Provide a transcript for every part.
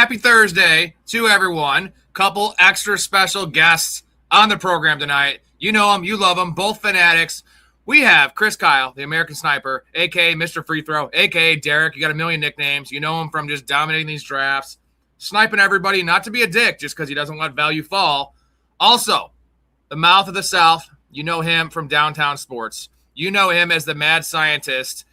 happy Thursday to everyone. Couple extra special guests on the program tonight. You know them, you love them, both fanatics. We have Chris Kyle, the American Sniper, a.k.a. Mr. Free Throw, a.k.a. Derek. You got a million nicknames. You know him from just dominating these drafts, sniping everybody, not to be a dick, just because he doesn't let value fall. Also, the mouth of the South. You know him from Downtown Sports. You know him as the mad scientist,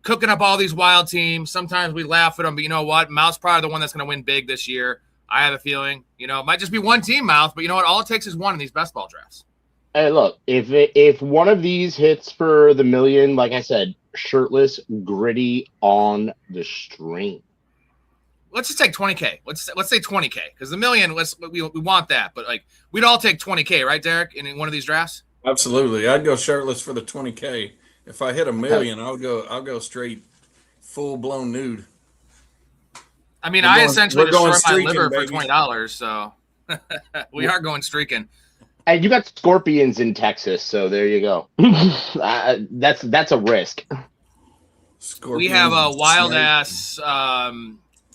cooking up all these wild teams. Sometimes we laugh at him, but you know what? Mouth's probably the one that's going to win big this year. I have a feeling. You know, it might just be one team, Mouth, but you know what? All it takes is one in these best ball drafts. Hey, look, if one of these hits for the million, like I said, shirtless, gritty on the string. Let's just take 20K. Let's say 20K, because the million, we want that, but like we'd all take 20K, right, Derek, in one of these drafts? Absolutely, I'd go shirtless for the 20K. If I hit a million, I'll go straight, full blown nude. I mean, I essentially destroyed my liver for $20, so we are going streaking. And you got scorpions in Texas, so there you go. That's a risk. We have a wild ass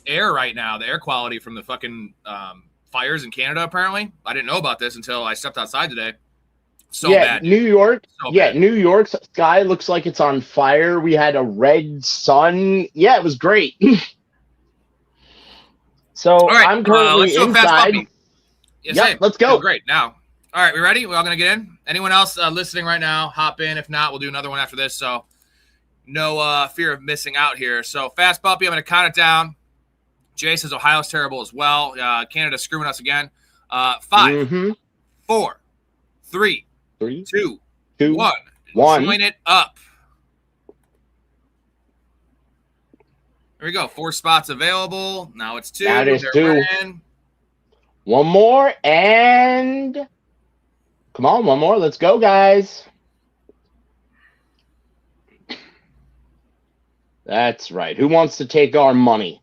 air right now. The air quality from the fucking fires in Canada. Apparently, I didn't know about this until I stepped outside today. So bad. New York. So bad. New York's sky looks like it's on fire. We had a red sun. Yeah, it was great. So right, I'm currently inside. Yes, let's go. Great. Now. All right, we ready? We're all going to get in? Anyone else listening right now, hop in. If not, we'll do another one after this. So no fear of missing out here. So Fast Puppy, I'm going to count it down. Jay says Ohio's terrible as well. Canada's screwing us again. 5, 4, 3, 2, 1. Join it up. There we go. 4 spots available. Now it's 2. That is 2. One more and... Come on, one more. Let's go, guys. That's right. Who wants to take our money?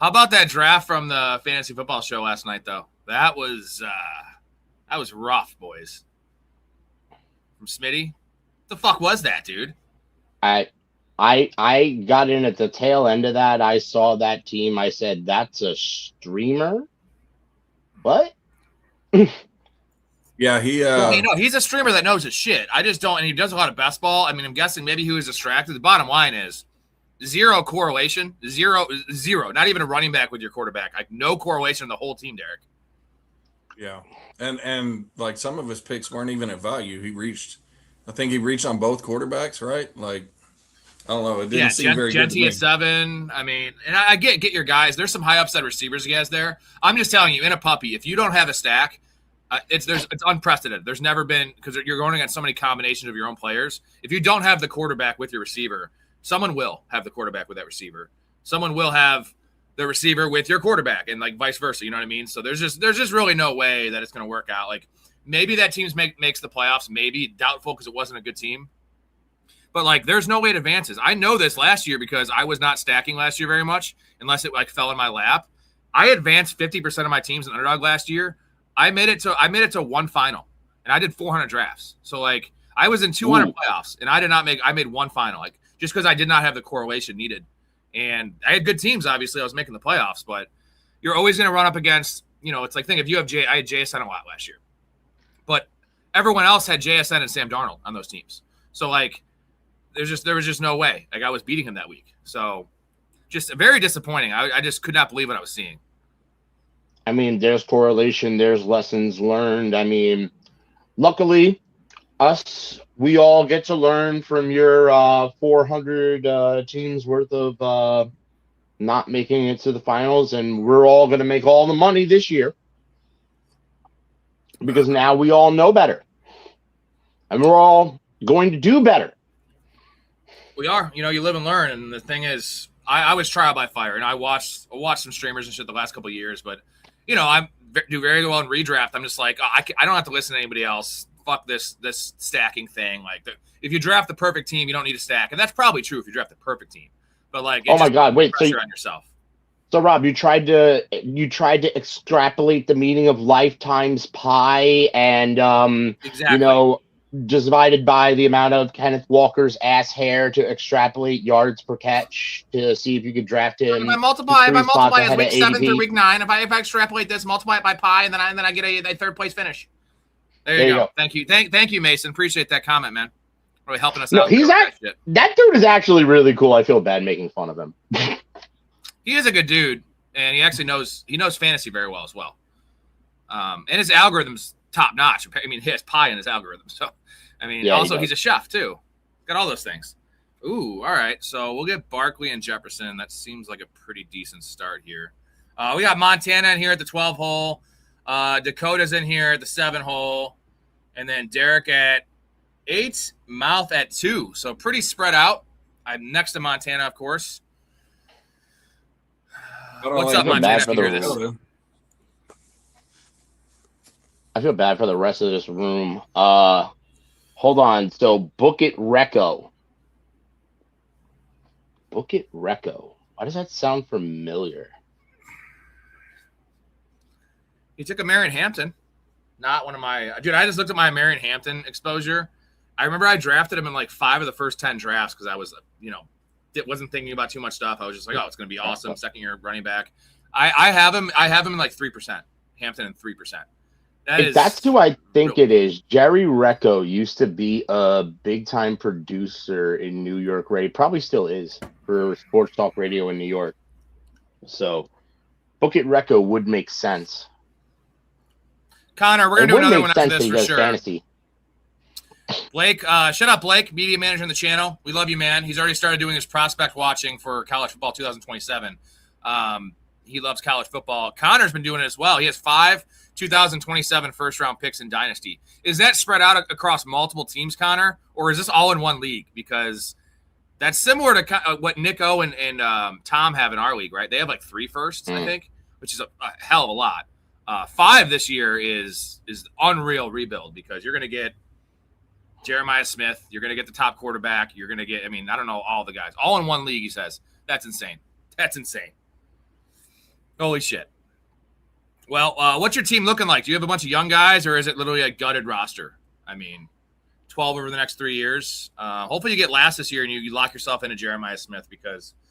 How about that draft from the fantasy football show last night, though? That was rough, boys. From Smitty. What the fuck was that, dude? I got in at the tail end of that. I saw that team. I said, that's a streamer? What? Yeah, he's a streamer that knows his shit. I just don't, and he does a lot of best ball. I mean, I'm guessing maybe he was distracted. The bottom line is zero correlation, zero, not even a running back with your quarterback. Like no correlation in the whole team, Derek. Yeah, and like some of his picks weren't even at value. I think he reached on both quarterbacks, right? Like, I don't know. It didn't seem very good to me. Genty at 7. I mean, and I get your guys. There's some high upside receivers he has there. I'm just telling you, in a puppy, if you don't have a stack, it's unprecedented. There's never been, because you're going against so many combinations of your own players. If you don't have the quarterback with your receiver, someone will have the quarterback with that receiver. Someone will have the receiver with your quarterback, and like vice versa. You know what I mean? So there's just really no way that it's going to work out. Like maybe that team makes the playoffs. Maybe doubtful because it wasn't a good team. But, like, there's no way it advances. I know this last year because I was not stacking last year very much unless it, like, fell in my lap. I advanced 50% of my teams in Underdog last year. I made it to one final, and I did 400 drafts. So, like, I was in 200 playoffs, and I made one final, like, just because I did not have the correlation needed. And I had good teams, obviously. I was making the playoffs, but you're always going to run up against, you know, it's like, think if you have I had JSN a lot last year. But everyone else had JSN and Sam Darnold on those teams. So, like, there was just no way. Like I was beating him that week. So just very disappointing. I just could not believe what I was seeing. I mean, there's correlation. There's lessons learned. I mean, luckily, we all get to learn from your 400 teams worth of not making it to the finals. And we're all going to make all the money this year because now we all know better. And we're all going to do better. We are. You know, you live and learn. And the thing is, I was trial by fire, and I watched some streamers and shit the last couple of years. But, you know, I do very well in redraft. I'm just like, I don't have to listen to anybody else. Fuck this stacking thing. Like, if you draft the perfect team, you don't need to stack. And that's probably true if you draft the perfect team. But, like, oh my God, wait, pressure on yourself. So, Rob, you tried to extrapolate the meaning of life times pi and, exactly. you know, divided by the amount of Kenneth Walker's ass hair to extrapolate yards per catch to see if you could draft him. If I multiply his week 7 through week 9, if I extrapolate this, multiply it by pi, and then I get a third place finish. There you go. Thank you. Thank you, Mason. Appreciate that comment, man. Really helping us out. That dude is actually really cool. I feel bad making fun of him. He is a good dude, and he actually knows fantasy very well as well. And his algorithm's top notch. I mean, he has pi in his algorithm. So, I mean, also he's a chef too. Got all those things. Ooh, all right. So we'll get Barkley and Jefferson. That seems like a pretty decent start here. We got Montana in here at the 12 hole. Dakota's in here at the 7 hole. And then Derek at 8, Mouth at 2. So pretty spread out. I'm next to Montana, of course. What's up, Montana? If you hear this. I feel bad for the rest of this room. Hold on. So Book It Recco. Book It Recco. Why does that sound familiar? He took a Marion Hampton. Not one of my – dude, I just looked at my Marion Hampton exposure. I remember I drafted him in like 5 of the first 10 drafts because I was, wasn't thinking about too much stuff. I was just like, oh, it's going to be awesome. Second-year running back. I have him in like 3%. Hampton in 3%. That's who I think it is. Jerry Recco used to be a big-time producer in New York radio. Probably still is for sports talk radio in New York. So Book It Recco would make sense. Connor, we're going to do another one after this for sure. Fantasy. Blake, shut up, Blake, media manager on the channel. We love you, man. He's already started doing his prospect watching for college football 2027. He loves college football. Connor's been doing it as well. He has 5 2027 first-round picks in Dynasty. Is that spread out across multiple teams, Connor, or is this all in one league? Because that's similar to what Nico and Tom have in our league, right? They have like 3 firsts, I think, which is a hell of a lot. 5 this year is unreal rebuild because you're going to get Jeremiah Smith. You're going to get the top quarterback. You're going to get, I don't know, all the guys. All in one league, he says. That's insane. Holy shit. Well, what's your team looking like? Do you have a bunch of young guys, or is it literally a gutted roster? 12 over the next 3 years. Hopefully you get last this year and you lock yourself into Jeremiah Smith because –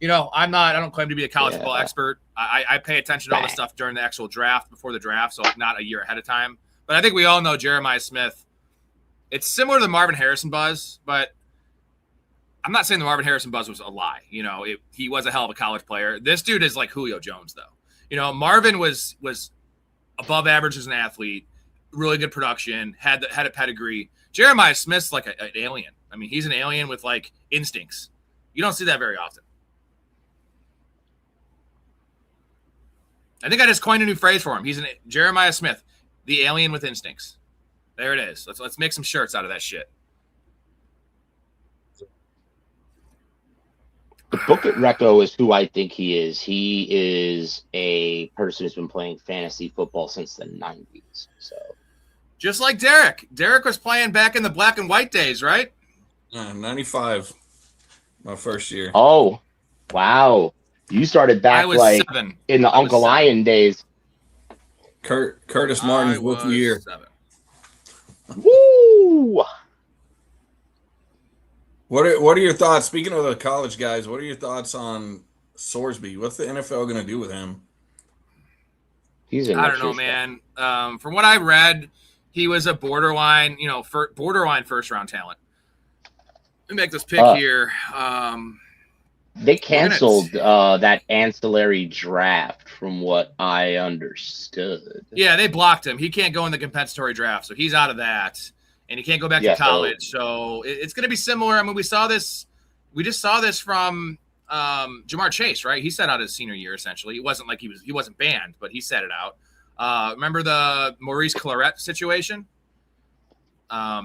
I don't claim to be a college football expert. I pay attention to all this stuff during the actual draft, before the draft, so not a year ahead of time. But I think we all know Jeremiah Smith. It's similar to the Marvin Harrison buzz, but I'm not saying the Marvin Harrison buzz was a lie. He was a hell of a college player. This dude is like Julio Jones, though. Marvin was above average as an athlete, really good production, had a pedigree. Jeremiah Smith's like an alien. He's an alien with like instincts. You don't see that very often. I think I just coined a new phrase for him. He's Jeremiah Smith, the alien with instincts. There it is. Let's make some shirts out of that shit. The Book It Recco is who I think he is. He is a person who's been playing fantasy football since the 90s. So, just like Derek. Derek was playing back in the black and white days, right? 95, my first year. Oh, wow. You started back like 7. In the Uncle Lion days. Curtis Martin's rookie year. 7. Woo! What are your thoughts? Speaking of the college guys, what are your thoughts on Sorsby? What's the NFL going to do with him? I don't know, man. From what I read, he was a borderline first round talent. Let me make this pick here. They canceled that ancillary draft, from what I understood. Yeah, they blocked him. He can't go in the compensatory draft, so he's out of that, and he can't go back to college. So it's going to be similar. We saw this. We just saw this from Jamar Chase, right? He sat out his senior year essentially. It wasn't like he wasn't banned, but he sat it out. Remember the Maurice Claret situation?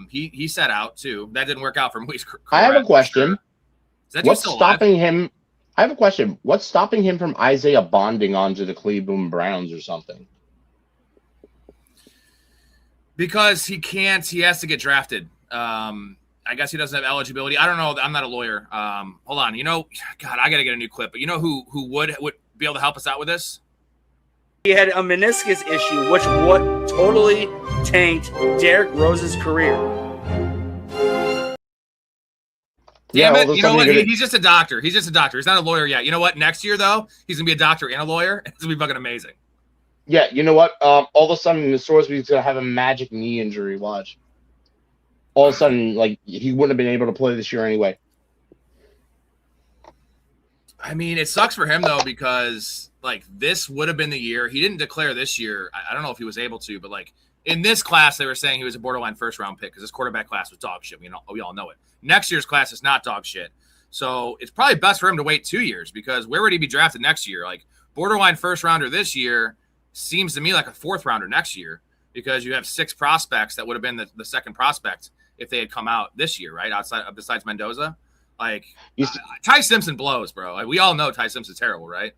He sat out too. That didn't work out for Maurice Claret. I have a question. Sure. What's stopping him? I have a question. What's stopping him from Isaiah bonding onto the Cleveland Browns or something? Because he can't. He has to get drafted. I guess he doesn't have eligibility. I don't know. I'm not a lawyer. Hold on. God, I got to get a new clip. But who would be able to help us out with this? He had a meniscus issue, which totally tanked Derrick Rose's career. Damn all it. of a You know sudden what? you're gonna, He's just a doctor. He's just a doctor. He's not a lawyer yet. You know what? Next year, though, he's going to be a doctor and a lawyer. It's going to be fucking amazing. yeah, you know what? All of a sudden, the Sorsby's gonna have a magic knee injury. Watch. All of a sudden, like he wouldn't have been able to play this year anyway. I mean, it sucks for him, though, because, like, this would have been the year. He didn't declare this year. I don't know if he was able to, but, like, in this class, they were saying he was a borderline first-round pick because this quarterback class was dog shit. We all know it. Next year's class is not dog shit. So it's probably best for him to wait 2 years because where would he be drafted next year? Like, borderline first-rounder this year seems to me like a fourth-rounder next year because you have 6 prospects that would have been the second prospect if they had come out this year, right, besides Mendoza. Like, Ty Simpson blows, bro. Like, we all know Ty Simpson's terrible, right?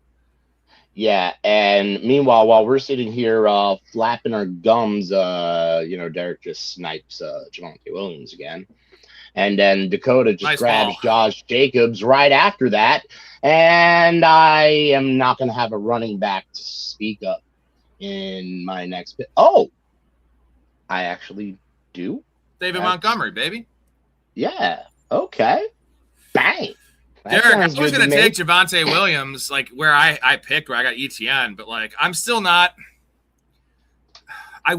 Yeah, and meanwhile, while we're sitting here flapping our gums, Derek just snipes Javonte Williams again. And then Dakota just grabs Josh Jacobs right after that. And I am not going to have a running back to speak up in my next pick. Oh, I actually do. David Montgomery, baby. Yeah. Okay. Bang. Derek, I was going to take Javonte Williams, like where I picked, where I got ETN, but like I'm still not. I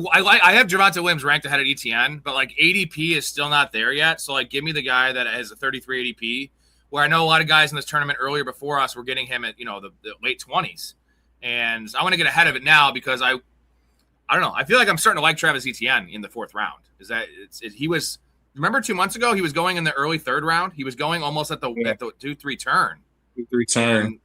have Javonte Williams ranked ahead of ETN, but like ADP is still not there yet. So like, give me the guy that has a 33 ADP. Where I know a lot of guys in this tournament earlier before us were getting him at the late 20s, and I want to get ahead of it now because I don't know. I feel like I'm starting to like Travis Etienne in the 4th round. He was. Remember 2 months ago, he was going in the early 3rd round. He was going almost at the 2-3 turn. 2-3 turn. And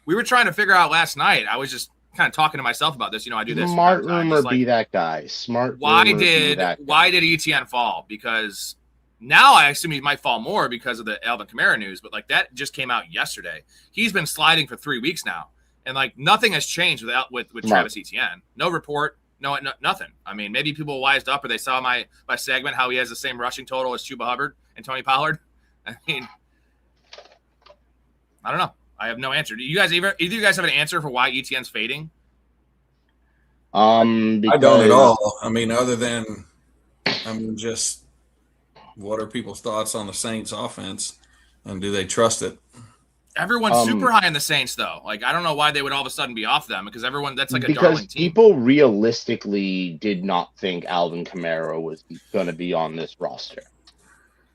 we were trying to figure out last night. I was just kind of talking to myself about this. I do this. Smart rumor be that guy. Smart. Why did ETN fall? Because now I assume he might fall more because of the Alvin Kamara news. But like that just came out yesterday. He's been sliding for 3 weeks now, and like nothing has changed with Travis Etienne. No report. No, nothing. I mean, maybe people wised up or they saw my segment how he has the same rushing total as Chuba Hubbard and Tony Pollard. I mean, I don't know. I have no answer. Do you guys either of you guys have an answer for why ETN's fading? I don't at all. I mean, other than just what are people's thoughts on the Saints offense and do they trust it? Everyone's super high on the Saints, though. Like, I don't know why they would all of a sudden be off them because that's like a darling team. Because people realistically did not think Alvin Kamara was going to be on this roster.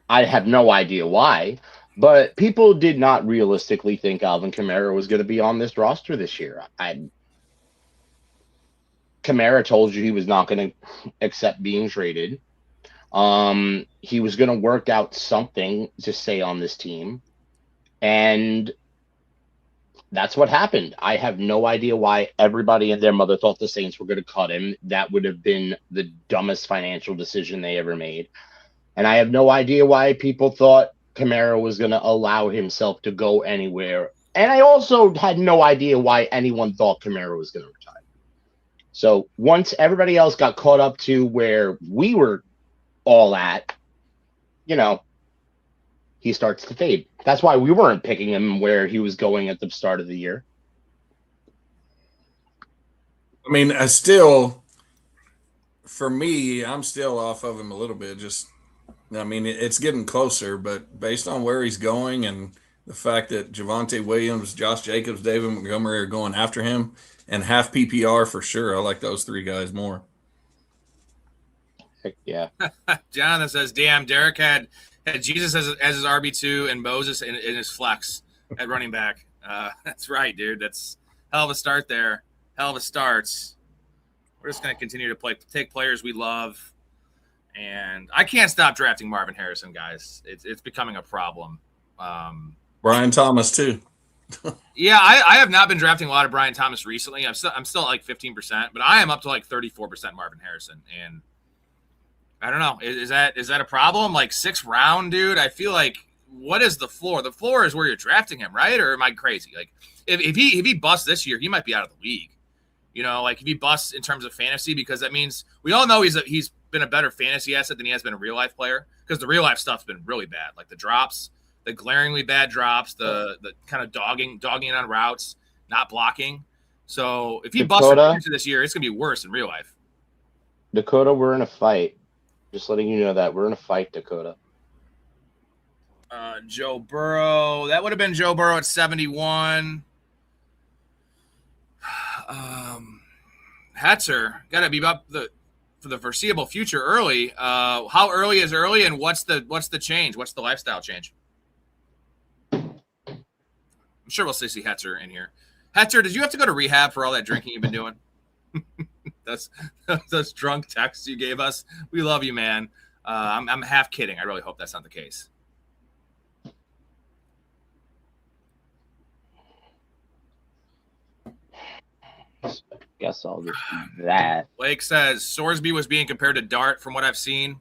I have no idea why, but people did not realistically think Alvin Kamara was going to be on this roster this year. Kamara told you he was not going to accept being traded. He was going to work out something to stay on this team. And that's what happened. I have no idea why everybody and their mother thought the Saints were going to cut him. That would have been the dumbest financial decision they ever made. And I have no idea why people thought Kamara was going to allow himself to go anywhere. And I also had no idea why anyone thought Kamara was going to retire. So once everybody else got caught up to where we were all at, he starts to fade. That's why we weren't picking him where he was going at the start of the year. I mean, for me, I'm still off of him a little bit. It's getting closer, but based on where he's going and the fact that Javonte Williams, Josh Jacobs, David Montgomery are going after him and half PPR for sure, I like those 3 guys more. Heck yeah. Jonathan says, damn, Derek had Jesus as his RB2 and Moses in his flex at running back. That's right, dude. That's hell of a start there. Hell of a starts. We're just going to continue to take players we love. And I can't stop drafting Marvin Harrison, guys. It's becoming a problem. Brian Thomas, too. Yeah, I have not been drafting a lot of Brian Thomas recently. I'm still at like 15%, but I am up to like 34% Marvin Harrison. And I don't know. Is that a problem? Like 6th round, dude? I feel like what is the floor? The floor is where you're drafting him, right? Or am I crazy? Like if he busts this year, he might be out of the league. Like if he busts in terms of fantasy, because that means we all know he's been a better fantasy asset than he has been a real life player. Because the real life stuff's been really bad, like the drops, the glaringly bad drops, the kind of dogging on routes, not blocking. So if he busts into this year, it's gonna be worse in real life. Dakota, we're in a fight. Just letting you know that we're in a fight, Dakota. Joe Burrow. That would have been Joe Burrow at 71. Hetzer got to be up for the foreseeable future early. How early is early, and what's the change? What's the lifestyle change? I'm sure we'll see Hetzer in here. Hetzer, did you have to go to rehab for all that drinking you've been doing? Those drunk texts you gave us. We love you, man. I'm half kidding. I really hope that's not the case. Guess I'll just do that. Blake says Sorsby was being compared to Dart from what I've seen.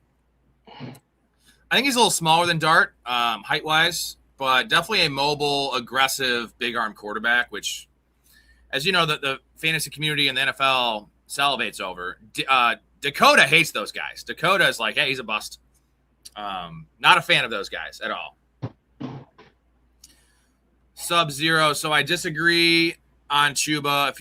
I think he's a little smaller than Dart, height-wise, but definitely a mobile, aggressive, big-arm quarterback, which, as you know, the fantasy community and the NFL salivates over. Dakota hates those guys. Dakota is like, hey, he's a bust. Not a fan of those guys at all. Sub-Zero. So I disagree on Chuba.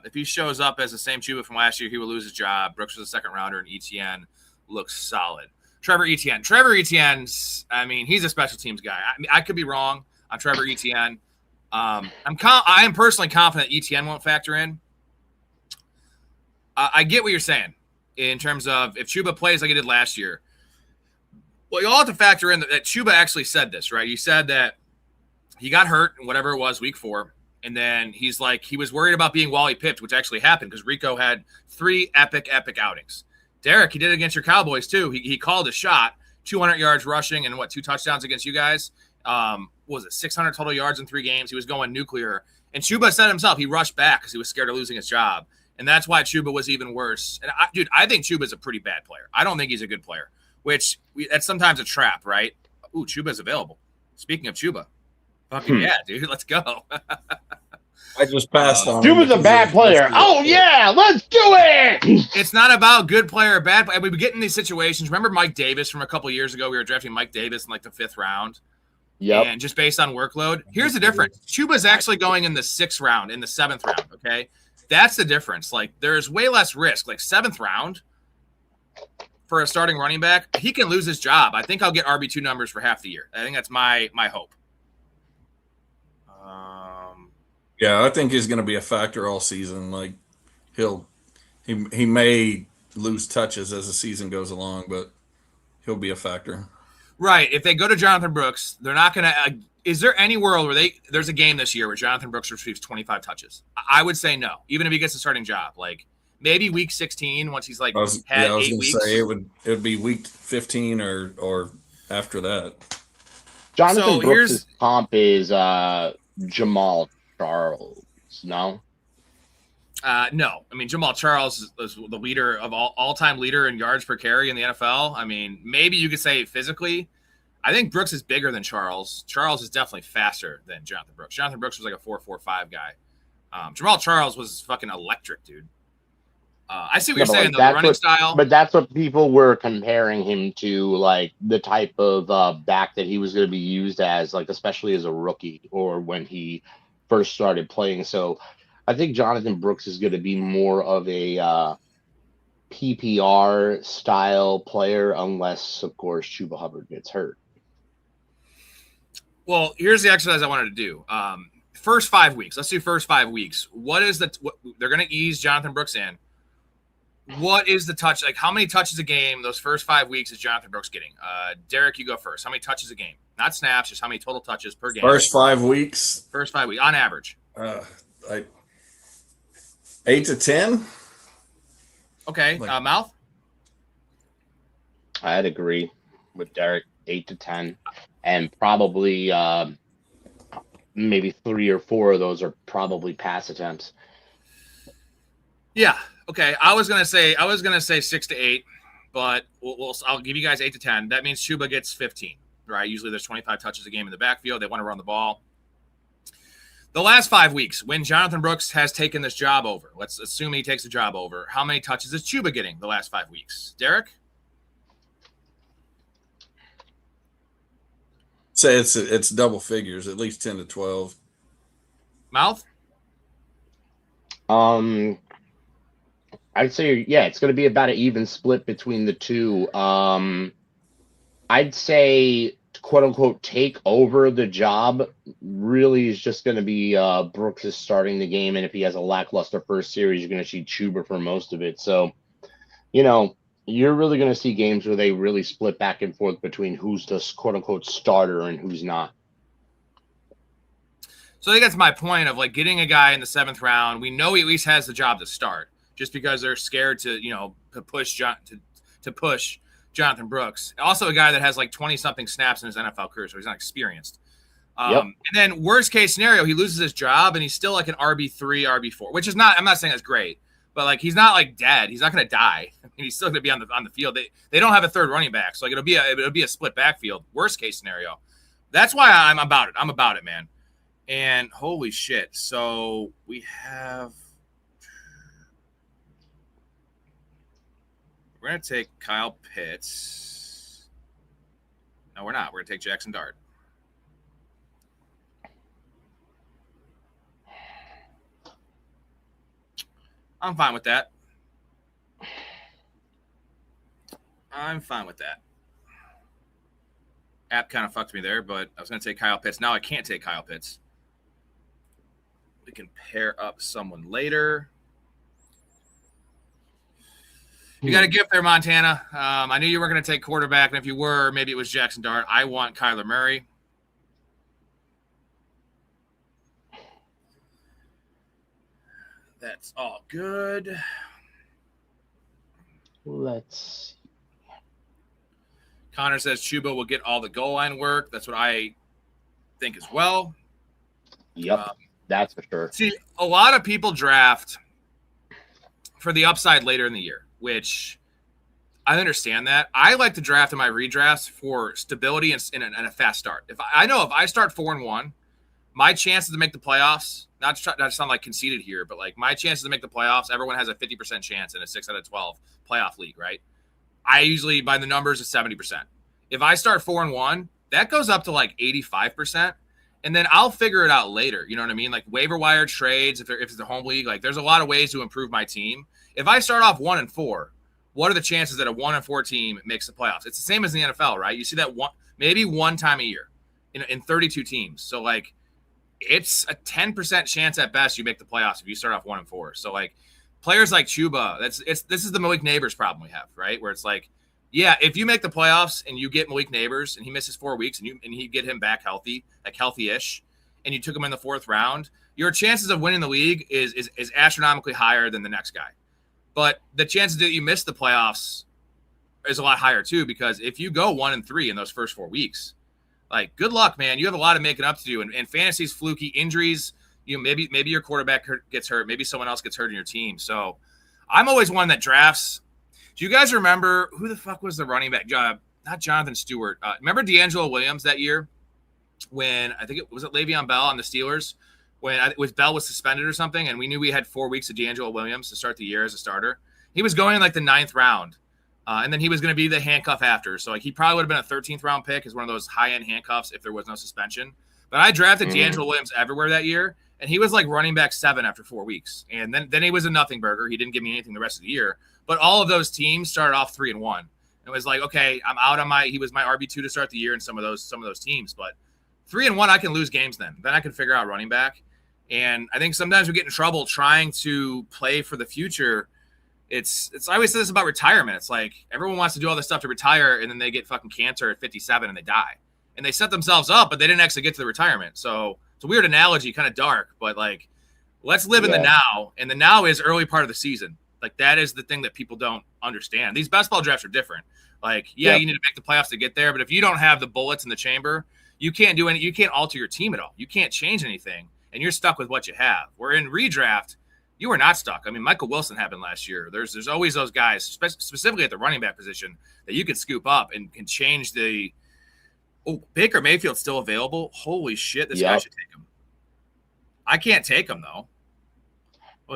If he shows up as the same Chuba from last year, he will lose his job. Brooks was a second rounder, and ETN looks solid. Trevor Etienne's, I mean, he's a special teams guy. I could be wrong on Trevor Etienne. I am personally confident Etienne won't factor in. I get what you're saying in terms of if Chuba plays like he did last year. Well, you all have to factor in that Chuba actually said this, right? He said that he got hurt in whatever it was, week 4. And then he's like, he was worried about being Wally pipped, which actually happened because Rico had 3 epic outings. Derek, he did it against your Cowboys too. He called a shot, 200 yards rushing and 2 touchdowns against you guys. What was it 600 total yards in 3 games? He was going nuclear. And Chuba said himself, he rushed back because he was scared of losing his job. And that's why Chuba was even worse. And I think Chuba's a pretty bad player. I don't think he's a good player, that's sometimes a trap, right? Ooh, Chuba's available. Speaking of Chuba, fucking yeah, dude, let's go. I just passed on. Chuba's a bad player. Oh yeah, let's do it. It's not about good player or bad player. We get in these situations. Remember Mike Davis from a couple years ago? We were drafting Mike Davis in like the 5th round. Yep. And just based on workload. Here's the difference. Chuba's actually going in the 6th round, in the 7th round, okay? That's the difference. Like, there's way less risk. Like, 7th round for a starting running back, he can lose his job. I think I'll get RB2 numbers for half the year. I think that's my hope. Yeah, I think he's going to be a factor all season. Like, he may lose touches as the season goes along, but he'll be a factor. Right. If they go to Jonathan Brooks, they're not going to is there any world where there's a game this year where Jonathan Brooks receives 25 touches? I would say no, even if he gets a starting job. Like, maybe week 16 once he's like had 8 weeks. Say it would be week 15 or after that. Jonathan Brooks' comp is Jamal Charles. No. No. I mean, Jamal Charles is the leader of all-time leader in yards per carry in the NFL. I mean, maybe you could say physically. I think Brooks is bigger than Charles. Charles is definitely faster than Jonathan Brooks. Jonathan Brooks was like a 4.45 guy. Jamal Charles was fucking electric, dude. I see what you're saying, though, the running style. But that's what people were comparing him to, like the type of back that he was going to be used as, like especially as a rookie or when he first started playing. So I think Jonathan Brooks is going to be more of a PPR style player, unless, of course, Chuba Hubbard gets hurt. Well, here's the exercise I wanted to do. First 5 weeks. Let's do first 5 weeks. What they're going to ease Jonathan Brooks in. What is the touch? Like, how many touches a game those first 5 weeks is Jonathan Brooks getting? Derek, you go first. How many touches a game? Not snaps, just how many total touches per game? First 5 weeks? First 5 weeks, on average. 8 to 10? Okay. Mouth? I'd agree with Derek. 8 to 10. And probably maybe 3 or 4 of those are probably pass attempts. Yeah. Okay. I was gonna say 6 to 8, but I'll give you guys 8 to 10. That means Chuba gets 15. Right? Usually there's 25 touches a game in the backfield. They want to run the ball. The last 5 weeks, when Jonathan Brooks has taken this job over, let's assume he takes the job over. How many touches is Chuba getting the last 5 weeks? Derek? Say it's double figures, at least 10 to 12. Mouth? I'd say, yeah, it's going to be about an even split between the two. I'd say quote unquote take over the job really is just going to be Brooks is starting the game, and if he has a lackluster first series, you're going to see Chuba for most of it. So, you know, you're really going to see games where they really split back and forth between who's the quote unquote starter and who's not. So I think that's my point of like getting a guy in the 7th round. We know he at least has the job to start, just because they're scared to, to push Jonathan Brooks. Also a guy that has like 20-something snaps in his NFL career, so he's not experienced. And then worst case scenario, he loses his job and he's still like an RB3, RB4, which is not, I'm not saying that's great, but like he's not like dead. He's not going to die. I mean, he's still going to be on the field. They don't have a third running back, so like it'll be a split backfield. Worst case scenario. That's why I'm about it. I'm about it, man. And holy shit. So we're going to take Kyle Pitts. No, we're not. We're going to take Jackson Dart. I'm fine with that. App kind of fucked me there, but I was going to take Kyle Pitts. Now I can't take Kyle Pitts. We can pair up someone later. You got a gift there, Montana. I knew you were going to take quarterback, and if you were, maybe it was Jackson Dart. I want Kyler Murray. That's all good. Let's see. Connor says Chuba will get all the goal line work. That's what I think as well. Yep, that's for sure. See, a lot of people draft for the upside later in the year, which I understand that. I like to draft in my redrafts for stability and a fast start. If I start 4-1, my chances to make the playoffs, not to sound like conceited here, but like my chances to make the playoffs, everyone has a 50% chance in a 6 out of 12 playoff league, right? I usually, by the numbers, is 70%. If I start 4-1, that goes up to like 85%. And then I'll figure it out later. You know what I mean? Like waiver wire trades, if it's the home league, like there's a lot of ways to improve my team. If I start off 1-4, what are the chances that a 1-4 team makes the playoffs? It's the same as the NFL, right? You see that maybe one time a year in 32 teams. So like it's a 10% chance at best you make the playoffs if you start off 1-4. So like players like Chuba, this is the Malik Neighbors problem we have, right? Where it's like, yeah, if you make the playoffs and you get Malik Neighbors and he misses 4 weeks and you get him back healthy, like healthy-ish, and you took him in the 4th round, your chances of winning the league is astronomically higher than the next guy. But the chances that you miss the playoffs is a lot higher too, because if you go 1-3 in those first 4 weeks, like good luck, man. You have a lot of making up to do, and fantasy's fluky. Injuries, maybe your quarterback gets hurt, maybe someone else gets hurt in your team. So I'm always one that drafts. Do you guys remember who the fuck was the running back? Not Jonathan Stewart. Remember D'Angelo Williams that year when I think it was Le'Veon Bell on the Steelers when Bell was suspended or something, and we knew we had 4 weeks of D'Angelo Williams to start the year as a starter. He was going in like the 9th round, and then he was going to be the handcuff after. So like he probably would have been a 13th round pick as one of those high-end handcuffs if there was no suspension. But I drafted D'Angelo Williams everywhere that year, and he was like running back 7 after 4 weeks. And then he was a nothing burger. He didn't give me anything the rest of the year. But all of those teams started off 3-1. It was like, okay, I'm out on he was my RB2 to start the year in some of those teams. But 3-1, I can lose games then. Then I can figure out running back. And I think sometimes we get in trouble trying to play for the future. It's I always say this about retirement. It's like everyone wants to do all this stuff to retire, and then they get fucking cancer at 57 and they die. And they set themselves up, but they didn't actually get to the retirement. So it's a weird analogy, kind of dark, but like let's live in the now. And the now is early part of the season. Like that is the thing that people don't understand. These best ball drafts are different. Like, you need to make the playoffs to get there, but if you don't have the bullets in the chamber, you can't do you can't alter your team at all. You can't change anything, and you're stuck with what you have. Where in redraft, you are not stuck. I mean, Michael Wilson happened last year. There's always those guys, specifically at the running back position, that you can scoop up and can change the. Oh, Baker Mayfield's still available. Holy shit, this guy should take him. I can't take him though.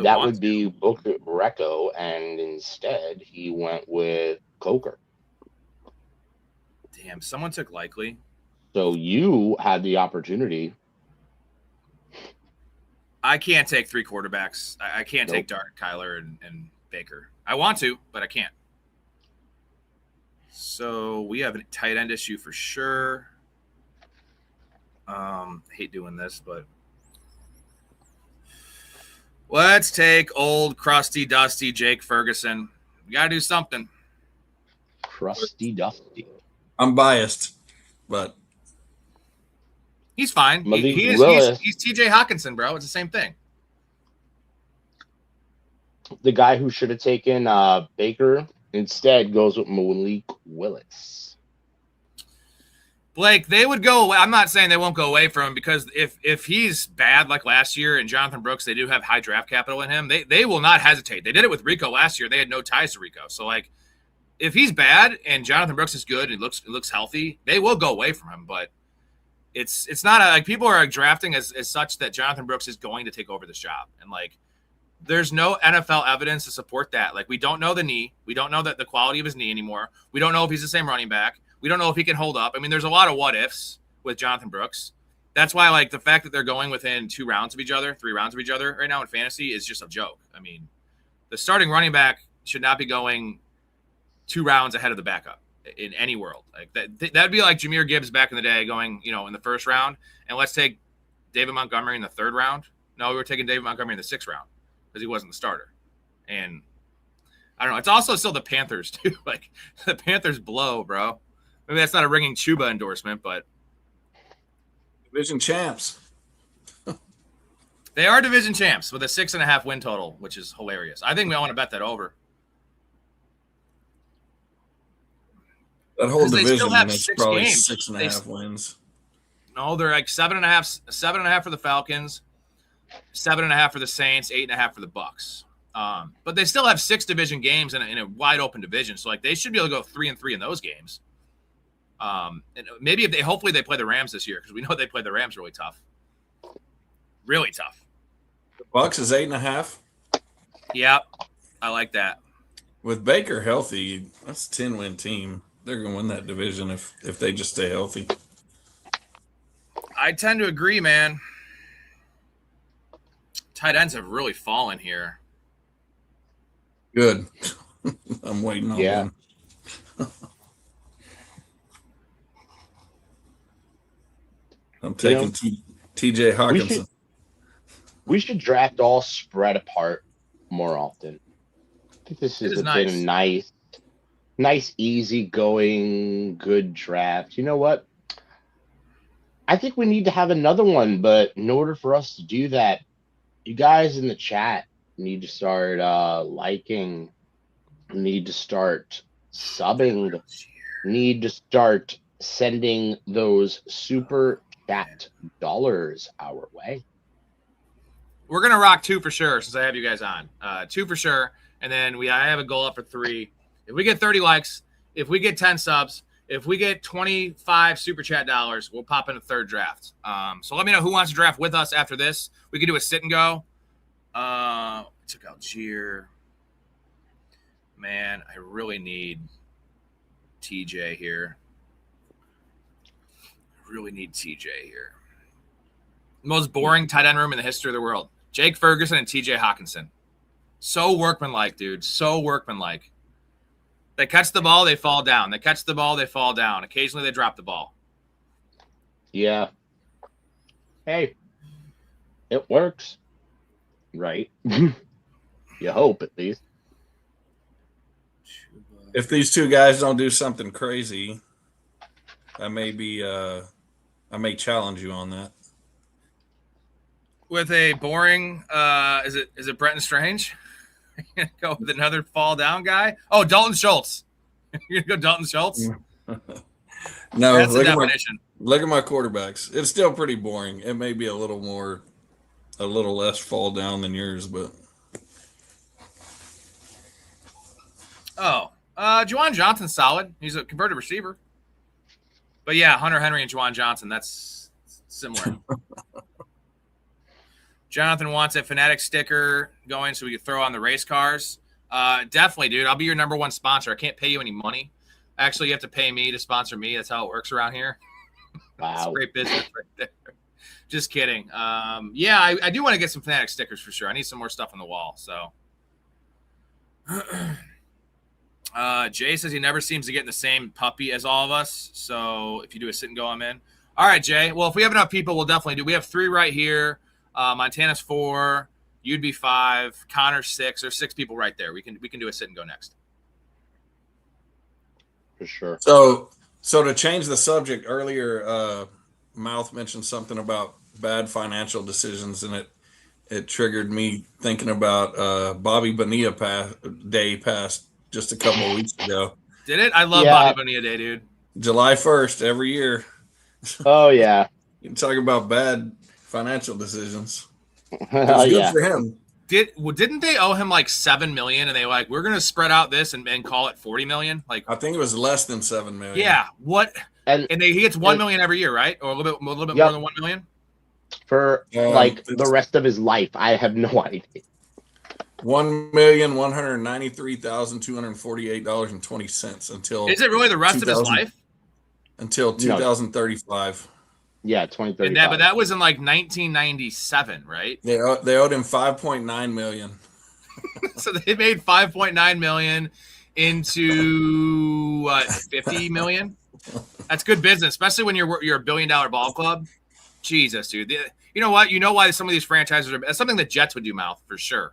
That would be Booker Recco, and instead he went with Coker. Damn, someone took Likely. So you had the opportunity. I can't take 3 quarterbacks. I can't take Dart, Kyler, and Baker. I want to, but I can't. So we have a tight end issue for sure. Hate doing this, but let's take old crusty, dusty Jake Ferguson. You got to do something. Crusty Dusty. I'm biased, but He's fine. Malik He's Willis, TJ Hawkinson, bro. It's the same thing. the guy who should have taken Baker, instead goes with Malik Willis. Blake, they would go away. I'm not saying they won't go away from him, because if he's bad like last year and Jonathan Brooks, they do have high draft capital in him. They will not hesitate. They did it with Rico last year. They had no ties to Rico. So, like, if he's bad and Jonathan Brooks is good and looks healthy, they will go away from him. But it's not like people are drafting as such that Jonathan Brooks is going to take over this job. And, like, there's no NFL evidence to support that. Like, we don't know the knee. We don't know that the quality of his knee anymore. We don't know if he's the same running back. We don't know if he can hold up. I mean, there's a lot of what ifs with Jonathan Brooks. That's why, like, the fact that they're going within 3 rounds of each other right now in fantasy is just a joke. I mean, the starting running back should not be going 2 rounds ahead of the backup in any world. Like that'd be like Jahmyr Gibbs back in the day going, in the first round, and let's take David Montgomery in the 3rd round. No, we were taking David Montgomery in the 6th round because he wasn't the starter. And I don't know. It's also still the Panthers too. Like, the Panthers blow, bro. Maybe that's not a ringing Chuba endorsement, but division champs. They are division champs with a 6.5 win total, which is hilarious. I think we all want to bet that over. That whole division, they still have is 6 probably games. 6.5 wins. No, they're like 7.5 for the Falcons, 7.5 for the Saints, 8.5 for the Bucks. But they still have 6 division games in a wide open division, so like they should be able to go 3-3 in those games. And maybe hopefully they play the Rams this year, because we know they play the Rams really tough. Really tough. The Bucks is 8.5. Yep, I like that. With Baker healthy, that's a 10-win team. They're going to win that division if they just stay healthy. I tend to agree, man. Tight ends have really fallen here. Good. I'm waiting on Yeah. one. I'm taking TJ Hawkinson. We should draft all spread apart more often. I think this has been a nice, easy-going, good draft. You know what? I think we need to have another one, but in order for us to do that, you guys in the chat need to start liking, need to start subbing, need to start sending those super chat dollars our way. We're gonna rock 2 for sure, since I have you guys on. 2 for sure, and then I have a goal up for 3. If we get 30 likes, if we get 10 subs, if we get 25 super chat dollars, we'll pop in a 3rd draft. So let me know who wants to draft with us after this. We could do a sit and go. Took Algier. Man, I really need TJ here. Most boring tight end room in the history of the world. Jake Ferguson and TJ Hawkinson. So workmanlike, dude. So workmanlike. They catch the ball, they fall down. They catch the ball, they fall down. Occasionally they drop the ball. Yeah. Hey, it works. Right. You hope, at least. If these 2 guys don't do something crazy, I may challenge you on that. With a boring, is it Brenton Strange? You're gonna go with another fall down guy? Oh, Dalton Schultz. You're gonna go Dalton Schultz? No, that's the definition. Look at my quarterbacks. It's still pretty boring. It may be a little less fall down than yours, but Juwan Johnson's solid. He's a converted receiver. But yeah, Hunter Henry and Juwan Johnson, that's similar. Jonathan wants a Fanatic sticker going so we can throw on the race cars. Definitely, dude. I'll be your number 1 sponsor. I can't pay you any money. Actually, you have to pay me to sponsor me. That's how it works around here. Wow. It's great business right there. Just kidding. Yeah, I do want to get some Fanatic stickers for sure. I need some more stuff on the wall. So, Jay says he never seems to get in the same puppy as all of us. So if you do a sit and go, I'm in. All right, Jay. Well, if we have enough people, we'll definitely do. We have 3 right here. Montana's 4. You'd be 5. Connor's 6. There's 6 people right there. We can do a sit and go next. For sure. So to change the subject, earlier, Mouth mentioned something about bad financial decisions, and it triggered me thinking about Bobby Bonilla day passed just a couple of weeks ago. Did it? I love Bobby Bonilla Day, dude. July 1st every year. Oh yeah. You can talk about bad financial decisions. It was good for him. Didn't they owe him like $7 million, and they like, we're gonna spread out this and call it $40 million? Like, I think it was less than $7 million. Yeah. What? And he gets $1 million every year, right? Or a little bit more than $1 million for like the rest of his life. I have no idea. $1,193,248.20 until. Is it really the rest of his life? Until 2035. Yeah, 2035. But that was in like 1997, right? They owed him $5.9 million. So they made $5.9 million into what, $50 million? That's good business, especially when you're a $1 billion ball club. Jesus, dude. You know what? You know why some of these franchises are. That's something the Jets would do, Mouth, for sure.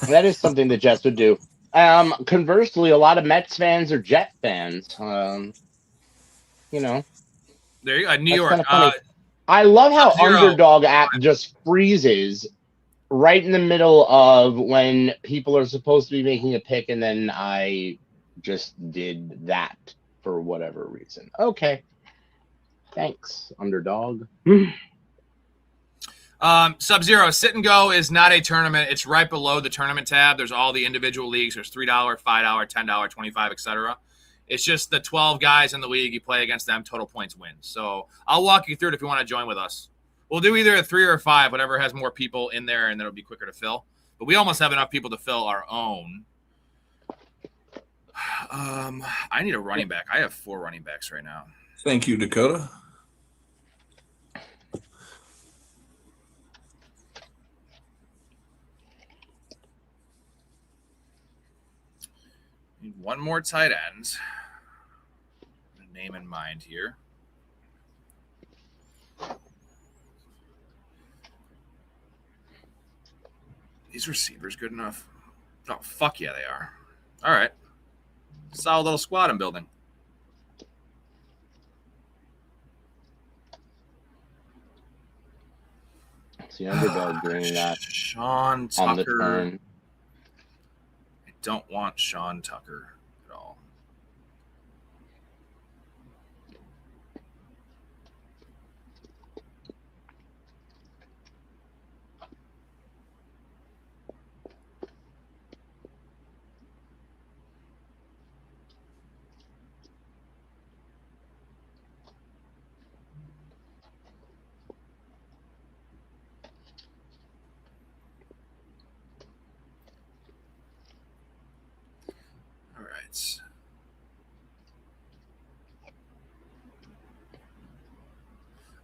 That is something the Jets would do. Conversely, a lot of Mets fans are Jet fans. You know. There you go. New York. I love how Underdog app just freezes right in the middle of when people are supposed to be making a pick, and then I just did that for whatever reason. Okay. Thanks, Underdog. Sub-Zero, Sit and Go is not a tournament. It's right below the tournament tab. There's all the individual leagues. There's $3, $5, $10, $25, etc. It's just the 12 guys in the league. You play against them. Total points win. So I'll walk you through it if you want to join with us. We'll do either a 3 or a 5, whatever has more people in there, and then it'll be quicker to fill. But we almost have enough people to fill our own. I need a running back. I have 4 running backs right now. Thank you, Dakota. Need 1 more tight end. Name in mind here. These receivers good enough? Oh, fuck yeah, they are. All right. Solid little squad I'm building. It's the Underdog doing that. Sean On the Tucker. turn. I don't want Sean Tucker at all.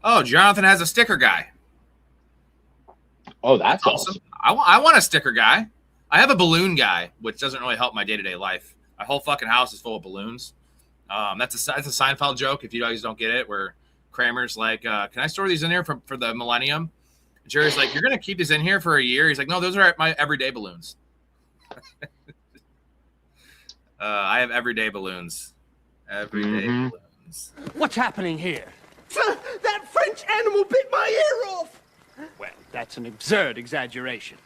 Oh, Jonathan has a sticker guy. Oh, that's awesome. I want a sticker guy. I have a balloon guy, which doesn't really help my day-to-day life. My whole fucking house is full of balloons. That's a Seinfeld joke, if you guys don't get it, where Kramer's like, can I store these in here for the millennium? And Jerry's like, you're going to keep these in here for a year? He's like, no, those are my everyday balloons. I have everyday balloons. Everyday balloons. What's happening here? That French animal bit my ear off! Well, that's an absurd exaggeration.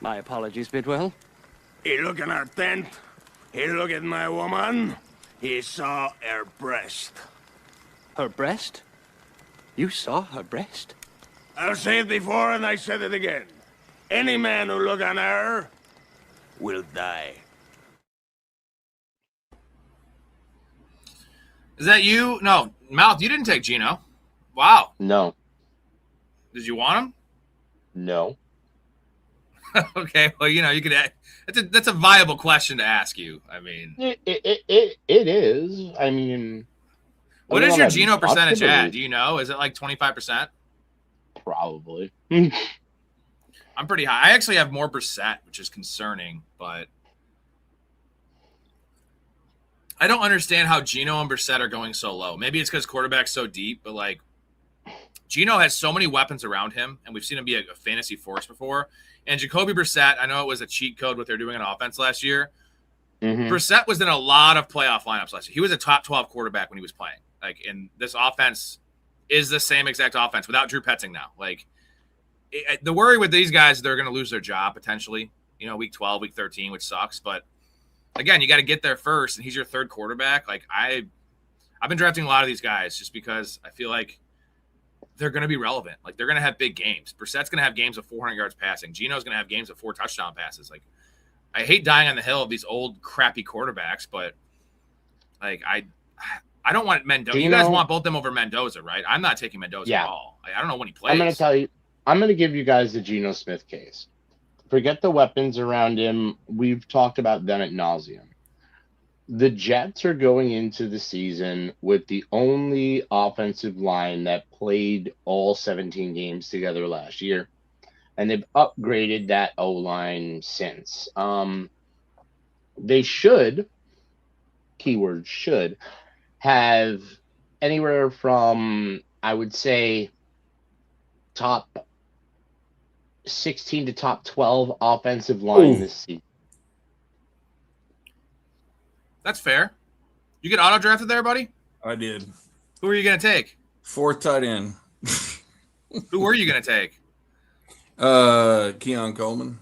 My apologies, Bidwell. He look in our tent. He look at my woman. He saw her breast. Her breast? You saw her breast? I've said it before and I said it again. Any man who look on her will die. Is that you? No, Mouth, you didn't take Gino. Wow. No. Did you want him? No. Okay, well, you could. That's a viable question to ask you. I mean, it is. I mean, what is your Gino percentage at? Do you know? Is it like 25%? Probably. I'm pretty high. I actually have more percent, which is concerning, but I don't understand how Geno and Brissett are going so low. Maybe it's because quarterback's so deep, but like Geno has so many weapons around him, and we've seen him be a fantasy force before. And Jacoby Brissett, I know it was a cheat code what they're doing on offense last year. Mm-hmm. Brissett was in a lot of playoff lineups last year. He was a top 12 quarterback when he was playing. Like, and this offense is the same exact offense without Drew Petzing now. Like, the worry with these guys, they're going to lose their job potentially, week 12, week 13, which sucks. But again, you got to get there first, and he's your third quarterback. Like, I've been drafting a lot of these guys just because I feel like they're going to be relevant. Like, they're going to have big games. Brissett's going to have games of 400 yards passing. Geno's going to have games of 4 touchdown passes. Like, I hate dying on the hill of these old crappy quarterbacks, but like I don't want Mendoza. You guys want both them over Mendoza, right? I'm not taking Mendoza at all. I don't know when he plays. I'm going to tell you. I'm going to give you guys the Geno Smith case. Forget the weapons around him. We've talked about them ad nauseum. The Jets are going into the season with the only offensive line that played all 17 games together last year. And they've upgraded that O-line since. They should, keyword should, have anywhere from, I would say, top 16 to top 12 offensive line this season. That's fair. You get auto-drafted there, buddy? I did. Who are you going to take? 4th tight end. Who were you going to take? Keon Coleman.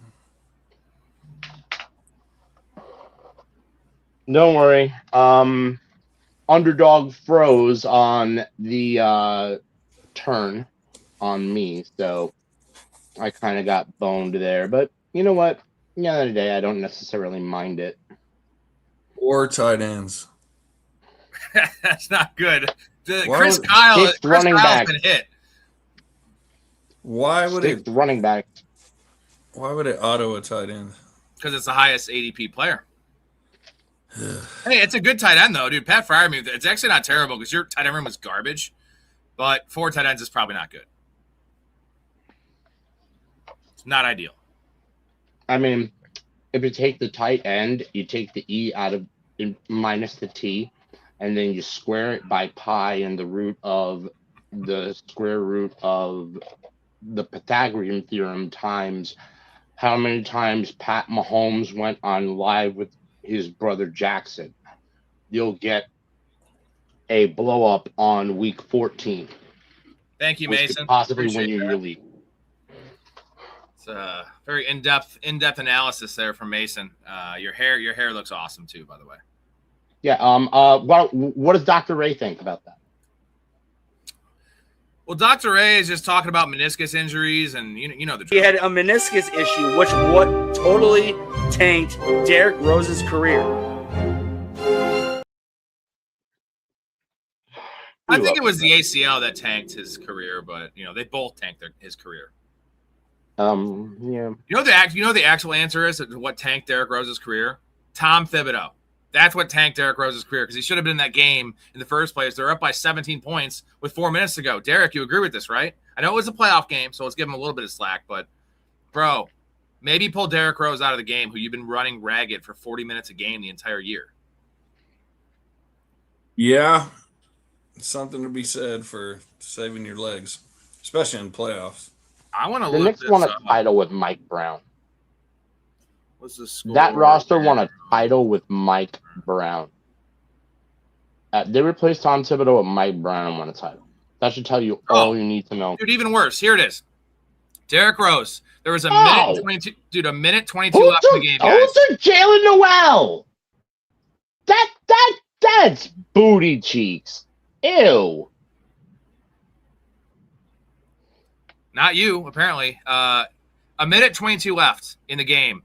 Don't worry. Underdog froze on the turn on me, so I kind of got boned there. But you know what? The other day, I don't necessarily mind it. 4 tight ends. That's not good. Chris Kyle's been hit. Why would it running back? Why would it auto a tight end? Because it's the highest ADP player. Hey, it's a good tight end though, dude. Pat Freiermuth, it's actually not terrible because your tight end room was garbage, but 4 tight ends is probably not good. It's not ideal. I mean, if you take the tight end, you take the E out of minus the T, and then you square it by pi and the square root of the Pythagorean theorem times how many times Pat Mahomes went on live with his brother Jackson. You'll get a blow up on week 14. Thank you, which Mason. could possibly win you your league. It's a very in-depth analysis there from Mason. Your hair looks awesome too, by the way. Yeah. What does Dr. Ray think about that? Well, Dr. Ray is just talking about meniscus injuries, and you know the He had a meniscus issue, which totally tanked Derrick Rose's career. I think it was the ACL that tanked his career, but they both tanked his career. Yeah. You know the actual answer is what tanked Derrick Rose's career? Tom Thibodeau. That's what tanked Derrick Rose's career because he should have been in that game in the first place. They're up by 17 points with 4 minutes to go. Derrick, you agree with this, right? I know it was a playoff game, so let's give him a little bit of slack. But, bro, maybe pull Derrick Rose out of the game, who you've been running ragged for 40 minutes a game the entire year. Yeah, something to be said for saving your legs, especially in playoffs. I want to look. The Knicks won a title with Mike Brown. What's the score? That roster won a title with Mike Brown. They replaced Tom Thibodeau with Mike Brown and won a title. That should tell you all you need to know. Dude, even worse. Here it is. Derrick Rose. There was a minute 22. Dude, a minute 22 left in the game, guys. Who took Jalen Noel? That's booty cheeks. Ew. Not you, apparently. A minute 22 left in the game.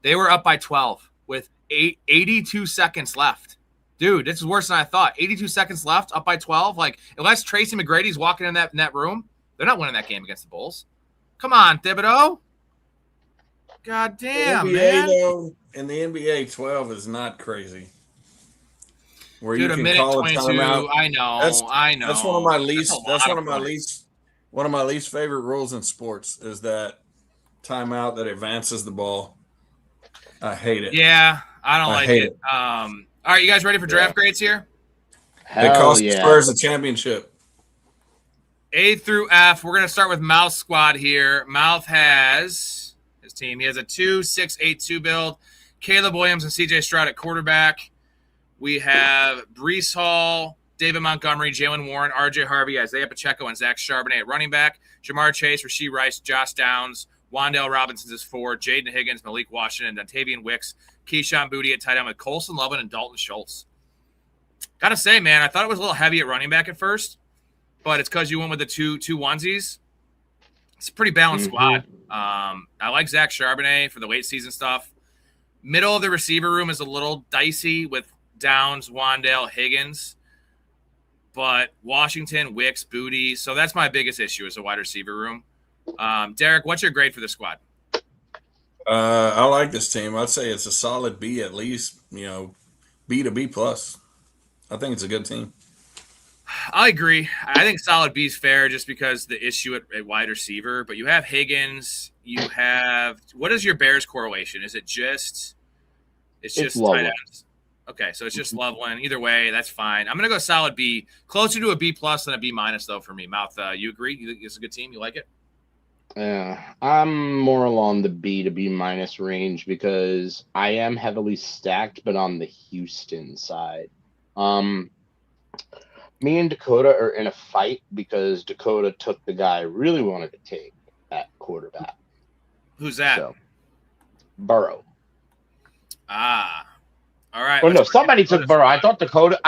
They were up by 12 with 82 seconds left. Dude, this is worse than I thought. 82 seconds left, up by 12. Like, unless Tracy McGrady's walking in that room, they're not winning that game against the Bulls. Come on, Thibodeau. God damn, man. Though, in the NBA, 12 is not crazy. Where Dude, you can a minute call 22. a timeout. I know. That's one of my least. That's one of my least favorite rules in sports is that timeout that advances the ball. I hate it. Yeah, I don't like it. All right, you guys ready for draft grades here? They Hell cost the yeah. Spurs a championship. A through F. We're gonna start with Mouth squad here. Mouth has his team. He has a 2-6-8-2 build. Caleb Williams and CJ Stroud at quarterback. We have Brees Hall, David Montgomery, Jalen Warren, RJ Harvey, Isaiah Pacheco, and Zach Charbonnet at running back. Jamar Chase, Rasheed Rice, Josh Downs, Wandale Robinson's is 4, Jaden Higgins, Malik Washington, Dontavian Wicks, Keyshawn Boutte at tight end with Colson Lovin and Dalton Schultz. Gotta say, man, I thought it was a little heavy at running back at first, but it's because you went with the two onesies. It's a pretty balanced squad. I like Zach Charbonnet for the late season stuff. Middle of the receiver room is a little dicey with Downs, Wandale, Higgins, but Washington, Wicks, Boutte. So that's my biggest issue is the wide receiver room. Derek, what's your grade for the squad? I like this team. I'd say it's a solid B at least, B to B plus. I think it's a good team. I agree. I think solid B is fair just because the issue at wide receiver, but you have Higgins, you have – what is your Bears correlation? Is it just – it's just tight ends? Okay, so it's just Loveland. Either way, that's fine. I'm going to go solid B. Closer to a B plus than a B minus, though, for me. Mouth, you agree? You think it's a good team? You like it? Yeah, I'm more along the B to B minus range because I am heavily stacked, but on the Houston side. Me and Dakota are in a fight because Dakota took the guy I really wanted to take at quarterback. Who's that? So, Burrow. All right. Oh no, somebody took Burrow. I thought Dakota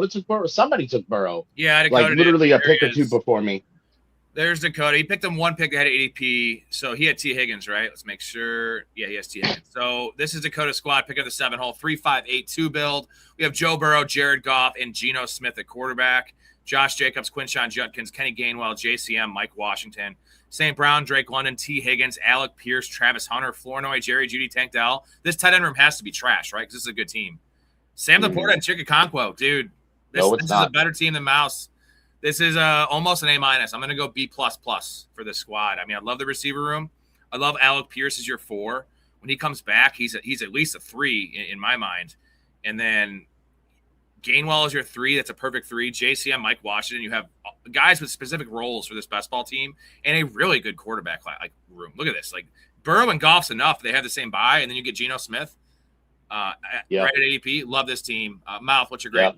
took Burrow. Somebody took Burrow. Yeah, Dakota like literally did. a pick or two before me. There's Dakota. He picked him one pick ahead of ADP, so he had T. Higgins, right? Let's make sure. Yeah, he has T. Higgins. So this is Dakota's squad. Pick up the 7-hole 3-5-8-2 build. We have Joe Burrow, Jared Goff, and Geno Smith at quarterback. Josh Jacobs, Quinshon Judkins, Kenny Gainwell, JCM, Mike Washington, St. Brown, Drake London, T. Higgins, Alec Pierce, Travis Hunter, Flournoy, Jerry Jeudy, Tank Dell. This tight end room has to be trash, right? Because this is a good team. Sam Laporta and Chickaconquo, dude. This is a better team than Mouse. This is almost an A minus. I'm going to go B plus for this squad. I mean, I love the receiver room. I love Alec Pierce as your 4. When he comes back, he's at least a 3 in my mind. And then Gainwell is your 3. That's a perfect 3. JCM, Mike Washington. You have guys with specific roles for this best ball team and a really good quarterback room. Look at this. Like Burrow and Goff's enough. They have the same bye, and then you get Geno Smith right at ADP. Love this team. Mouth, what's your grade? Yep.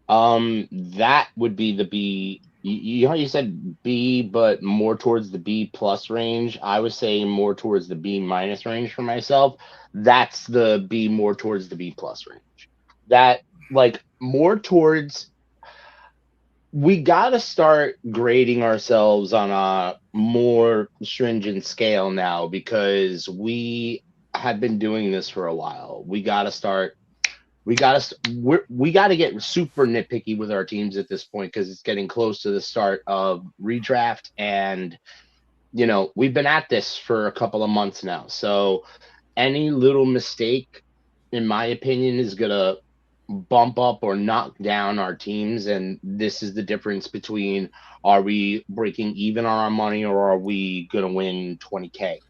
That would be the B. You said B, but more towards the B plus range. I was saying more towards the B minus range for myself. That's the B more towards the B plus range. That like more towards. We got to start grading ourselves on a more stringent scale now because we have been doing this for a while. We got to get super nitpicky with our teams at this point because it's getting close to the start of redraft. And, we've been at this for a couple of months now. So any little mistake, in my opinion, is going to bump up or knock down our teams. And this is the difference between are we breaking even on our money or are we going to win 20K?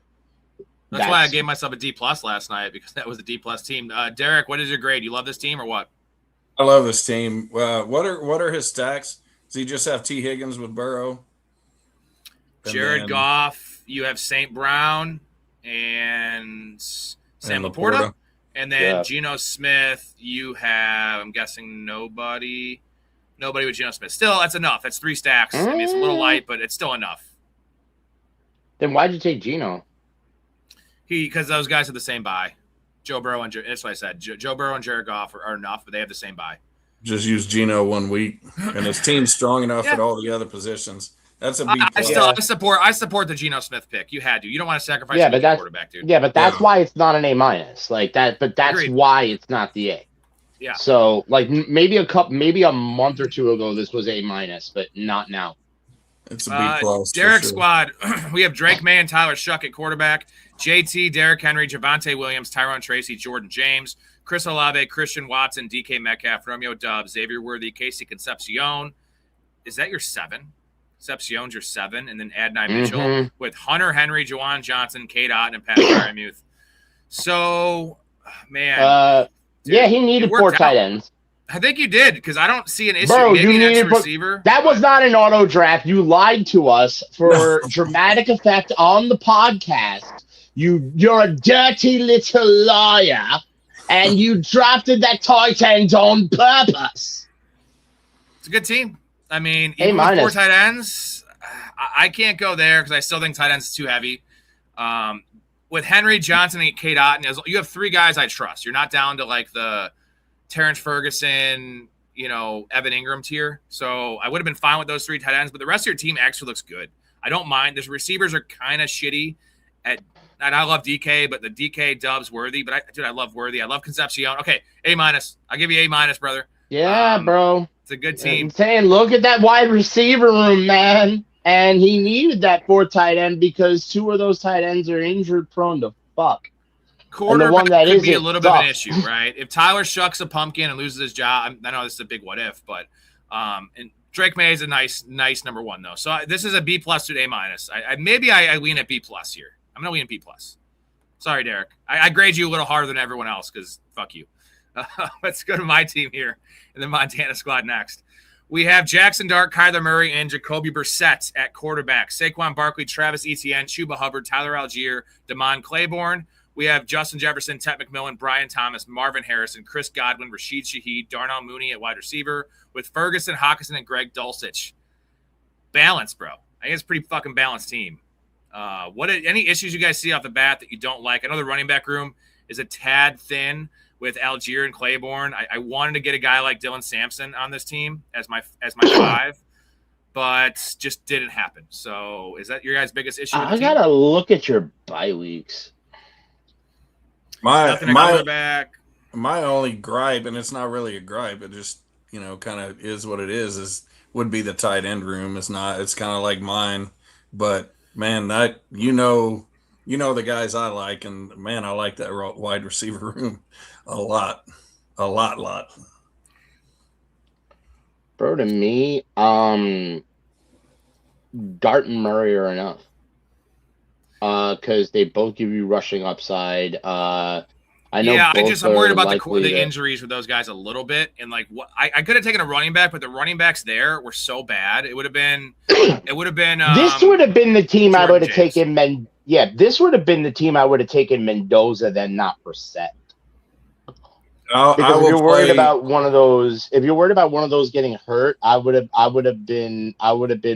That's why I gave myself a D plus last night because that was the D plus team. Derek, what is your grade? You love this team or what? I love this team. What are his stacks? Does he just have T. Higgins with Burrow? Jared Goff. You have St. Brown and Sam Laporta. And then Geno Smith. You have, I'm guessing, nobody with Geno Smith. Still, that's enough. That's 3 stacks. I mean, it's a little light, but it's still enough. Then why'd you take Geno? Because those guys have the same bye. Joe Burrow and that's what I said. Joe Burrow and Jared Goff are enough, but they have the same bye. Just use Geno 1 week, and his team's strong enough at all the other positions. That's a B+. I support the Geno Smith pick. You had to. You don't want to sacrifice the quarterback, dude. Yeah, but that's why it's not an A minus. Like that. But that's why it's not the A. Yeah. So like maybe a month or two ago, this was A minus, but not now. It's a B+. Derek's squad. We have Drake May and Tyler Shuck at quarterback. JT, Derrick Henry, Javonte Williams, Tyrone Tracy, Jordan James, Chris Olave, Christian Watson, DK Metcalf, Romeo Doubs, Xavier Worthy, Casey Concepcion. Is that your 7? Concepcion's your 7, and then Adonai Mitchell with Hunter Henry, Juwan Johnson, Kate Otten, and Pat Frymuth. So, man, Yeah, he needed 4 tight ends. I think you did because I don't see an issue. Bro, Maybe you an needed extra receiver. That was not an auto draft. You lied to us for dramatic effect on the podcast. You're a dirty little liar, and you drafted that tight end on purpose. It's a good team. I mean, even with 4 tight ends, I can't go there because I still think tight ends is too heavy. With Henry, Johnson, and Kate Otten, you have 3 guys I trust. You're not down to like the Terrence Ferguson, Evan Ingram tier. So I would have been fine with those 3 tight ends, but the rest of your team actually looks good. I don't mind. The receivers are kind of shitty and I love DK, but the DK Dubs Worthy. But I love Worthy. I love Concepcion. Okay, A-. I'll give you A-, brother. Yeah, bro. It's a good team. I'm saying, look at that wide receiver room, man. And he needed that 4 tight end because 2 of those tight ends are injured prone to fuck. Quarterback could be a little bit of an issue, right? If Tyler shucks a pumpkin and loses his job, I know this is a big what if, but and Drake May is a nice number 1 though. So this is a B+ to A-. Maybe I lean at B+ here. I'm gonna lean at B+. Sorry, Derek. I grade you a little harder than everyone else because fuck you. Let's go to my team here in the Montana squad next. We have Jackson Dart, Kyler Murray, and Jacoby Brissett at quarterback. Saquon Barkley, Travis Etienne, Chuba Hubbard, Tyler Algier, Damon Claiborne. We have Justin Jefferson, Ted McMillan, Brian Thomas, Marvin Harrison, Chris Godwin, Rashid Shaheed, Darnell Mooney at wide receiver with Ferguson, Hawkinson, and Greg Dulcich. Balance, bro. I think it's a pretty fucking balanced team. Any issues you guys see off the bat that you don't like? I know the running back room is a tad thin with Algier and Claiborne. I wanted to get a guy like Dylan Sampson on this team as my 5, but just didn't happen. So is that your guys' biggest issue? I gotta look at your bye weeks. My only gripe, and it's not really a gripe, it just kind of is what it is would be the tight end room. It's kind of like mine, but man, that the guys I like, and man, I like that wide receiver room a lot. Bro, to me, Dart and Murray are enough. Because they both give you rushing upside. I know. Yeah, I'm worried about the injuries with those guys a little bit, and like what I could have taken a running back, but the running backs there were so bad. It would have been. This would have been the team I would have taken. This would have been the team I would have taken Mendoza, then not Brissett. Because if you're worried about one of those getting hurt, I would have been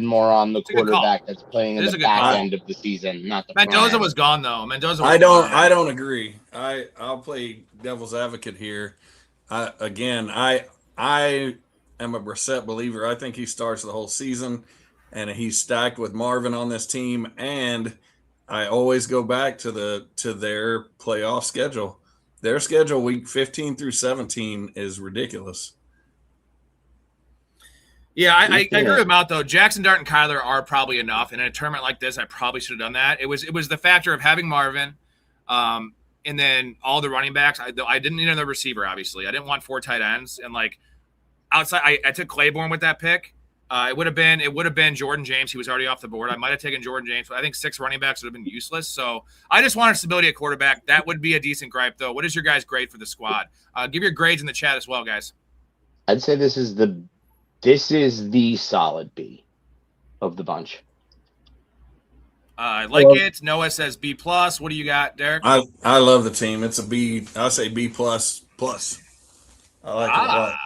more on the quarterback that's playing in the back end of the season, not the Mendoza was gone though. I don't agree. I'll play devil's advocate here. I am a Brissett believer. I think he starts the whole season, and he's stacked with Marvin on this team. And I always go back to their playoff schedule. Their schedule week 15 through 17 is ridiculous. Yeah, I agree with Mount though. Jackson Dart and Kyler are probably enough. In a tournament like this, I probably should have done that. It was the factor of having Marvin, and then all the running backs. I didn't need another receiver, obviously. I didn't want 4 tight ends, and like outside, I took Claiborne with that pick. It would have been Jordan James. He was already off the board. I might have taken Jordan James, but I think 6 running backs would have been useless. So I just wanted stability at quarterback. That would be a decent gripe, though. What is your guys' grade for the squad? Give your grades in the chat as well, guys. I'd say this is the solid B of the bunch. I like it. Noah says B+. What do you got, Derek? I love the team. It's a B. I'll say B++. I like it a lot.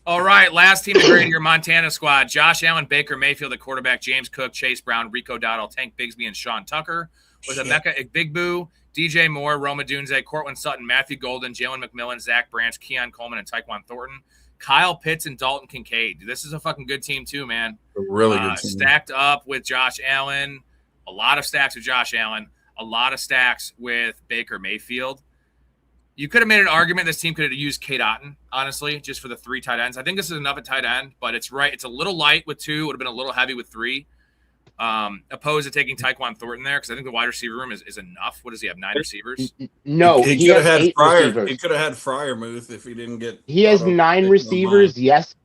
All right, last team to grade your Montana squad. Josh Allen, Baker Mayfield at quarterback, James Cook, Chase Brown, Rico Dowdle, Tank Bigsby, and Sean Tucker. With Emeka Igbigbu, DJ Moore, Roma Dunze, Cortland Sutton, Matthew Golden, Jalen McMillan, Zach Branch, Keon Coleman, and Tyquan Thornton. Kyle Pitts and Dalton Kincaid. This is a fucking good team too, man. A really good team. Stacked up with Josh Allen. A lot of stacks with Josh Allen. A lot of stacks with Baker Mayfield. You could have made an argument this team could have used Kate Otten, honestly, just for the 3 tight ends. I think this is enough at tight end, but it's right. It's a little light with 2. It would have been a little heavy with 3. Opposed to taking Tyquan Thornton there, because I think the wide receiver room is enough. What does he have, 9 receivers? No, he could have had Fryer. He could have had Freiermuth if he didn't get. He has 9 receivers. Yes,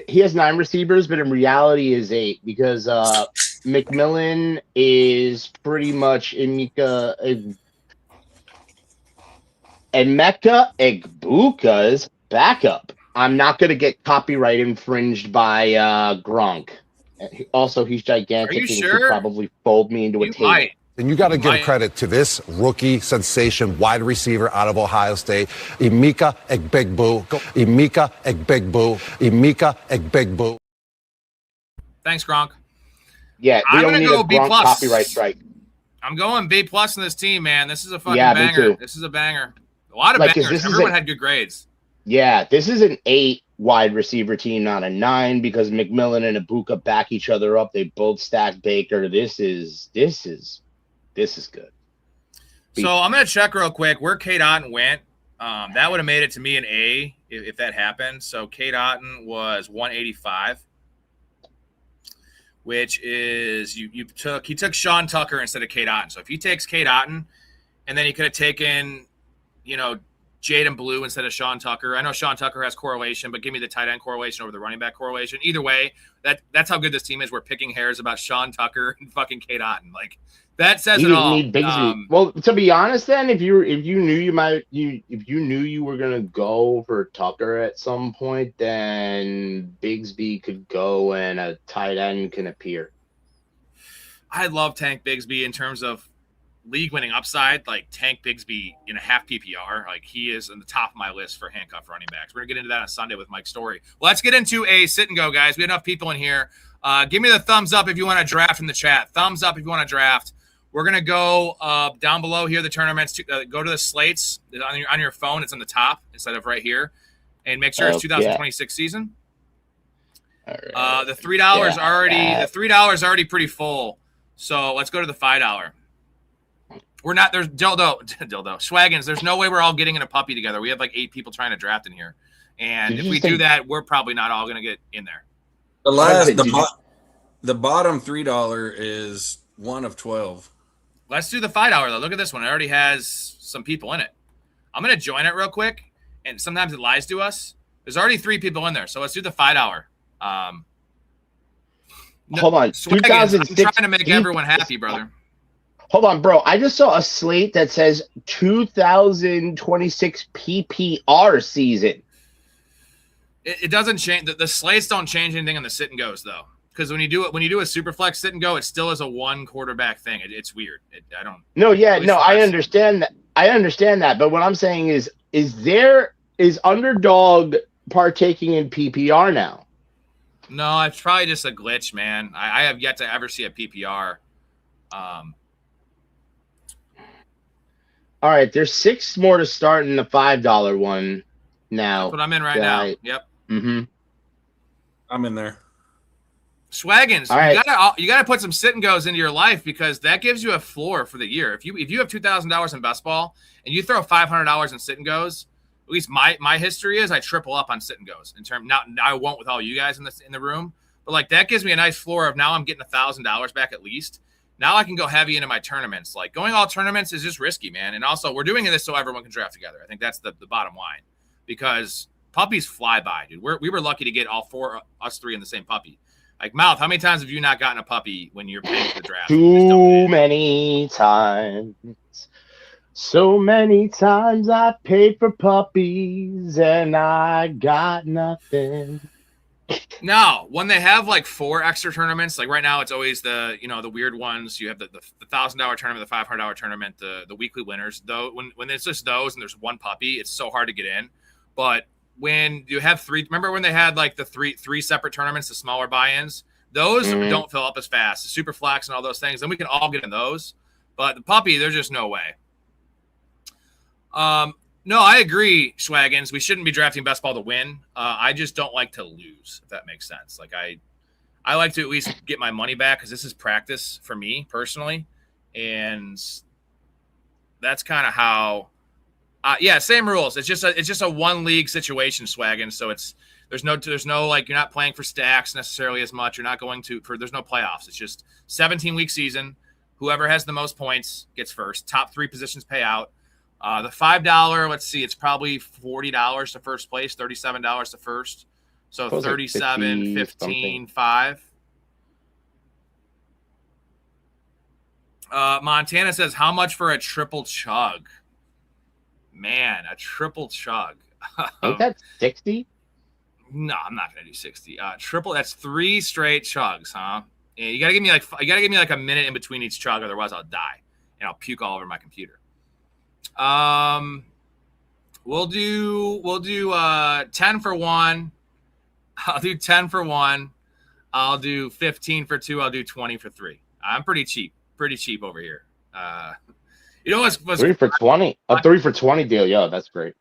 he has 9 receivers, but in reality is 8 because McMillan is pretty much Emeka Egbuka's backup. I'm not going to get copyright infringed by Gronk. Also, he's gigantic and sure? could probably fold me into a table. Might. And you got to give credit to this rookie sensation wide receiver out of Ohio State, Emeka Egbuka. Emeka Egbuka. Emeka Egbuka. Thanks, Gronk. Yeah, we I'm don't gonna need go a B+. Gronk copyright strike. I'm going B+ in this team, man. This is a fucking Yeah, me banger. too. This is a banger. A lot of Like, 'cause bangers. this is Everyone had good grades. Yeah, this is an 8 wide receiver team, not a 9, because McMillan and Ibuka back each other up. They both stack Baker. This is good. So I'm gonna check real quick where Kate Otten went. That would have made it to me an A if that happened. So Kate Otten was 185, which is he took Sean Tucker instead of Kate Otten. So if he takes Kate Otten, and then he could have taken, Jaden Blue instead of Sean Tucker. I know Sean Tucker has correlation, but give me the tight end correlation over the running back correlation. Either way, that's how good this team is. We're picking hairs about Sean Tucker and fucking Kate Otten. Like, that says it all. Well, to be honest, then if you knew you were gonna go for Tucker at some point, then Bigsby could go and a tight end can appear. I love Tank Bigsby in terms of league-winning upside. Like, Tank Bigsby in a half PPR, like, he is in the top of my list for handcuff running backs. We're gonna get into that on Sunday with Mike Storey. Well, let's get into a sit and go, guys. We have enough people in here. Give me the thumbs up if you want to draft in the chat. Thumbs up if you want to draft. We're gonna go down below here. The tournaments. Go to the slates on your phone. It's on the top instead of right here, and make sure it's 2026 season. All right. The $3 already. The $3 already pretty full. So let's go to the $5. We're not, there's dildo, Swaggins. There's no way we're all getting in a puppy together. We have like 8 people trying to draft in here. And if we do that, we're probably not all going to get in there. The bottom $3 is 1 of 12. Let's do the $5 though. Look at this one. It already has some people in it. I'm going to join it real quick. And sometimes it lies to us. There's already 3 people in there. So let's do the $5. Hold on. Swaggins, I'm trying to make everyone happy, brother. Hold on, bro. I just saw a slate that says 2026 PPR season. It doesn't change. The slates don't change anything on the sit and goes though, because when you do a super flex sit and go, it still is a 1 quarterback thing. It's weird. I understand that. I understand that, but what I'm saying is Underdog partaking in PPR now? No, it's probably just a glitch, man. I have yet to ever see a PPR. All right, there's 6 more to start in the $5 one now. That's what I'm in right now. Yep. Mm-hmm. I'm in there. Swaggins, all right. You gotta put some sit and goes into your life, because that gives you a floor for the year. If you have $2,000 in best ball and you throw $500 in sit and goes, at least my history is I triple up on sit and goes. Now I won't with all you guys in the room, but like that gives me a nice floor of now I'm getting $1,000 back at least. Now I can go heavy into my tournaments. Like, going all tournaments is just risky, man. And also, we're doing this so everyone can draft together. I think that's the bottom line, because puppies fly by, dude. We were lucky to get all 4 us 3 in the same puppy. Like, Mouth, how many times have you not gotten a puppy when you're paying for the draft? Too many times. So many times I paid for puppies and I got nothing. No, when they have like 4 extra tournaments, like right now, it's always the weird ones. You have the $1,000 tournament, the $500 tournament, the weekly winners. Though when it's just those and there's 1 puppy, it's so hard to get in. But when you have 3, remember when they had like the three separate tournaments, the smaller buy-ins, those don't fill up as fast. The super flex and all those things, then we can all get in those. But the puppy, there's just no way. No, I agree, Swaggins. We shouldn't be drafting best ball to win. I just don't like to lose, if that makes sense. Like, I like to at least get my money back, because this is practice for me personally, and that's kind of how. Same rules. It's just a 1 league situation, Swaggins. So there's no like, you're not playing for stacks necessarily as much. You're not going there's no playoffs. It's just 17-week season. Whoever has the most points gets first. Top 3 positions pay out. The $5, let's see, it's probably $40 to first place, $37 to first. So 37, 15, 5. Montana says, how much for a triple chug? Man, a triple chug. Ain't that 60? No, I'm not gonna do 60. Triple. That's 3 straight chugs, huh? Yeah, you gotta give me like a minute in between each chug, otherwise I'll die and I'll puke all over my computer. We'll do 10 for 1. I'll do 10 for 1. I'll do 15 for 2. I'll do 20 for 3. I'm pretty cheap over here. You know what's 3 for 20? A 3 for 20 deal. Yo, that's great.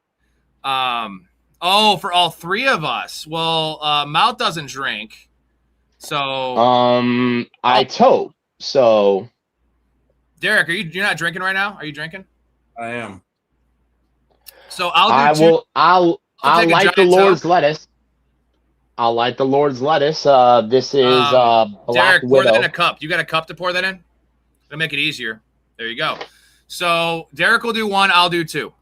Oh, for all 3 of us. Well, Mount doesn't drink. So I tote. So Derek, you're not drinking right now? Are you drinking? I am. So I'll light the Lord's lettuce. I'll light the Lord's lettuce. This is Black Derek, pour Widow. that in a cup. You got a cup to pour that in? It'll make it easier. There you go. So Derek will do 1. I'll do 2.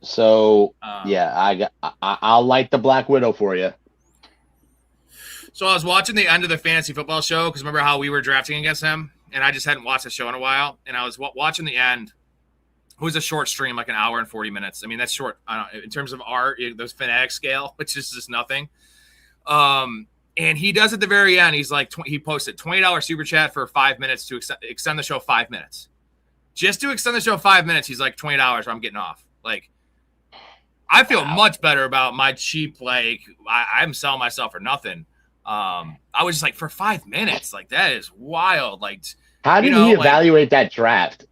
So yeah, I'll light the Black Widow for you. So I was watching the end of the fantasy football show because remember how we were drafting against him, and I just hadn't watched the show in a while, and I was watching the end. It was a short stream, like an hour and 40 minutes. I mean, that's short in terms of those fanatic scale, which is just nothing. And he does at the very end. He's like, he posted $20 super chat for 5 minutes to extend the show 5 minutes. Just to extend the show 5 minutes, he's like $20 or I'm getting off. Like, I feel much better about my cheap, like, I'm selling myself for nothing. I was just like, for 5 minutes, like, that is wild. Like, how did he evaluate that draft?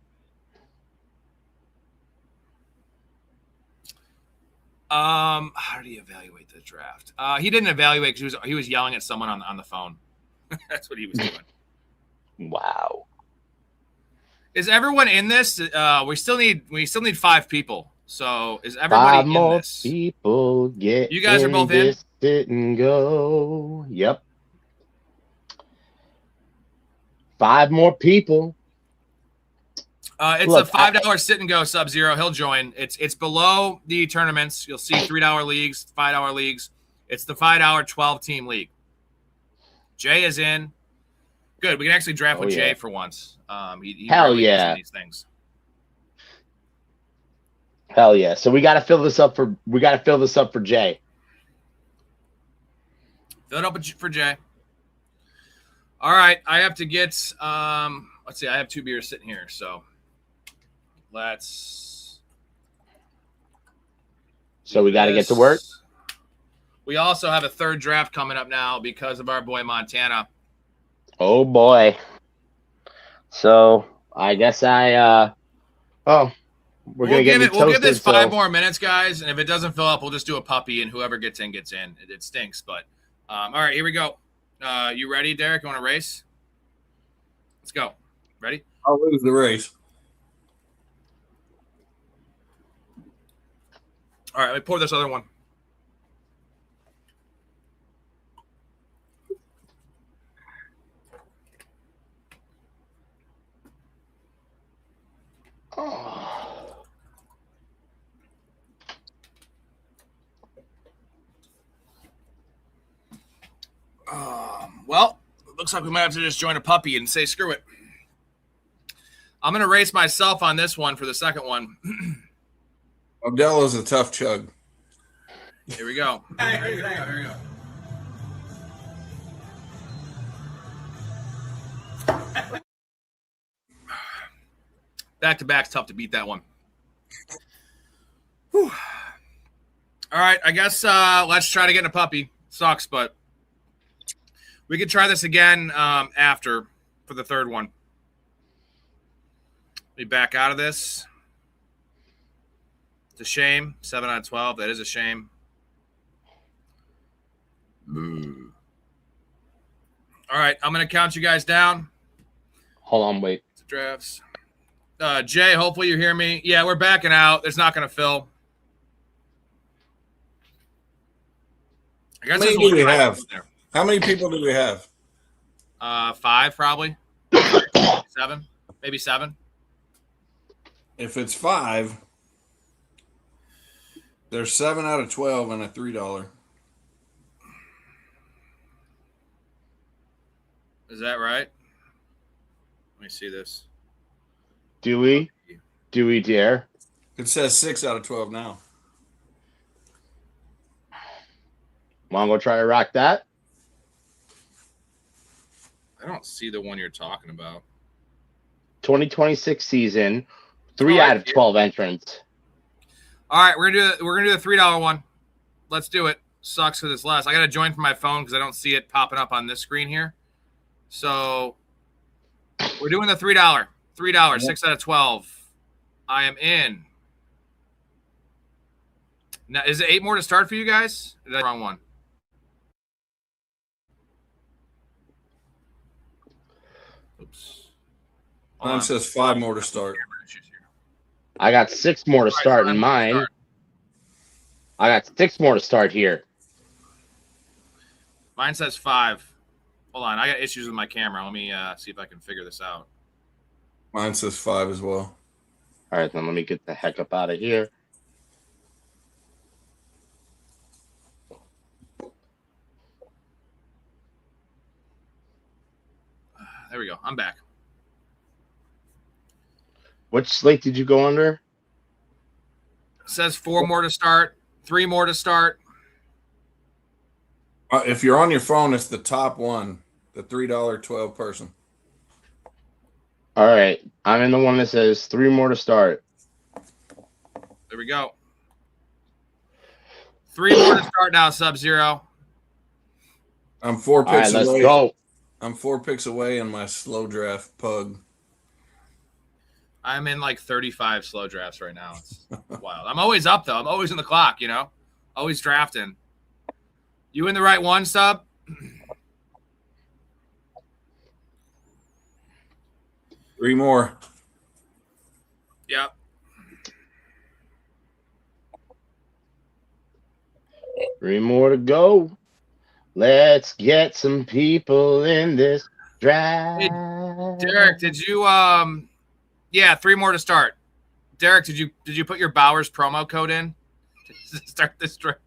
How did he evaluate the draft? He didn't evaluate because he was yelling at someone on the phone. That's what he was doing. Wow. Is everyone in this? We still need 5 people. So is everybody 5 in more this? people get. You guys are both in. Sit and go. Yep. 5 more people. It's a $5 sit and go Sub-Zero. He'll join. It's below the tournaments. You'll see $3 leagues, $5 leagues. It's the $5 12-team league. Jay is in. Good. We can actually draft with Jay for once. He Hell really yeah. These things. Hell yeah. So we got to fill this up for Jay. Fill it up for Jay. All right. I have to get let's see. I have 2 beers sitting here, so let's. So we got to get to work. We also have a 3rd draft coming up now because of our boy Montana. Oh boy. So I guess we're gonna get me toasted. We'll give this 5 more minutes, guys, and if it doesn't fill up, we'll just do a puppy, and whoever gets in gets in. It stinks, but all right, here we go. You ready, Derek? You want to race? Let's go. Ready? I'll lose the race. All right, let me pour this other one. Well, it looks like we might have to just join a puppy and say screw it. I'm going to race myself on this one for the second one. Modelo's a tough chug. Here we go. Here we go. Back to back's tough to beat that one. Whew. All right, I guess let's try to get in a puppy. Sucks, but we could try this again after for the 3rd one. Let me back out of this. It's a shame. 7 out of 12. That is a shame. All right, I'm going to count you guys down. Hold on, wait. Drafts. Jay, hopefully you hear me. Yeah, we're backing out. It's not going to fill. I guess How many do we have? How many people do we have? 5 probably. 7, maybe 7. If it's 5, there's 7 out of 12 and a $3. Is that right? Let me see this. Do we? Do we dare? It says 6 out of 12 now. Want to go try to rock that? I don't see the one you're talking about. 2026 season, 3 out of 12 entrants. All right, we're gonna do the $3 one. Let's do it. Sucks because it's less. I gotta join from my phone because I don't see it popping up on this screen here. So we're doing the $3. $3, 6 out of 12. I am in. Now, is it 8 more to start for you guys? Is that the wrong one? Oops. Mine says 5 more to start. I got 6 more to start in mine. I got 6 more to start here. Mine says 5. Hold on. I got issues with my camera. Let me see if I can figure this out. Mine says 5 as well. All right, then let me get the heck up out of here. There we go. I'm back. Which slate did you go under? It says 4 more to start, 3 more to start. If you're on your phone, it's the top one, the $3.12 person. All right, I'm in the one that says 3 more to start. There we go. 3 more to start now, Sub-Zero. I'm 4 picks All right, let's away. go. I'm 4 picks away in my slow draft pug. I'm in like 35 slow drafts right now. It's wild. I'm always up, though. I'm always in the clock, you know? Always drafting. You in the right one, Sub? 3 more. Yep. Three more to go. Let's get some people in this draft. Hey, Derek, did you yeah, 3 more to start. Derek, did you put your Bowers promo code in to start this draft?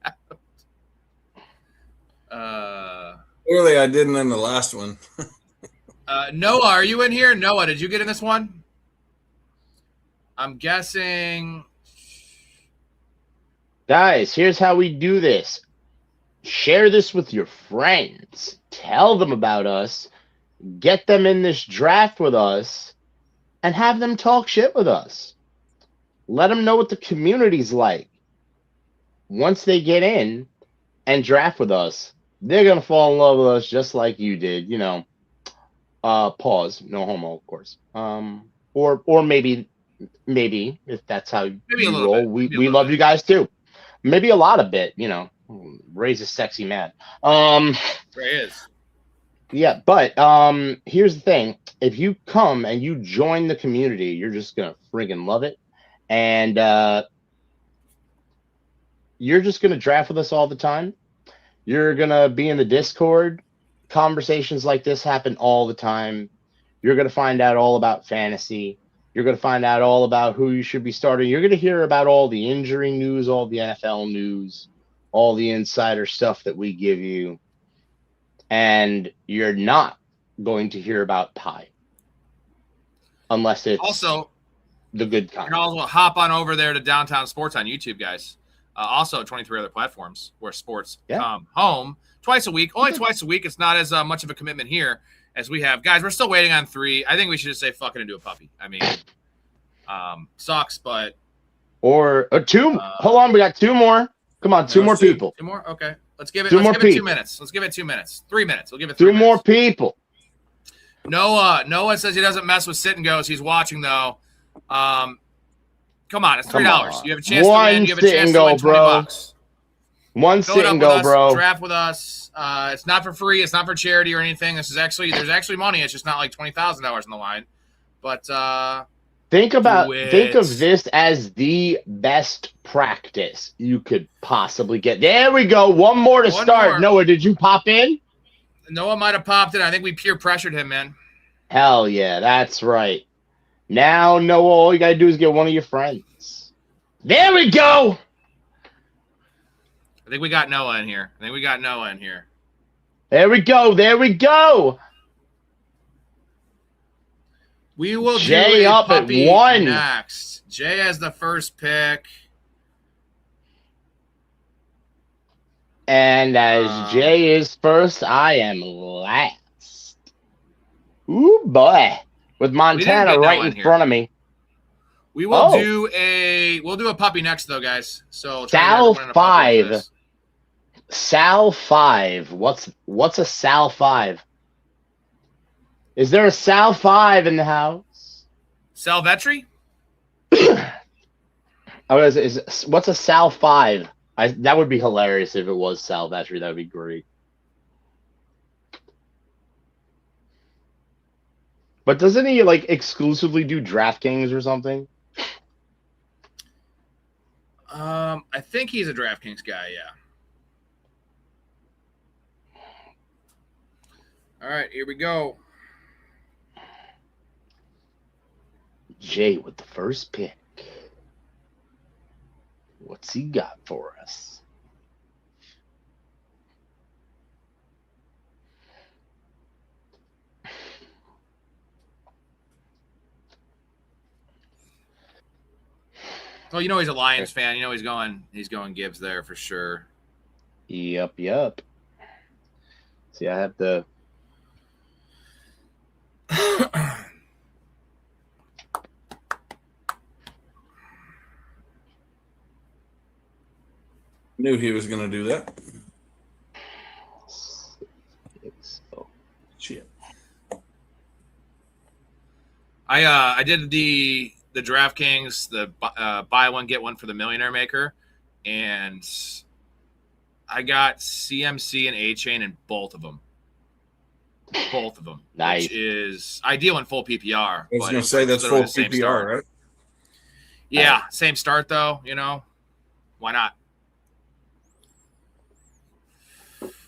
Clearly, I didn't in the last one. Noah, are you in here? Noah, did you get in this one? I'm guessing. Guys, here's how we do this. Share this with your friends. Tell them about us. Get them in this draft with us. And have them talk shit with us. Let them know what the community's like. Once they get in and draft with us, they're going to fall in love with us just like you did. You know, pause. No homo, of course. Or maybe if that's how you roll, we love you guys too. Maybe a lot of bit, you know. Ray's a sexy man. Ray is. Yeah, but here's the thing. If you come and you join the community, you're just going to friggin' love it. And you're just going to draft with us all the time. You're going to be in the Discord. Conversations like this happen all the time. You're going to find out all about fantasy. You're going to find out all about who you should be starting. You're going to hear about all the injury news, all the NFL news, all the insider stuff that we give you. And you're not going to hear about pie. Unless it's also the good you kind. can also hop on over there to Downtown Sports on YouTube, guys. Also 23 other platforms where sports come home twice a week. Only twice a week. It's not as much of a commitment here as we have. Guys, we're still waiting on 3. I think we should just say fucking and do a puppy. I mean, sucks, but. Or 2. Hold on, we got 2 more. Come on, 2 more people. 2 more? Okay. Let's give it 2 2 minutes. Let's give it 2 minutes. 3 minutes. We'll give it 3 2 minutes. more people. Noah says he doesn't mess with sit and goes. He's watching though. Come on, it's $3. You have a chance to win. You have a chance to win $20. One sit and go, bro. Draft with us. It's not for free. It's not for charity or anything. There's actually money. It's just not like $20,000 on the line. But think of this as the best practice you could possibly get. There we go. One more to start. More. Noah, did you pop in? Noah might have popped in. I think we peer pressured him, man. Hell yeah, that's right. Now, Noah, all you got to do is get one of your friends. There we go. I think we got Noah in here. There we go. There we go. We will Jay do a up at puppy 1. next. Jay has the first pick. And as Jay is first, I am last. Ooh, boy. With Montana get right no in one here. front of me. We will Oh. do a puppy next though, guys. So try to get Sal everyone in a puppy after 5. this. Sal 5. What's a Sal 5? Is there a Sal 5 in the house? Salvetri? What's a Sal 5? That would be hilarious if it was Sal Vetri. That would be great. But doesn't he like exclusively do DraftKings or something? I think he's a DraftKings guy, yeah. All right, here we go. Jay with the first pick. What's he got for us? Well, you know he's a Lions fan. You know he's going Gibbs there for sure. Yep. See, I have to. Knew he was going to do that. Shit. I did the DraftKings, the buy one get one for the Millionaire Maker, and I got CMC and A-Chain in both of them. Nice. Which is ideal in full PPR. I was going to say that's full PPR, right? Yeah, same start though. You know, why not?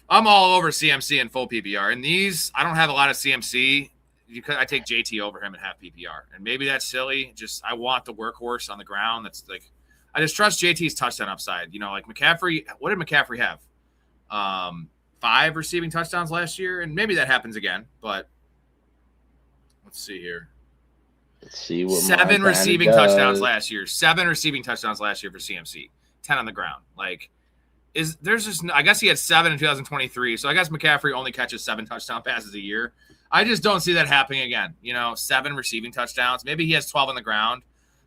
I'm all over CMC and full PPR. And these, I don't have a lot of CMC. I take JT over him and have PPR. And maybe that's silly. Just I want the workhorse on the ground. That's like I just trust JT's touchdown upside. You know, like McCaffrey. What did McCaffrey have? 5 receiving touchdowns last year, and maybe that happens again. But let's see here. Let's see what 7 receiving touchdowns last year. 7 receiving touchdowns last year for CMC. 10 on the ground. Like. I guess he had 7 in 2023, so I guess McCaffrey only catches 7 touchdown passes a year. I just don't see that happening again. You know, 7 receiving touchdowns. Maybe he has 12 on the ground.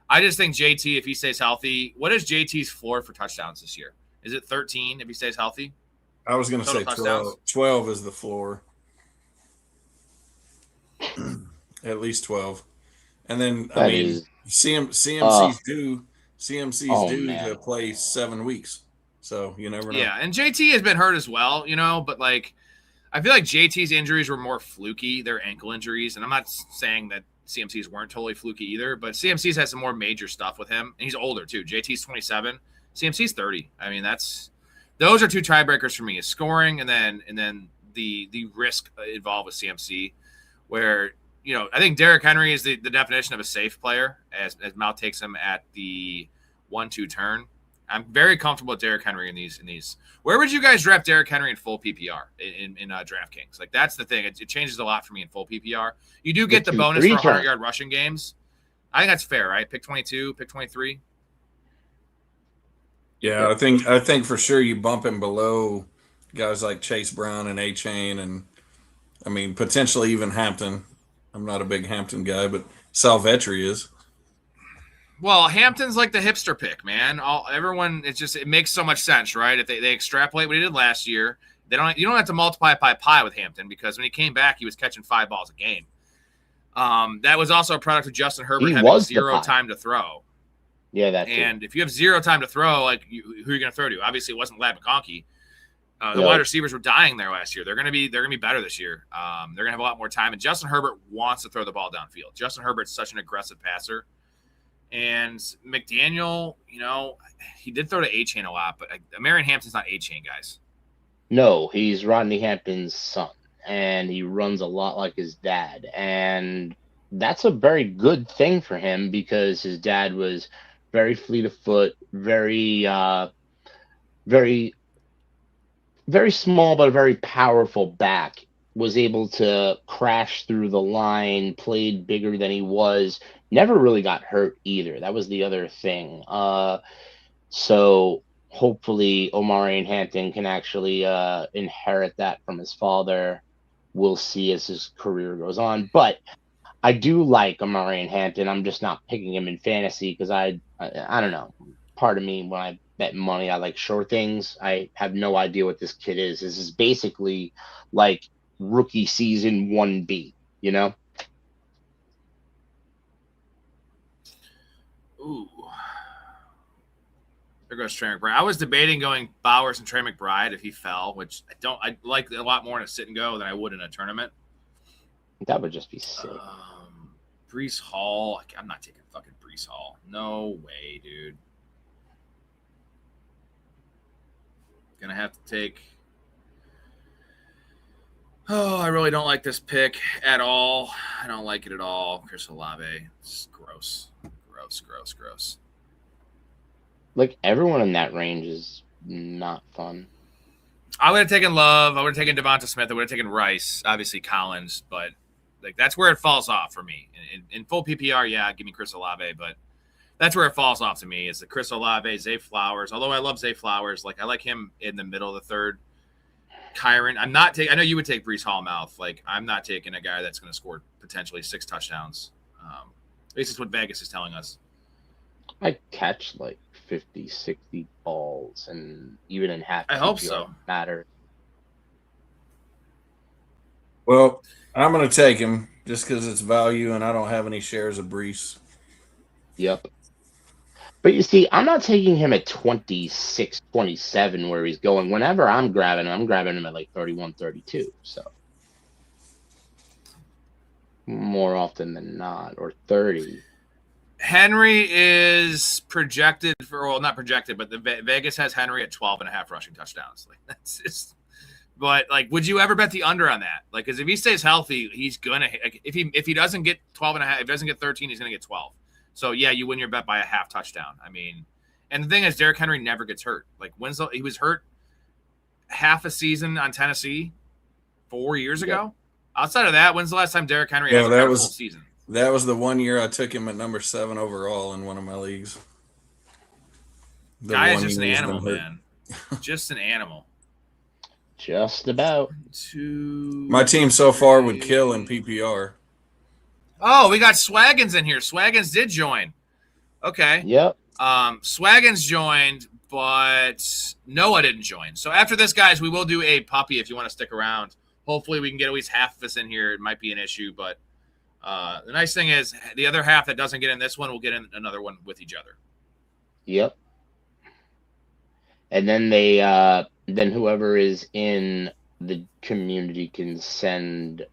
I just think JT, if he stays healthy, what is JT's floor for touchdowns this year? Is it 13 if he stays healthy? I was going to say 12. 12 is the floor. At least 12. And then, CMC's due to play 7 weeks. So you never know. Yeah, and JT has been hurt as well, you know, but like I feel like JT's injuries were more fluky. They're ankle injuries, and I'm not saying that CMC's weren't totally fluky either, but CMC's had some more major stuff with him, and he's older too. JT's 27, CMC's 30. I mean, those are 2 tiebreakers for me: is scoring, and then the risk involved with CMC, where you know I think Derrick Henry is the definition of a safe player as Mount takes him at the 1-2 turn. I'm very comfortable with Derrick Henry in these. Where would you guys draft Derrick Henry in full PPR in DraftKings? Like that's the thing. It changes a lot for me in full PPR. You do get the bonus for 100-yard rushing games. I think that's fair, right? Pick 22, pick 23. Yeah, I think for sure you bump him below guys like Chase Brown and A-Chain, and I mean potentially even Hampton. I'm not a big Hampton guy, but Salvetri is. Well, Hampton's like the hipster pick, man. It makes so much sense, right? If they extrapolate what he did last year, you don't have to multiply by pi with Hampton because when he came back, he was catching 5 balls a game. That was also a product of Justin Herbert having 0 time to throw. Yeah, that's and if you have 0 time to throw, like who are you going to throw to? Obviously, it wasn't Lad McConkey. The wide receivers were dying there last year. They're going to be better this year. They're going to have a lot more time, and Justin Herbert wants to throw the ball downfield. Justin Herbert's such an aggressive passer. And McDaniel, you know, he did throw to A-Chain a lot, but Marion Hampton's not A-Chain, guys. No, he's Rodney Hampton's son, and he runs a lot like his dad. And that's a very good thing for him because his dad was very fleet of foot, very very small but a very powerful back was able to crash through the line, played bigger than he was, never really got hurt either. That was the other thing. So hopefully Omarion Hampton can actually inherit that from his father. We'll see as his career goes on. But I do like Omarion Hampton. I'm just not picking him in fantasy because I don't know. Part of me, when I bet money, I like sure things. I have no idea what this kid is. This is basically like rookie season 1B, you know? Ooh. There goes Trey McBride. I was debating going Bowers and Trey McBride if he fell, which I like a lot more in a sit and go than I would in a tournament. That would just be sick. Breece Hall. I'm not taking fucking Breece Hall. No way, dude. Gonna have to take. Oh, I really don't like this pick at all. I don't like it at all. Chris Olave. It's gross. Gross. Like, everyone in that range is not fun. I would have taken Love. I would have taken Devonta Smith. I would have taken Rice. Obviously Collins, but like that's where it falls off for me. In full PPR, yeah, give me Chris Olave, but that's where it falls off to me is the Chris Olave, Zay Flowers. Although I love Zay Flowers, like I like him in the middle of the third. Kyron, I'm not taking. I know you would take Breece Hall mouth. Like I'm not taking a guy that's going to score potentially 6 touchdowns. At least it's what Vegas is telling us. I catch like 50, 60 balls, and even in half. I hope so. Matter. Well, I'm going to take him just because it's value, and I don't have any shares of Breece. Yep. But you see, I'm not taking him at 26, 27 where he's going. Whenever I'm grabbing him at like 31, 32. So more often than not, or 30. Henry is projected for, well, not projected, but the Vegas has Henry at 12.5 rushing touchdowns. Like that's just, but like, would you ever bet the under on that? Like, because if he stays healthy, he's gonna. Like, if he doesn't get 12.5, if he doesn't get 13, he's gonna get 12. So yeah, you win your bet by a half touchdown. I mean, and the thing is, Derrick Henry never gets hurt. Like he was hurt half a season on Tennessee 4 years ago. Outside of that, when's the last time Derrick Henry had a full season? That was the 1 year I took him at number 7 overall in one of my leagues. Guy is just an animal, man. Just an animal. Just about. My team so far would kill in PPR. Oh, we got Swaggins in here. Swaggins did join. Okay. Yep. Swaggins joined, but Noah didn't join. So after this, guys, we will do a puppy if you want to stick around. Hopefully we can get at least half of us in here. It might be an issue, but the nice thing is the other half that doesn't get in this one will get in another one with each other. Yep. And then then whoever is in the community can send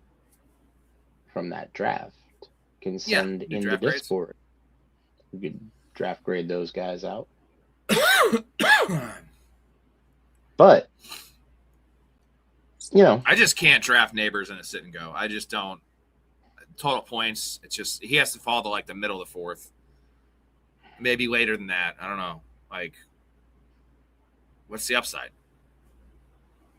from that draft. Can send in the Discord. We could draft grade those guys out. But I just can't draft neighbors in a sit and go. I just don't. Total points. It's just he has to fall to like the middle of the fourth, maybe later than that. I don't know. Like, what's the upside?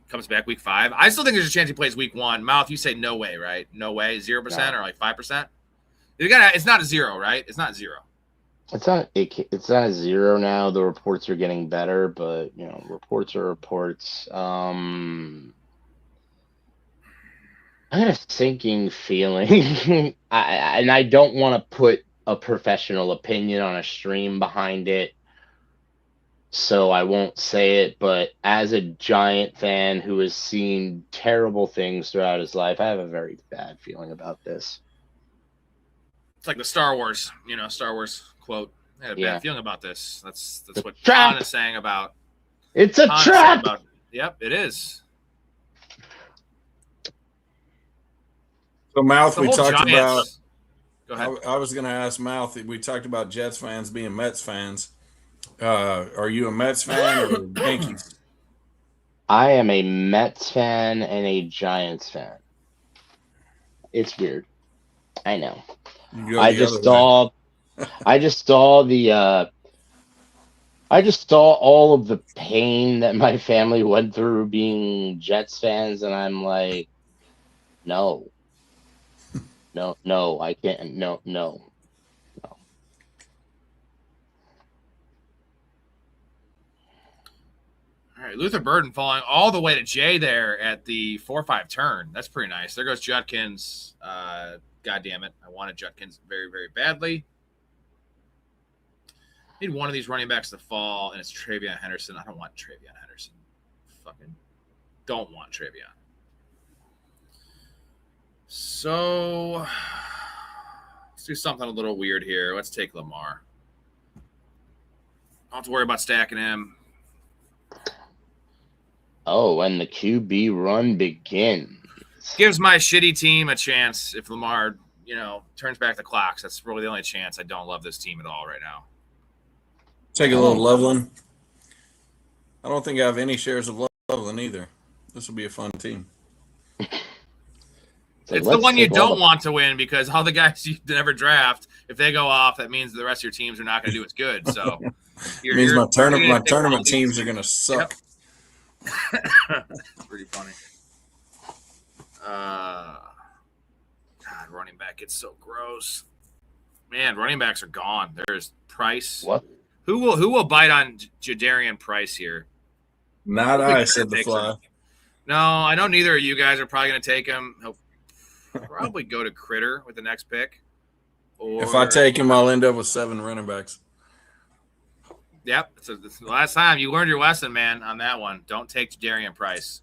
Comes back week 5. I still think there's a chance he plays week 1. Mouth, you say no way, right? No way, 0% or like 5%. It's not a 0, right? It's not 0. It's not a 0 now. The reports are getting better, but reports are reports. I got a sinking feeling, and I don't want to put a professional opinion on a stream behind it, so I won't say it, but as a Giant fan who has seen terrible things throughout his life, I have a very bad feeling about this. It's like the Star Wars quote. I had a bad feeling about this. That's what John is saying about. It's a trap! Yep, it is. So, Mouth, we talked Giants. about. Go ahead. I was going to ask Mouth. We talked about Jets fans being Mets fans. Are you a Mets fan or Yankees? I am a Mets fan and a Giants fan. It's weird. I know. I just saw all of the pain that my family went through being Jets fans, and I'm like, No. No, I can't. No. All right, Luther Burden falling all the way to Jay there at the 4-5 turn. That's pretty nice. There goes Judkins. God damn it. I wanted Judkins very, very badly. Need one of these running backs to fall, and it's Travion Henderson. I don't want Travion Henderson. Fucking don't want Travion. So let's do something a little weird here. Let's take Lamar. I don't have to worry about stacking him. Oh, and the QB run begins. Gives my shitty team a chance if Lamar, turns back the clocks. That's really the only chance. I don't love this team at all right now. Take a little Loveland. I don't think I have any shares of Loveland either. This will be a fun team. So it's the one you don't want to win because all the guys you never draft, if they go off, that means the rest of your teams are not going to do as good. So it means my tournament teams are going to suck. Yep. It's pretty funny. God, running back gets so gross. Man, running backs are gone. There's Price. What? Who will bite on Jadarian Price here? Not I, said the fly. No, I know neither of you guys are probably going to take him. He'll probably go to Critter with the next pick. Or, if I take him, I'll end up with 7 running backs. Yep. So this is the last time you learned your lesson, man, on that one. Don't take Jadarian Price.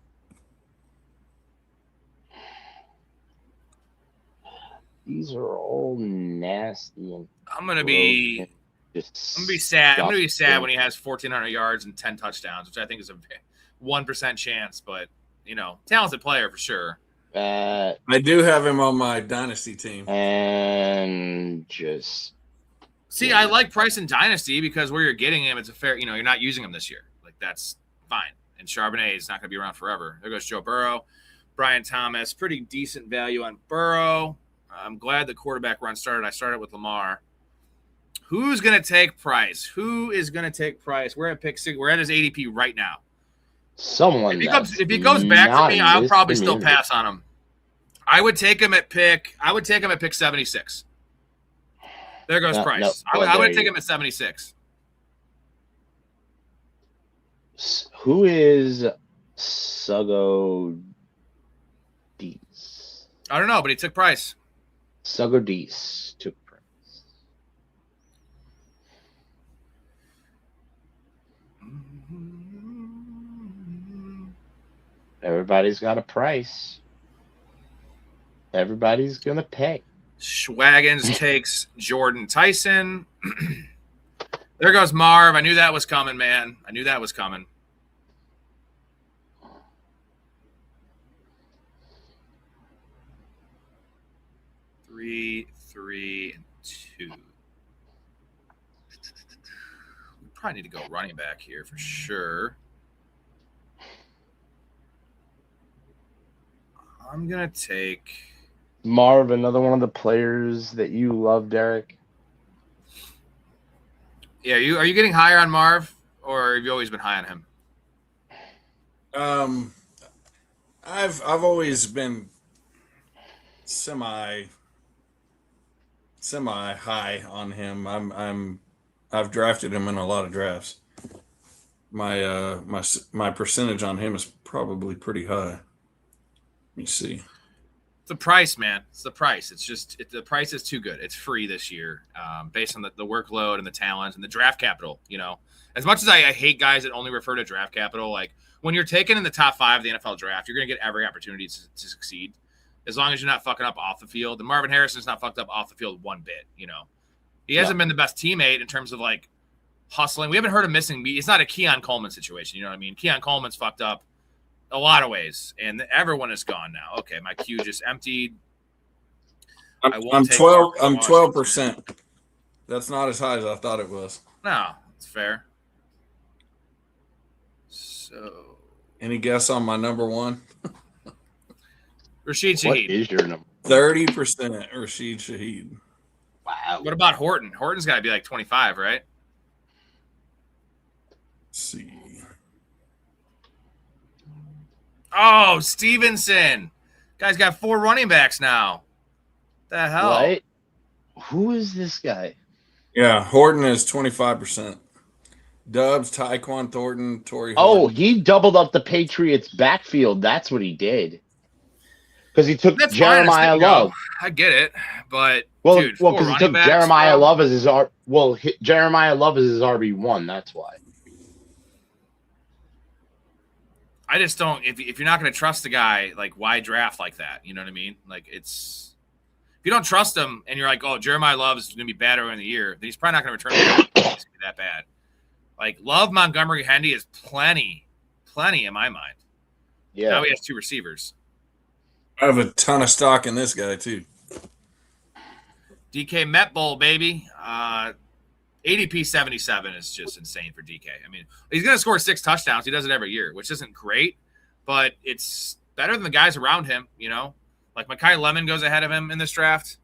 These are all nasty and I'm gonna be sad. I'm gonna be sad when he has 1,400 yards and 10 touchdowns, which I think is a 1% chance, but talented player for sure. I do have him on my dynasty team. And just see, I like Price in dynasty because where you're getting him, it's a fair. You're not using him this year. Like that's fine. And Charbonnet is not gonna be around forever. There goes Joe Burrow, Brian Thomas, pretty decent value on Burrow. I'm glad the quarterback run started. I started with Lamar. Who's going to take Price? Who is going to take Price? We're at pick 6. We're at his ADP right now. Someone. If he goes back to me, I'll probably still pass on him. I would take him at pick 76. There goes Price. I would take him at 76. Who is Sugo Dees? I don't know, but he took Price. Sugo Dees took Price. Everybody's got a price. Everybody's going to pay. Schwaggins takes Jordan Tyson. There goes Marv. I knew that was coming, man. I knew that was coming. Three, 3, and 2. We probably need to go running back here for sure. I'm going to take Marv, another one of the players that you love, Derek. Yeah, are you getting higher on Marv, or have you always been high on him? I've always been semi high on him. I've drafted him in a lot of drafts. My percentage on him is probably pretty high. Let me see. It's the price, man. It's the price. It's just the price is too good. It's free this year, based on the workload and the talent and the draft capital. As much as I hate guys that only refer to draft capital, like when you're taken in the top 5 of the NFL draft, you're going to get every opportunity to succeed, as long as you're not fucking up off the field. And Marvin Harrison's not fucked up off the field one bit. He hasn't been the best teammate in terms of like hustling. We haven't heard of missing. It's not a Keon Coleman situation. You know what I mean? Keon Coleman's fucked up a lot of ways, and everyone is gone now. Okay, my queue just emptied. I'm 12%. That's not as high as I thought it was. No, it's fair. So, any guess on my number 1? Rashid Shaheed. What is your number? 30% Rashid Shaheed. Wow. What about Horton? Horton's got to be like 25, right? Let's see. Oh, Stevenson. Guy's got 4 running backs now. The hell? What? Who is this guy? Yeah, Horton is 25%. Dubs, Tyquan Thornton, Torrey Oh, Horton. he doubled up the Patriots backfield. That's what he did. Because he took That's Jeremiah fine. Love. I get it, but Well, dude, well, 4 because he running took backs, Jeremiah bro? Love as his Jeremiah Love is his RB1. That's why. I just don't. If you're not going to trust the guy, like, why draft like that? You know what I mean? Like, it's if you don't trust him and you're like, oh, Jeremiah Love is going to be bad early in the year, then he's probably not going to return. He's going to be that bad. Like, Love, Montgomery, Hendy is plenty in my mind. Yeah. Now he has 2 receivers. I have a ton of stock in this guy too. DK Met Bowl, baby. ADP 77 is just insane for DK. I mean, he's going to score 6 touchdowns. He does it every year, which isn't great, but it's better than the guys around him, you know? Like, Mekhi Lemon goes ahead of him in this draft.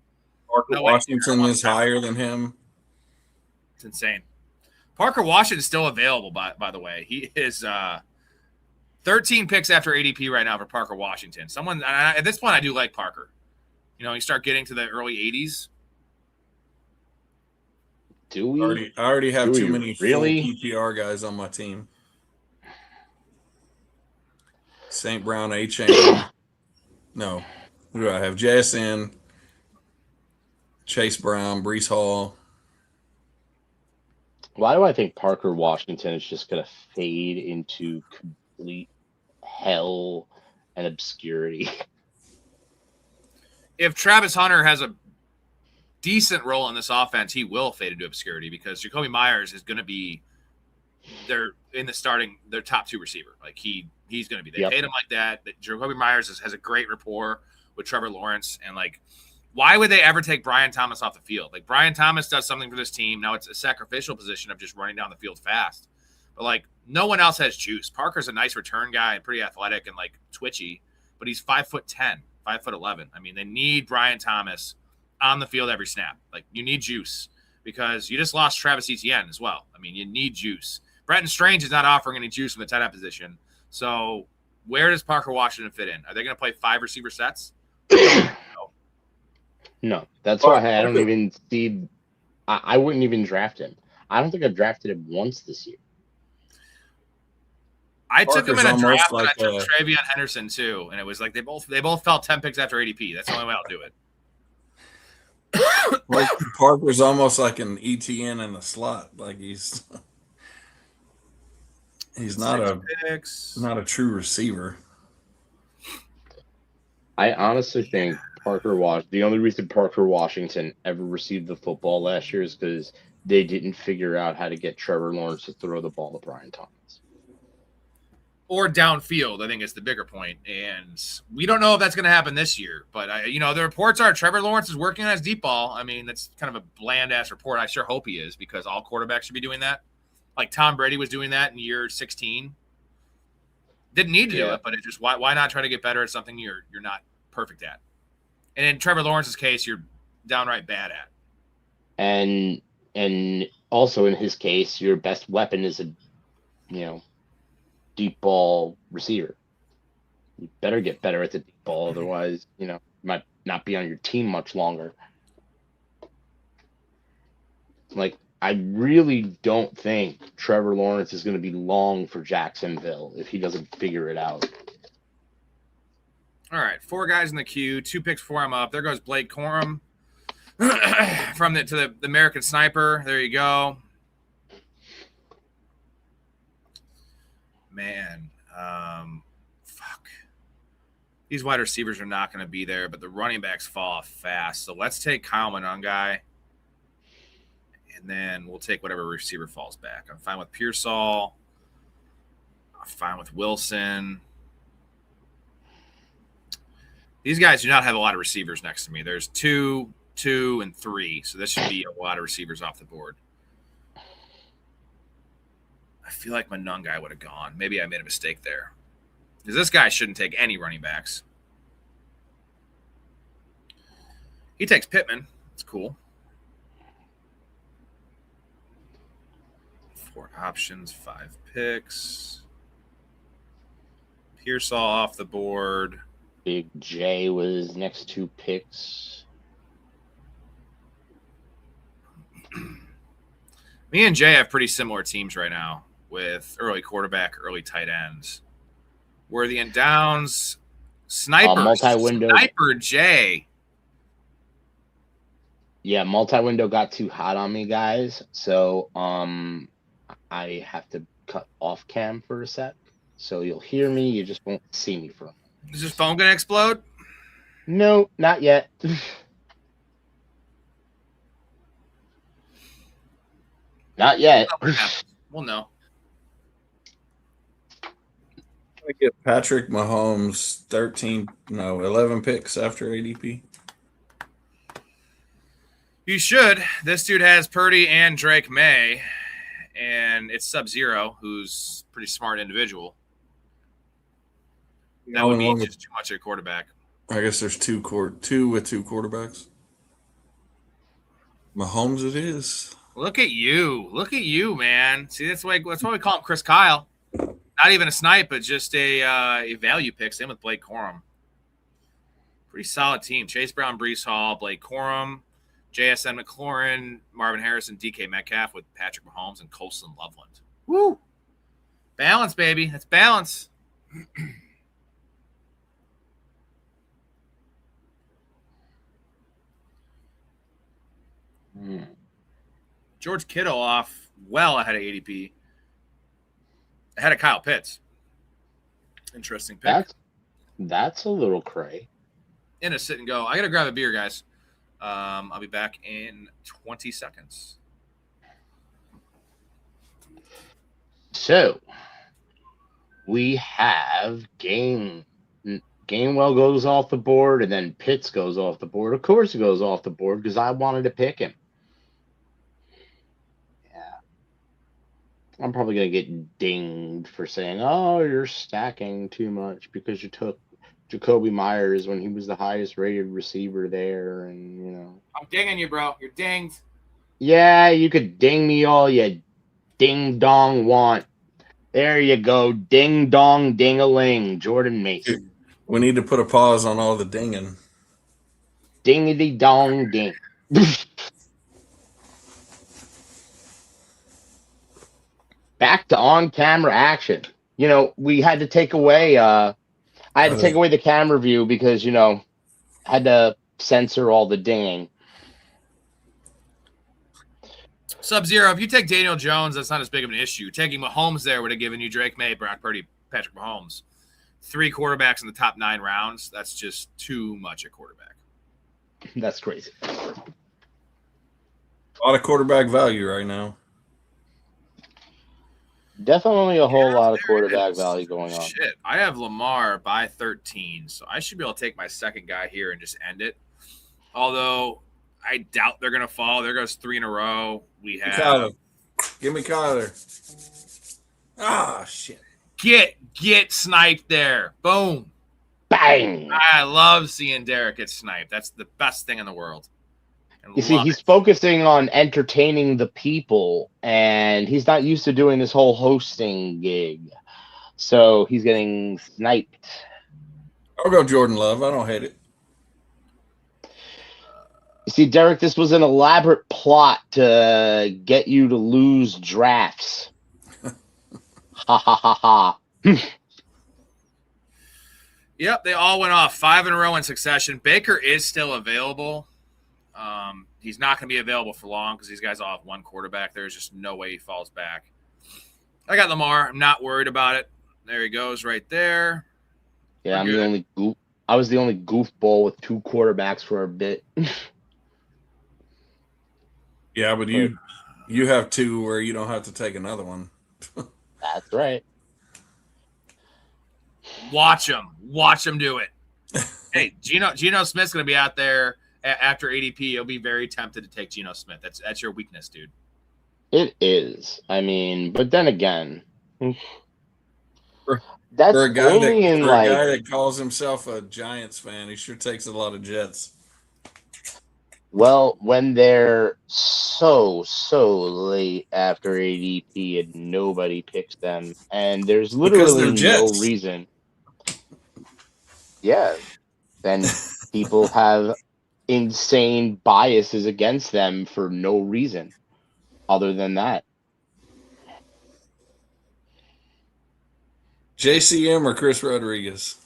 Parker Washington is higher than him. It's insane. Parker Washington is still available, by the way. He is 13 picks after ADP right now for Parker Washington. At this point, I do like Parker. You know, you start getting to the early 80s. Do we? I already have too many really full PPR guys on my team. St. Brown, A-Chain. No. Who do I have? JSN, Chase Brown, Brees Hall. Why do I think Parker Washington is just going to fade into complete hell and obscurity? If Travis Hunter has a decent role in this offense, he will fade into obscurity because Jacoby Myers is going to be their top 2 receiver. Like he's going to be. They paid him like that. Jacoby Myers has a great rapport with Trevor Lawrence, and like, why would they ever take Brian Thomas off the field? Like, Brian Thomas does something for this team. Now it's a sacrificial position of just running down the field fast, but like, no one else has juice. Parker's a nice return guy and pretty athletic and like twitchy, but he's 5'10", 5'11". I mean, they need Brian Thomas on the field every snap. Like, you need juice because you just lost Travis Etienne as well. I mean, you need juice. Brenton Strange is not offering any juice from the tight end position. So where does Parker Washington fit in? Are they going to play 5 receiver sets? No, that's why I don't even see. I wouldn't even draft him. I don't think I've drafted him once this year. I took him in a draft, like and I took Travion Henderson too, and it was like they both fell 10 picks after ADP. That's the only way I'll do it. Like, Parker's almost like an ETN in the slot. Like he's not a true receiver. I honestly think the only reason Parker Washington ever received the football last year is because they didn't figure out how to get Trevor Lawrence to throw the ball to Brian Thomas. Or downfield, I think is the bigger point. And we don't know if that's going to happen this year. But, the reports are Trevor Lawrence is working on his deep ball. I mean, that's kind of a bland-ass report. I sure hope he is because all quarterbacks should be doing that. Like Tom Brady was doing that in year 16. Didn't need to do it, but it just why not try to get better at something you're not perfect at? And in Trevor Lawrence's case, you're downright bad at. And also in his case, your best weapon is a deep ball receiver. You better get better at the deep ball, otherwise, you might not be on your team much longer. Like, I really don't think Trevor Lawrence is going to be long for Jacksonville if he doesn't figure it out. All right, 4 guys in the queue, 2 picks before I'm up. There goes Blake Corum from the American Sniper. There you go. Man, fuck. These wide receivers are not going to be there, but the running backs fall off fast. So let's take Kyle Monangai, and then we'll take whatever receiver falls back. I'm fine with Pearsall. I'm fine with Wilson. These guys do not have a lot of receivers next to me. There's 2, 2, and 3, so this should be a lot of receivers off the board. I feel like Monangai would have gone. Maybe I made a mistake there. Because this guy shouldn't take any running backs. He takes Pittman. That's cool. 4 options, 5 picks. Pearsall off the board. Big J was next 2 picks. Me and Jay have pretty similar teams right now with early quarterback, early tight ends. Worthy and Downs, Sniper, Multi-window. Sniper J. Yeah, multi-window got too hot on me, guys. So I have to cut off cam for a sec. So you'll hear me, you just won't see me for a moment. Is this phone gonna explode? No, not yet. Not yet. We'll know. I get Patrick Mahomes 11 picks after ADP. You should. This dude has Purdy and Drake May, and it's Sub-Zero, who's a pretty smart individual. That would be just too much of a quarterback. I guess there's two with 2 quarterbacks. Mahomes it is. Look at you, man. See, that's why we call him Chris Kyle. Not even a snipe, but just a value pick. Same with Blake Corum. Pretty solid team. Chase Brown, Breece Hall, Blake Corum, JSN McLaurin, Marvin Harrison, DK Metcalf with Patrick Mahomes and Colson Loveland. Woo! Balance, baby. That's balance. George Kittle off well ahead of ADP. Ahead of Kyle Pitts. Interesting pick. That's a little cray. In a sit and go. I got to grab a beer, guys. I'll be back in 20 seconds. So, we have Gainwell goes off the board, and then Pitts goes off the board. Of course he goes off the board because I wanted to pick him. I'm probably going to get dinged for saying, oh, you're stacking too much because you took Jacoby Myers when he was the highest rated receiver there. And, you know. I'm dinging you, bro. You're dinged. Yeah, you could ding me all you ding-dong want. There you go. Ding-dong, ding-a-ling. Jordan Mason. We need to put a pause on all the dinging. Dingity-dong, ding. Back to on-camera action. You know, we had to take away I had to take away the camera view because, you know, I had to censor all the dinging. Sub-Zero, if you take Daniel Jones, that's not as big of an issue. Taking Mahomes there would have given you Drake May, Brock Purdy, Patrick Mahomes. 3 quarterbacks in the top 9 rounds. That's just too much a quarterback. That's crazy. A lot of quarterback value right now. Definitely a whole lot of quarterback value going on. Shit, I have Lamar by 13, so I should be able to take my second guy here and just end it. Although I doubt they're going to fall. There goes 3 in a row. We have Kyler. Give me Kyler. Ah, shit. Get sniped there. Boom. Bang. I love seeing Derek get sniped. That's the best thing in the world. You see, he's focusing on entertaining the people, and he's not used to doing this whole hosting gig. So he's getting sniped. I'll go Jordan Love. I don't hate it. You see, Derek, this was an elaborate plot to get you to lose drafts. Ha ha ha ha. Yep, they all went off 5 in a row in succession. Baker is still available. He's not going to be available for long because these guys all have 1 quarterback. There's just no way he falls back. I got Lamar. I'm not worried about it. There he goes right there. Yeah, I was the only goofball with 2 quarterbacks for a bit. Yeah, but you have 2 where you don't have to take another one. That's right. Watch him do it. Hey, Geno Smith's going to be out there after ADP. You'll be very tempted to take Geno Smith. That's your weakness, dude. It is. I mean, but then again, that's For a guy only that calls himself a Giants fan, he sure takes a lot of Jets. Well, when they're so late after ADP and nobody picks them, and there's literally no reason. Yeah, then people have insane biases against them for no reason other than that. JCM or Chris Rodriguez?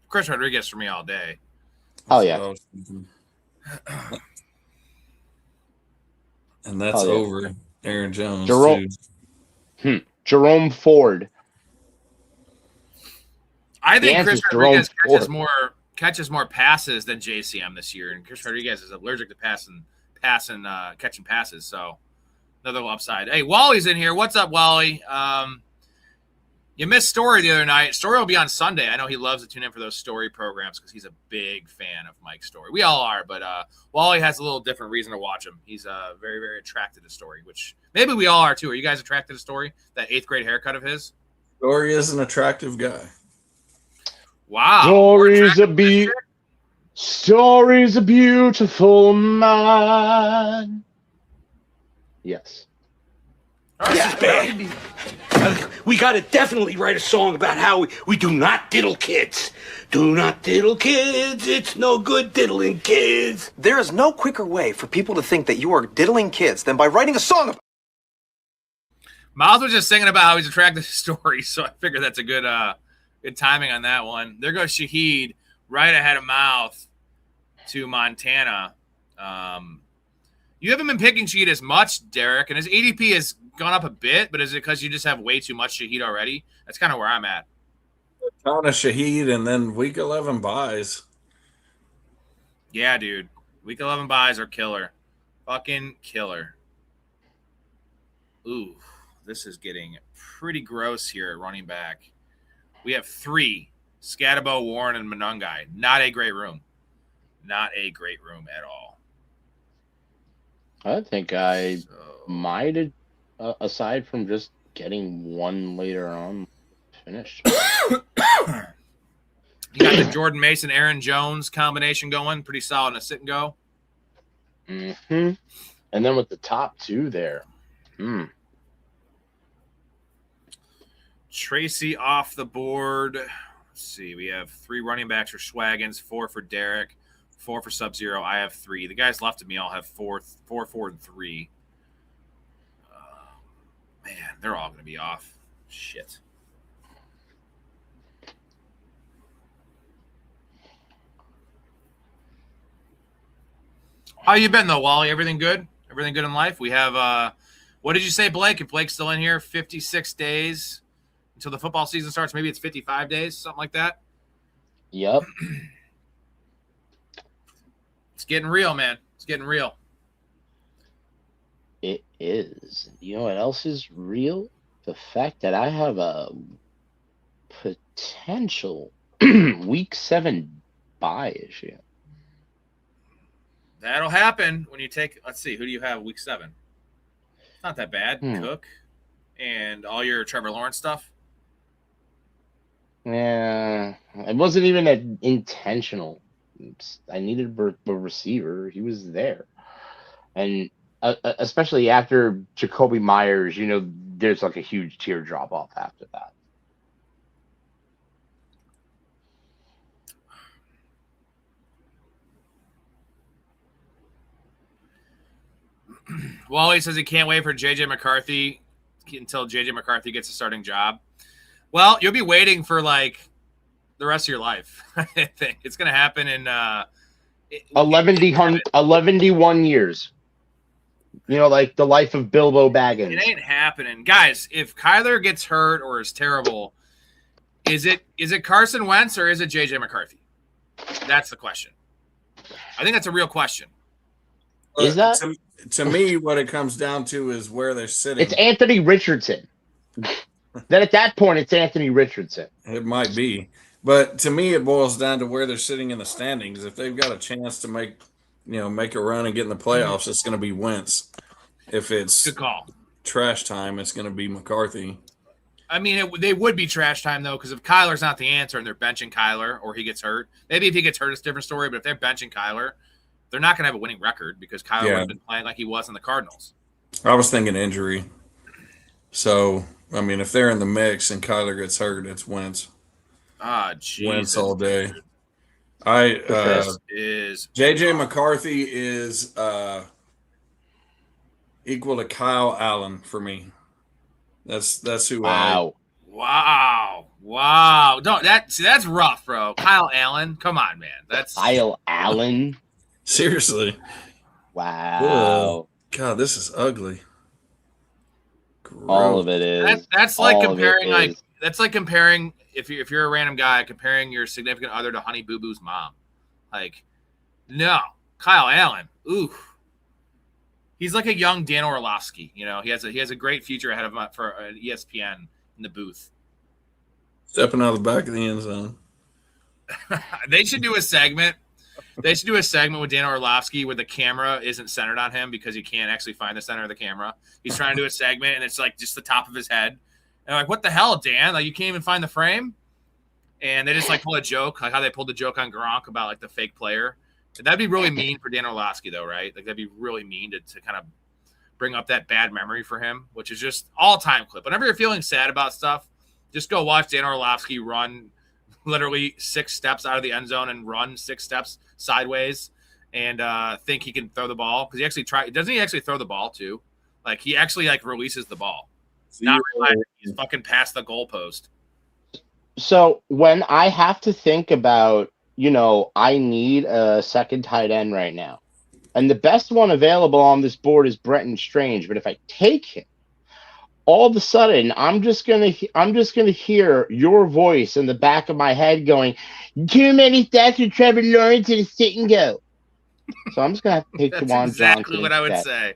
Chris Rodriguez for me all day. Oh yeah. And that's over Aaron Jones. Jerome Ford. I think Chris Rodriguez catches more passes than JCM this year, and Chris Rodriguez is allergic to catching passes. So another upside. Hey, Wally's in here. What's up, Wally? You missed Storey the other night. Storey will be on Sunday. I know he loves to tune in for those Storey programs because he's a big fan of Mike Storey. We all are, but Wally has a little different reason to watch him. He's very, very attracted to Storey, which maybe we all are too. Are you guys attracted to Storey? That 8th grade haircut of his? Storey is an attractive guy. Wow. Storey's a beautiful man. Yes. Yeah, baby. We got to definitely write a song about how we do not diddle kids. Do not diddle kids. It's no good diddling kids. There is no quicker way for people to think that you are diddling kids than by writing a song about. Miles was just singing about how he's attracted to Storey, so I figured that's a good timing on that one. There goes Shaheed right ahead of Mouth to Montana. You haven't been picking Shaheed as much, Derek, and his ADP has gone up a bit, but is it because you just have way too much Shaheed already? That's kind of where I'm at. A ton of Shaheed, and then week 11 buys. Yeah, dude. Week 11 buys are killer. Fucking killer. Ooh, this is getting pretty gross here at running back. We have 3, Scatabo, Warren, and Monungai. Not a great room. Not a great room at all. I think I might have, aside from just getting one later on, finished. You got the Jordan Mason, Aaron Jones combination going. Pretty solid in a sit and go. Mm-hmm. And then with the top 2 there. Tracy off the board. Let's see. We have 3 running backs for Swaggins, 4 for Derek, 4 for Sub-Zero. I have 3. The guys left of me all have 4, 4, and 3. Man, they're all going to be off. Shit. How you been, though, Wally? Everything good? Everything good in life? We have, what did you say, Blake? If Blake's still in here, 56 days until the football season starts. Maybe it's 55 days, something like that. Yep. It's getting real, man. It's getting real. It is. You know what else is real? The fact that I have a potential week 7 bye issue. That'll happen when you take, let's see, who do you have week 7? Not that bad. Cook and all your Trevor Lawrence stuff. Yeah, it wasn't even intentional. I needed a receiver. He was there. And especially after Jacoby Myers, there's like a huge teardrop off after that. Wally says he can't wait for J.J. McCarthy until J.J. McCarthy gets a starting job. Well, you'll be waiting for, like, the rest of your life, I think. It's going to happen in 11 years. Like the life of Bilbo Baggins. It ain't happening. Guys, if Kyler gets hurt or is terrible, is it Carson Wentz or is it J.J. McCarthy? That's the question. I think that's a real question. Is that? To me, what it comes down to is where they're sitting. It's Anthony Richardson. Then at that point, it's Anthony Richardson. It might be. But to me, it boils down to where they're sitting in the standings. If they've got a chance to make a run and get in the playoffs, it's going to be Wentz. If it's good call, trash time, it's going to be McCarthy. I mean, they would be trash time, though, because if Kyler's not the answer and they're benching Kyler or he gets hurt, maybe if he gets hurt, it's a different story. But if they're benching Kyler, they're not going to have a winning record because Kyler would have been playing like he was in the Cardinals. I was thinking injury. So, I mean, if they're in the mix and Kyler gets hurt, it's Wentz. Ah, Wentz all Jesus. day. I This is JJ McCarthy is equal to Kyle Allen for me. That's who Wow. wow. Don't that's rough, bro. Kyle Allen, come on, man. That's Kyle Allen. seriously. Wow. God, this is ugly. All Gross. of it is. that's like All of it comparing is. that's like comparing if you're a random guy comparing your significant other to Honey Boo Boo's mom. Like, no, Kyle Allen. Ooh, he's like a young Dan Orlovsky. You know, he has a great future ahead of him for ESPN in the booth. Stepping out of the back of the end zone. They should do a segment. They should do a segment with Dan Orlovsky where the camera isn't centered on him because he can't actually find the center of the camera. He's trying to do a segment and it's like just the top of his head. And like, what the hell, Dan? Like, you can't even find the frame. And they just like pull a joke, like how they pulled the joke on Gronk about like the fake player. That'd be really mean for Dan Orlovsky, though, right? Like that'd be really mean to kind of bring up that bad memory for him, which is just all-time clip. Whenever you're feeling sad about stuff, just go watch Dan Orlovsky run literally 6 steps out of the end zone and run 6 steps sideways and think he can throw the ball because he actually doesn't he actually throw the ball too? Like he actually like releases the ball, not realizing he's fucking past the goalpost. So when I have to think about, I need a second tight end right now, and the best one available on this board is Brenton Strange. But if I take him, all of a sudden I'm just gonna hear your voice in the back of my head going, "Too many stats for Trevor Lawrence and sit and go." So I'm just gonna have to take That's Juwan exactly Johnson what I would instead. say.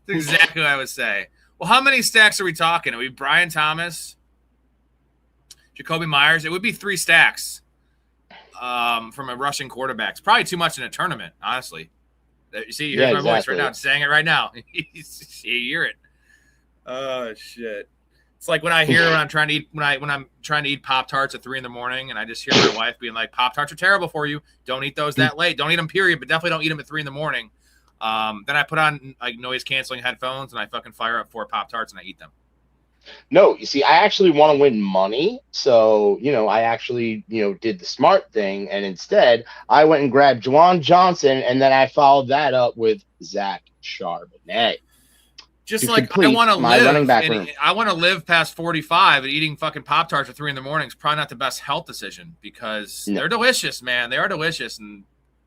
That's exactly what I would say. Well, how many stacks are we talking? Are we Brian Thomas, Jacoby Myers? It would be 3 stacks from a rushing quarterback. It's probably too much in a tournament, honestly. You see, you hear my voice right now. I'm saying it right now. You hear it. Oh shit! It's like when I'm trying to eat when I'm trying to eat Pop-Tarts at 3 a.m, and I just hear my wife being like, "Pop-Tarts are terrible for you. Don't eat those that late. Don't eat them, period. But definitely don't eat them at 3 a.m." Then I put on like noise canceling headphones and I fucking fire up 4 Pop-Tarts and I eat them. No, you see, I actually want to win money. So, I actually, did the smart thing. And instead, I went and grabbed Juwan Johnson. And then I followed that up with Zach Charbonnet. Just like I want to live. I want to live past 45 and eating fucking Pop-Tarts at 3 a.m. is probably not the best health decision because they're delicious, man. They are delicious. And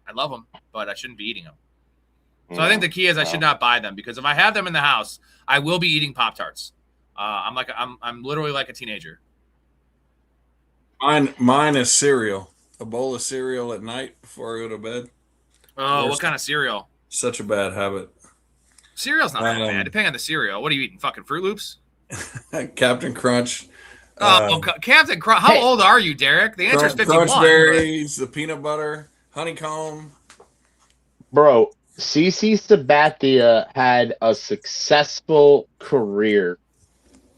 I love them, but I shouldn't be eating them. So I think the key is I should not buy them because if I have them in the house, I will be eating Pop-Tarts. I'm literally like a teenager. Mine is cereal. A bowl of cereal at night before I go to bed. Oh, what kind of cereal? Such a bad habit. Cereal's not that bad. Depending on the cereal. What are you eating? Fucking Fruit Loops? Captain Crunch. Captain Crunch. How old are you, Derek? The answer is 51. Crunch berries, the peanut butter, honeycomb. Bro, CC Sabathia had a successful career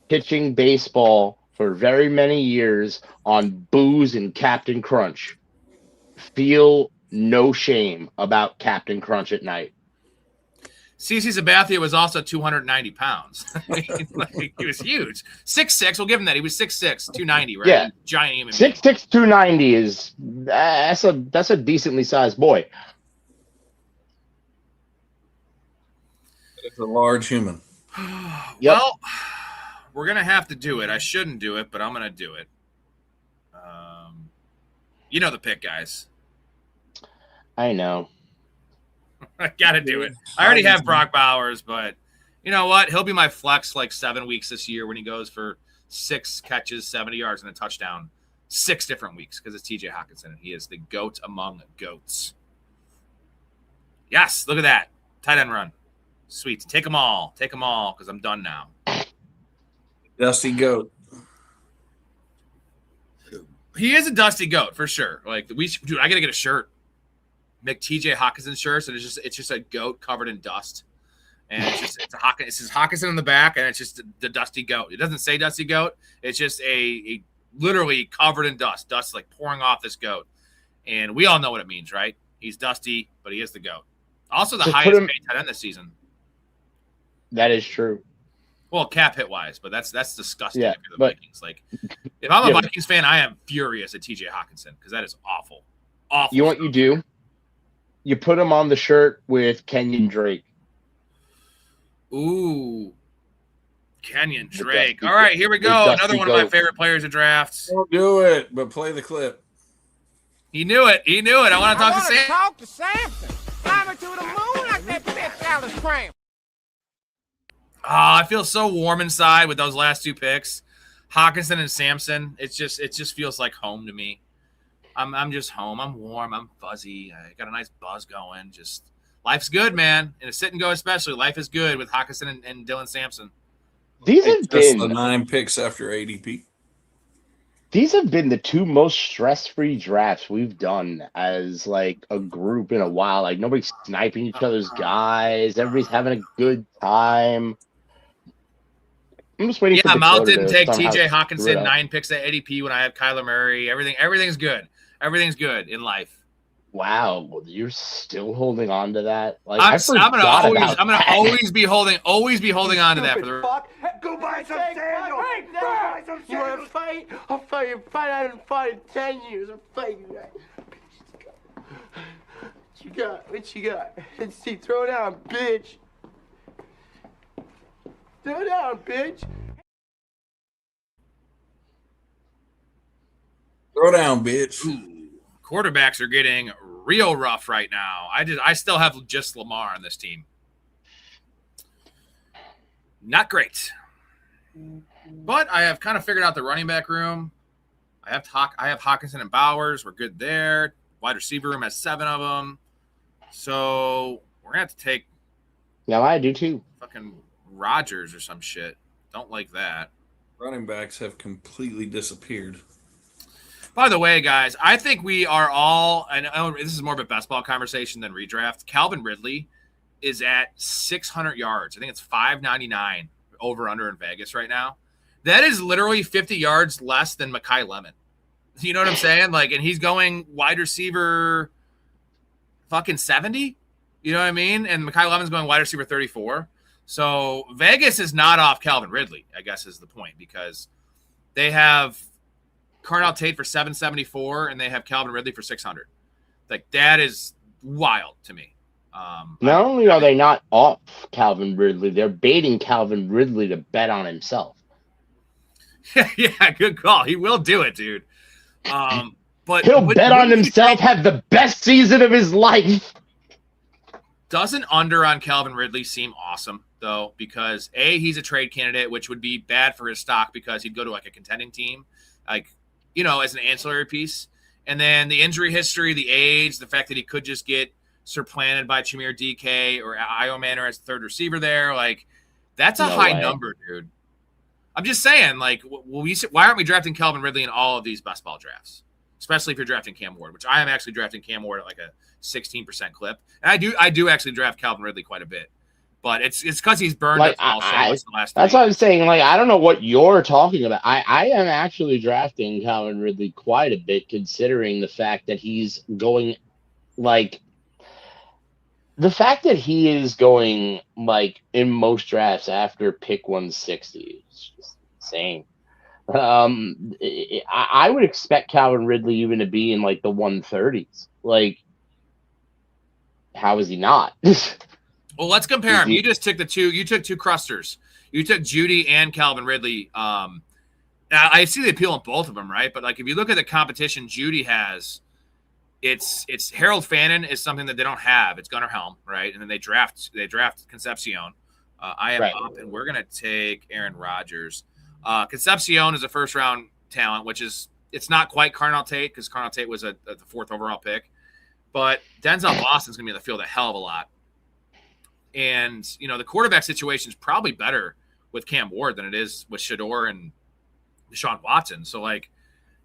pitching baseball for very many years on booze and Captain Crunch. Feel no shame about Captain Crunch at night. CC Sabathia was also 290 pounds. He was huge. 6'6". We'll give him that. He was 6'6", 290, right? Yeah. Giant human. 6'6", 290 is that's a decently sized boy. It's a large human. Yep. Well, we're gonna have to do it. I shouldn't do it, but I'm gonna do it. You know the pick, guys. I know. I gotta do it. I already have Brock Bowers, but you know what? He'll be my flex like 7 weeks this year when he goes for 6 catches, 70 yards, and a touchdown. 6 different weeks because it's TJ Hockenson, and he is the GOAT among goats. Yes, look at that. Tight end run. Sweet. Take them all. Take them all because I'm done now. Dusty Goat. He is a dusty goat for sure. Like dude, I gotta get a shirt. Make TJ Hockenson shirts, and it's just a goat covered in dust, and it says Hockenson in the back, and it's just the dusty goat. It doesn't say dusty goat. It's just a literally covered in dust like pouring off this goat, and we all know what it means, right? He's dusty, but he is the goat. Also, the highest paid tight end this season. That is true. Well, cap hit wise, but that's disgusting Yeah, if you're the but Vikings. Like, if I'm a yeah, Vikings fan, I am furious at TJ Hawkinson because that is awful. Awful. you know what you do? You put him on the shirt with Kenyon Drake. Ooh. Kenyon The Drake. Dusty- All right, here we the go. Dusty Another one of my Goat. favorite players of drafts. Don't do it, but play the clip. He knew it. He knew it. I want to talk to Sam. Talk to Samson. Climb to the moon like that bitch Alice Cram. Oh, I feel so warm inside with those last two picks, Hawkinson and Sampson. It just feels like home to me. I'm just home. I'm warm. I'm fuzzy. I got a nice buzz going. Just life's good, man. In a sit and go, especially, life is good with Hawkinson and Dylan Sampson. These have Just the been 9 picks after ADP. These have been the two most stress-free drafts we've done as like a group in a while. Like nobody's sniping each other's guys. Everybody's having a good time. I'm just waiting for Yeah, the Mal quota didn't to take somehow TJ screw it Hawkinson, up. 9 picks at ADP when I have Kyler Murray. Everything's good. Everything's good in life. Wow, well, you're still holding on to that. Like I'm I forgot about gonna that. always be holding on to that for the Fuck. Go buy some sandals. You want to fight? I'll fight you. Fight. I haven't fought in 10 years. I'm fighting you. What you got? What you got? Let's see. Throw down, bitch. Throw down, bitch. Throw down, bitch. quarterbacks are getting real rough right now. I still have just Lamar on this team. Not great. But I have kind of figured out the running back room. I have Hawkinson and Bowers. We're good there. Wide receiver room has 7 of them. So we're going to have to take Yeah, I do too. fucking Rodgers or some shit. Don't like that. Running backs have completely disappeared. By the way, guys, I think we are all, I know this is more of a best ball conversation than redraft. Calvin Ridley is at 600 yards. I think it's 599 over under in Vegas right now. That is literally 50 yards less than Mekhi Lemon. You know what I'm saying? Like, and he's going wide receiver fucking 70. You know what I mean? And Mekhi Lemon's going wide receiver 34. So Vegas is not off Calvin Ridley, I guess is the point, because they have Carnell Tate for 774 and they have Calvin Ridley for 600. Like, that is wild to me. Not only are they not off Calvin Ridley, they're baiting Calvin Ridley to bet on himself. Yeah, good call. He will do it, dude. But He'll bet on himself, have the best season of his life. Doesn't under on Calvin Ridley seem awesome, though? Because A, he's a trade candidate, which would be bad for his stock because he'd go to like a contending team, like, you know, as an ancillary piece. And then the injury history, the age, the fact that he could just get supplanted by Chimere DK or Io Manor as the third receiver there. Like, that's a high number, dude. I'm just saying, like, why aren't we drafting Calvin Ridley in all of these best ball drafts? Especially if you're drafting Cam Ward, which I am actually drafting Cam Ward at like a 16% clip. And I do actually draft Calvin Ridley quite a bit. But it's because he's burned Like, us all so much the last that's 3 what I'm saying. Like, I don't know what you're talking about. I am actually drafting Calvin Ridley quite a bit, considering the fact that he's going, like, the fact that he is going, like, in most drafts after pick 160 is just insane. I would expect Calvin Ridley even to be in, like, the 130s. Like, how is he not? Well, let's compare him. You just took you took 2 crusters. You took Judy and Calvin Ridley. I see the appeal in both of them, right? But like, if you look at the competition Judy has, it's Harold Fannin is something that they don't have. It's Gunnar Helm, right? And then they draft Concepcion. I am up, and we're gonna take Aaron Rodgers. Concepcion is a first round talent, which is it's not quite Carnell Tate because Carnell Tate was the 4th overall pick, but Denzel Boston's gonna be in the field a hell of a lot. And, you know, the quarterback situation is probably better with Cam Ward than it is with Shador and Deshaun Watson. So, like,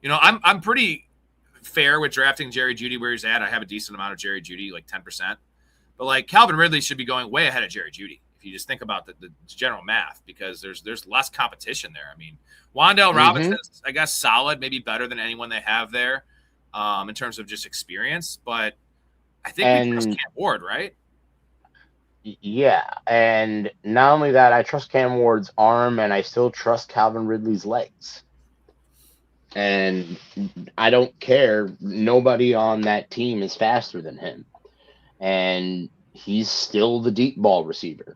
you know, I'm pretty fair with drafting Jerry Jeudy where he's at. I have a decent amount of Jerry Jeudy, like 10%. But, like, Calvin Ridley should be going way ahead of Jerry Jeudy if you just think about the general math, because there's less competition there. I mean, Wan'Dale Robinson's, I guess, solid, maybe better than anyone they have there in terms of just experience. But I think we trust Cam Ward, right? Yeah, and not only that, I trust Cam Ward's arm, and I still trust Calvin Ridley's legs. And I don't care. Nobody on that team is faster than him. And he's still the deep ball receiver.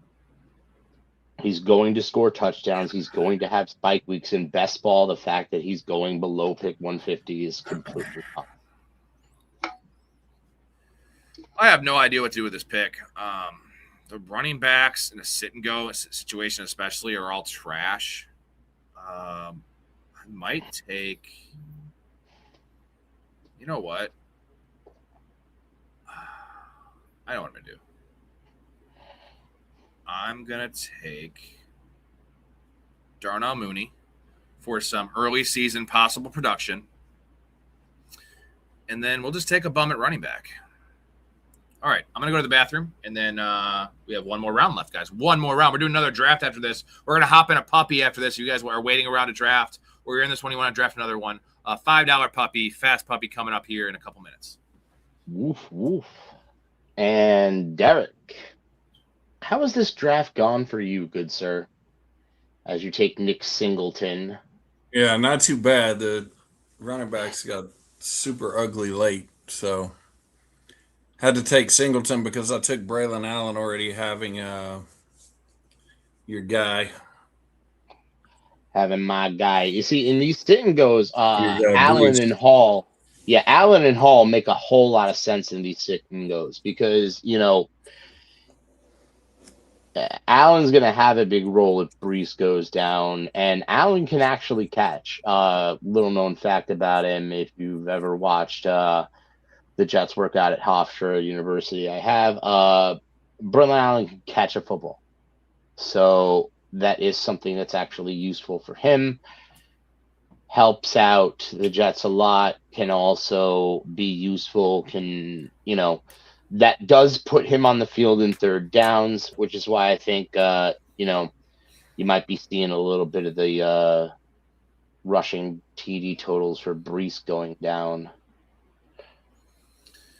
He's going to score touchdowns. He's going to have spike weeks. In best ball, the fact that he's going below pick 150 is completely fine. I have no idea what to do with this pick. The running backs in a sit and go situation, especially, are all trash. I might take. You know what? I know what I'm gonna do. I'm gonna take Darnell Mooney for some early season possible production, and then we'll just take a bum at running back. All right, I'm going to go to the bathroom, and then we have one more round left, guys. One more round. We're doing another draft after this. We're going to hop in a puppy after this. You guys are waiting around to draft, or you're in this one, you want to draft another one. $5 puppy, fast puppy coming up here in a couple minutes. Woof, woof. And Derek, how has this draft gone for you, good sir, as you take Nick Singleton? Yeah, not too bad. The running backs got super ugly late, so had to take Singleton because I took Braylon Allen already having your guy. Having my guy. You see, in these sit and goes, Allen Breeze. and Hall. Yeah, Allen and Hall make a whole lot of sense in these sit and goes because, you know, Allen's going to have a big role if Brees goes down, and Allen can actually catch. Little known fact about him, if you've ever watched the Jets work out at Hofstra University, I have. Braylon Allen can catch a football. So that is something that's actually useful for him. Helps out the Jets a lot, can also be useful, can, you know, that does put him on the field in third downs, which is why I think, you know, you might be seeing a little bit of the rushing TD totals for Brees going down.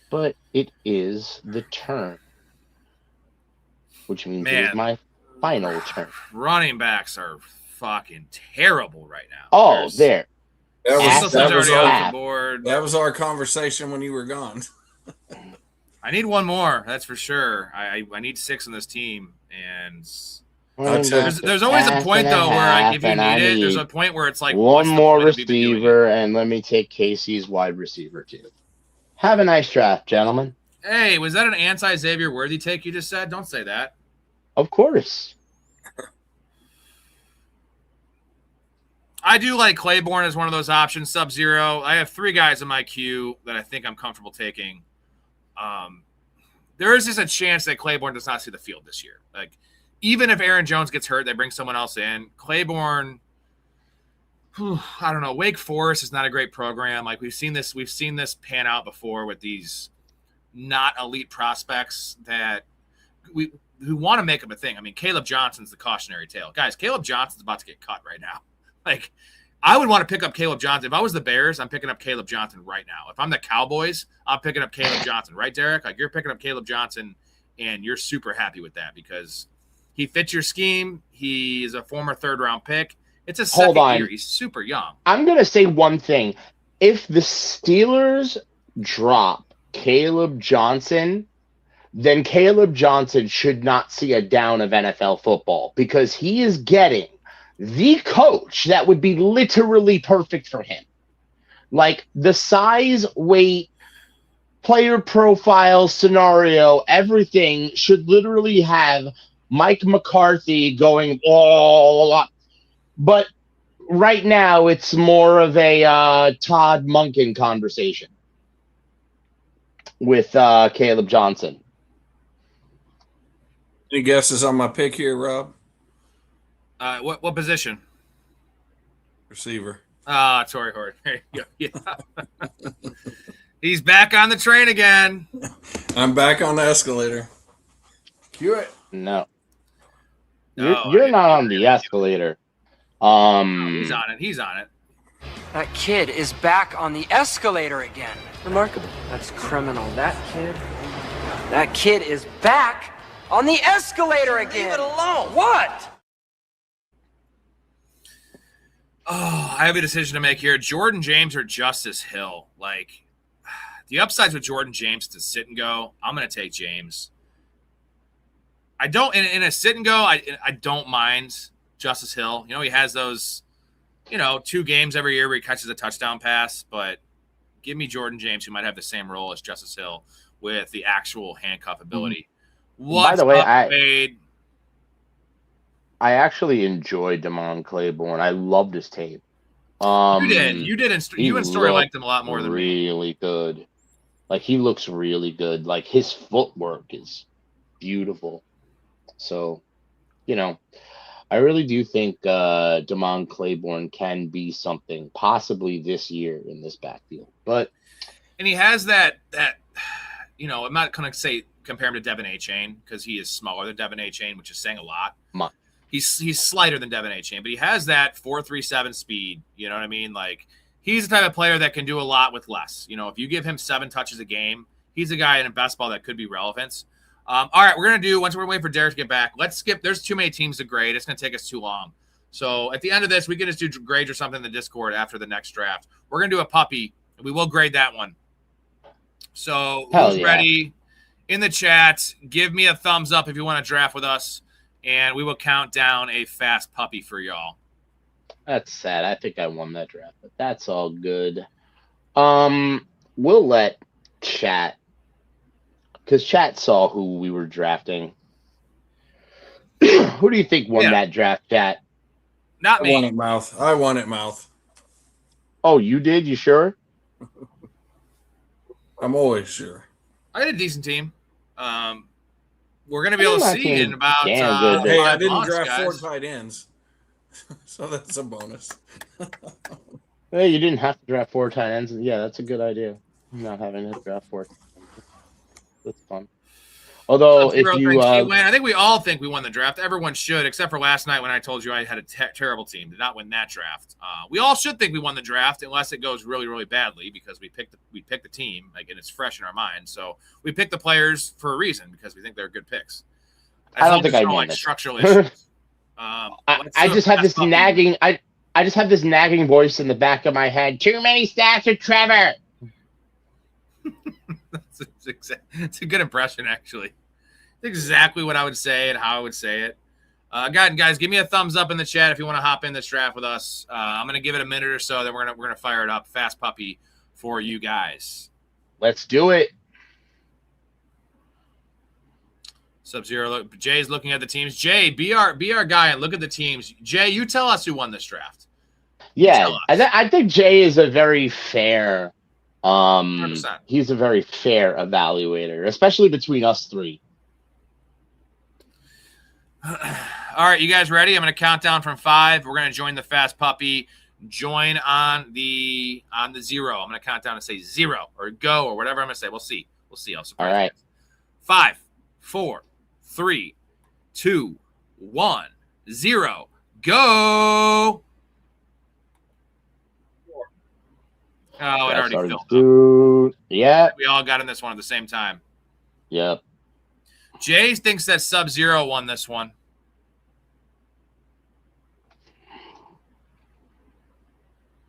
But it is the turn, which means it is my final turn. Running backs are fucking terrible right now. Oh, there. That was our conversation when you were gone. I need one more, that's for sure. I need 6 on this team, and there's always a point though where if you need it, there's a point where it's like one more receiver, and let me take Casey's wide receiver too. Have a nice draft, gentlemen. Hey, was that an anti-Xavier Worthy take you just said? Don't say that. Of course. I do like Claiborne as one of those options, Sub-Zero. I have 3 guys in my queue that I think I'm comfortable taking. There is just a chance that Claiborne does not see the field this year. Like, even if Aaron Jones gets hurt, they bring someone else in. Claiborne, I don't know. Wake Forest is not a great program. Like, we've seen this pan out before with these not elite prospects that who want to make them a thing. I mean, Caleb Johnson's the cautionary tale. Guys, Caleb Johnson's about to get cut right now. Like, I would want to pick up Caleb Johnson. If I was the Bears, I'm picking up Caleb Johnson right now. If I'm the Cowboys, I'm picking up Caleb Johnson. Right, Derek? Like, you're picking up Caleb Johnson, and you're super happy with that because he fits your scheme. He is a former third-round pick. It's a second year. He's super young. I'm going to say one thing. If the Steelers drop Caleb Johnson, then Caleb Johnson should not see a down of NFL football because he is getting the coach that would be literally perfect for him. Like, the size, weight, player profile, scenario, everything should literally have Mike McCarthy going all up. But right now, it's more of a Todd Monken conversation with Caleb Johnson. Any guesses on my pick here, Rob? What position? Receiver. Torrey Hort. There you go. Yeah. He's back on the train again. I'm back on the escalator. Cue it. No. You're not on the escalator. He's on it. He's on it. That kid is back on the escalator again. Remarkable. That's criminal. That kid is back On the escalator again. Leave it alone. What? Oh, I have a decision to make here. Jordan James or Justice Hill? Like, the upsides with Jordan James to sit and go. I'm going to take James. I don't in a sit and go. I don't mind Justice Hill. You know, he has those, 2 games every year where he catches a touchdown pass. But give me Jordan James, who might have the same role as Justice Hill with the actual handcuff ability. By the way, I actually enjoyed Damon Claiborne. I loved his tape. You did. You and Storey liked him a lot more than me. Really good. Like, he looks really good. Like, his footwork is beautiful. So, I really do think Damon Claiborne can be something possibly this year in this backfield. And he has that I'm not going to say compare him to Devin A-Chain because he is smaller than Devin A-Chain, which is saying a lot. He's slighter than Devin A-Chain, but he has that 4.37 speed. You know what I mean? Like, he's the type of player that can do a lot with less. If you give him 7 touches a game, he's a guy in a best ball that could be relevant. All right, once we're waiting for Derek to get back, let's skip. There's too many teams to grade. It's going to take us too long. So at the end of this, we can just do grades or something in the Discord after the next draft. We're going to do a puppy, and we will grade that one. So who's ready? In the chat, give me a thumbs up if you want to draft with us, and we will count down a fast puppy for y'all. That's sad. I think I won that draft, but that's all good. We'll let chat, because chat saw who we were drafting. Who do you think won that draft, chat? Not me. I won it, Mouth. Oh, you did? You sure? I'm always sure. I had a decent team. We're going to be able to see in about hey, I didn't months, draft guys. 4 tight ends, so that's a bonus. Hey, you didn't have to draft 4 tight ends. Yeah, that's a good idea. Not having to draft 4. That's fun. Although, if you I think we all think we won the draft. Everyone should, except for last night when I told you I had a terrible team. Did not win that draft. We all should think we won the draft, unless it goes really, really badly, because we picked the team, and it's fresh in our mind. So we picked the players for a reason, because we think they're good picks. I don't think I won structural issues. I just have this nagging. I just have this nagging voice in the back of my head. Too many stats with Trevor. It's a good impression, actually. It's exactly what I would say and how I would say it. Guys, give me a thumbs up in the chat if you want to hop in this draft with us. I'm gonna give it a minute or so, then we're gonna fire it up, fast puppy, for you guys. Let's do it. Sub-Zero. Jay's looking at the teams. Jay, be our guy and look at the teams. Jay, you tell us who won this draft. Yeah, I think Jay is a very fair. 100%. He's a very fair evaluator, especially between us 3. All right, you guys ready? I'm going to count down from 5. We're going to join the fast puppy. Join on the 0. I'm going to count down and say 0 or go or whatever I'm going to say. We'll see. I'll surprise All right. you guys. 5, 4, 3, 2, 1, 0. Go. Oh, it already filled up. Yeah. We all got in this one at the same time. Yep. Jay thinks that Sub-Zero won this one.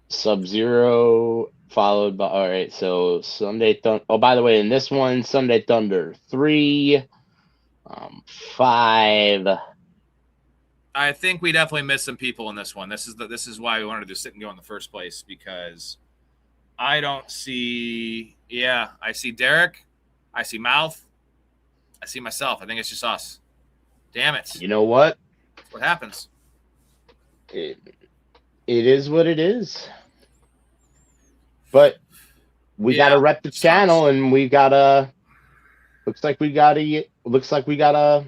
Sub-Zero followed by, all right, so Sunday Thunder. Oh, by the way, in this one, Sunday Thunder 3, 5. I think we definitely missed some people in this one. This is why we wanted to do sit and go in the first place, because I don't see. Yeah, I see Derek. I see Mouth. I see myself. I think it's just us. Damn it. You know what? That's what happens. It is what it is. But we gotta rep the channel, and we gotta. Looks like we gotta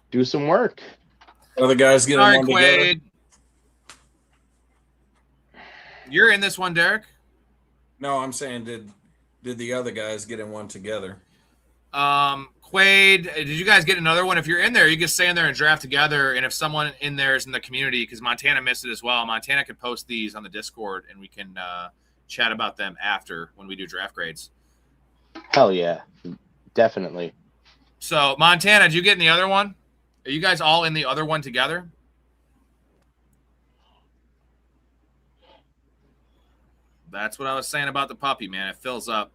do some work. Other guys getting one together. Quaid. You're in this one, Derek. No, I'm saying did the other guys get in one together? Quaid, did you guys get another one? If you're in there, you can stay in there and draft together. And if someone in there is in the community, because Montana missed it as well, Montana could post these on the Discord, and we can chat about them after when we do draft grades. Hell yeah, definitely. So Montana, did you get in the other one? Are you guys all in the other one together? That's what I was saying about the puppy, man. It fills up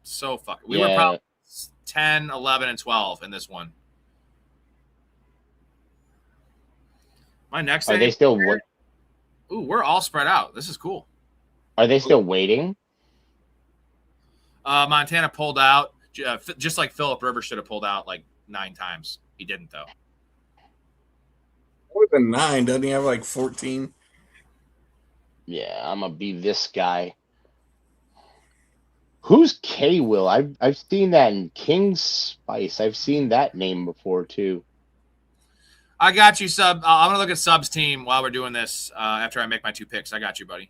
so fucking. We were probably 10, 11, and 12 in this one. My next Are thing. they still? Ooh, we're all spread out. This is cool. Are they still waiting? Montana pulled out, just like Philip Rivers should have pulled out like 9 times. He didn't though. More than 9, doesn't he have like 14? Yeah, I'm gonna be this guy. Who's K Will? I've seen that in King's Spice. I've seen that name before too. I got you, Sub. I'm gonna look at Sub's team while we're doing this. After I make my 2 picks, I got you, buddy.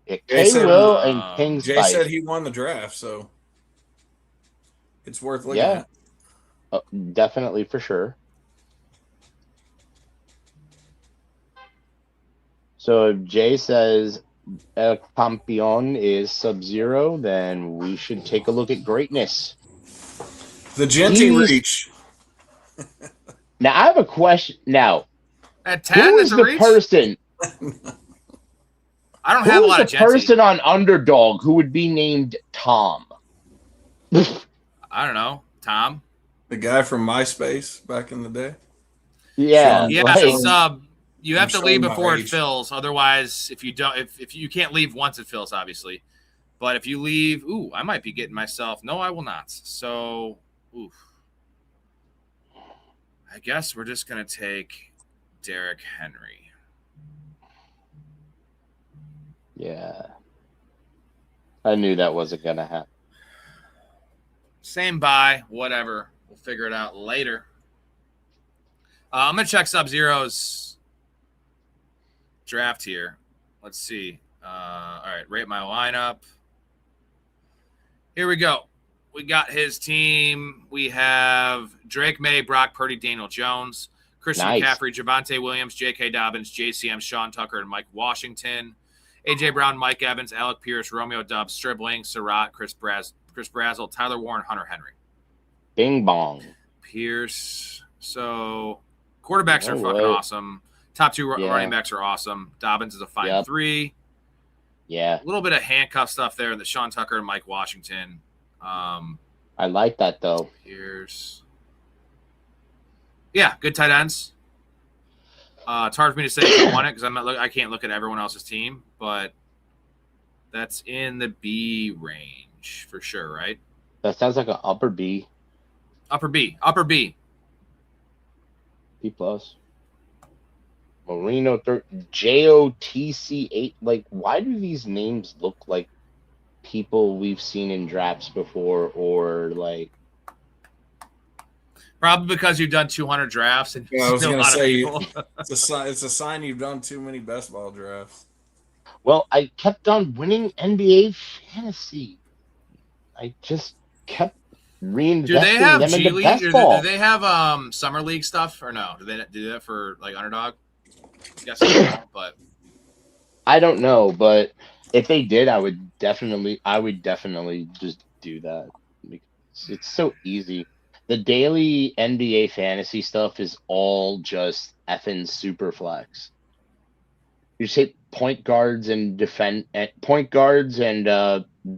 Yeah, K Will and King's Jay Spice. said he won the draft, so it's worth looking at. Definitely for sure. So if Jay says El Campeon is Sub-Zero, then we should take a look at greatness. The Genty reach. Now I have a question. Now, at 10 who is the reach? person? I don't have a lot of Genty. Who is the person on Underdog who would be named Tom? I don't know. Tom, the guy from MySpace back in the day. Yeah, Sub. You have to leave before it fills. Otherwise, if you don't, if you can't leave once it fills, obviously. But if you leave, I might be getting myself. No, I will not. So, I guess we're just gonna take Derrick Henry. Yeah, I knew that wasn't gonna happen. Same buy, whatever. We'll figure it out later. I'm gonna check Sub-Zero's draft here. Let's see. All right, rate my lineup. Here we go. We got his team. We have Drake May, Brock Purdy, Daniel Jones, Christian McCaffrey, Javonte Williams, J.K. Dobbins, JCM, Sean Tucker, and Mike Washington. A.J. Brown, Mike Evans, Alec Pierce, Romeo Doubs, Stribling, Surratt, Chris Brazzell, Tyler Warren, Hunter Henry. Bing bong. Pierce. So quarterbacks are fucking awesome. Top 2 running backs are awesome. Dobbins is a fine 3. Yeah. A little bit of handcuff stuff there. The Sean Tucker and Mike Washington. I like that though. Here's good tight ends. It's hard for me to say if I want it because I can't look at everyone else's team, but that's in the B range for sure, right? That sounds like an upper B. Upper B. B plus. Marino JOTC8. Like, why do these names look like people we've seen in drafts before, or like? Probably because you've done 200 drafts. And I was going to say it's a sign you've done too many best ball drafts. Well, I kept on winning NBA fantasy. I just kept reinvesting do they have them G into League? best Do ball. they have summer league stuff or no? Do they do that for like Underdog? Yes, but I don't know. But if they did, I would definitely just do that. It's so easy. The daily NBA fantasy stuff is all just effing super flex. You just hit point guards and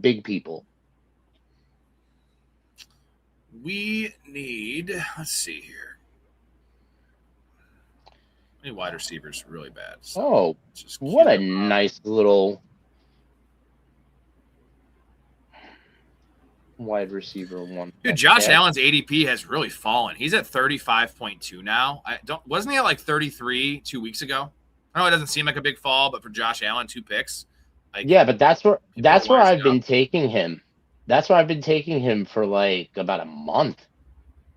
big people. We need, let's see here. Any wide receivers really bad. So what a nice little wide receiver one. Dude, Josh Allen's ADP has really fallen. He's at 35.2 now. Wasn't he at like 33 2 weeks ago? I know it doesn't seem like a big fall, but for Josh Allen, 2 picks. But that's where I've been taking him. That's where I've been taking him for like about a month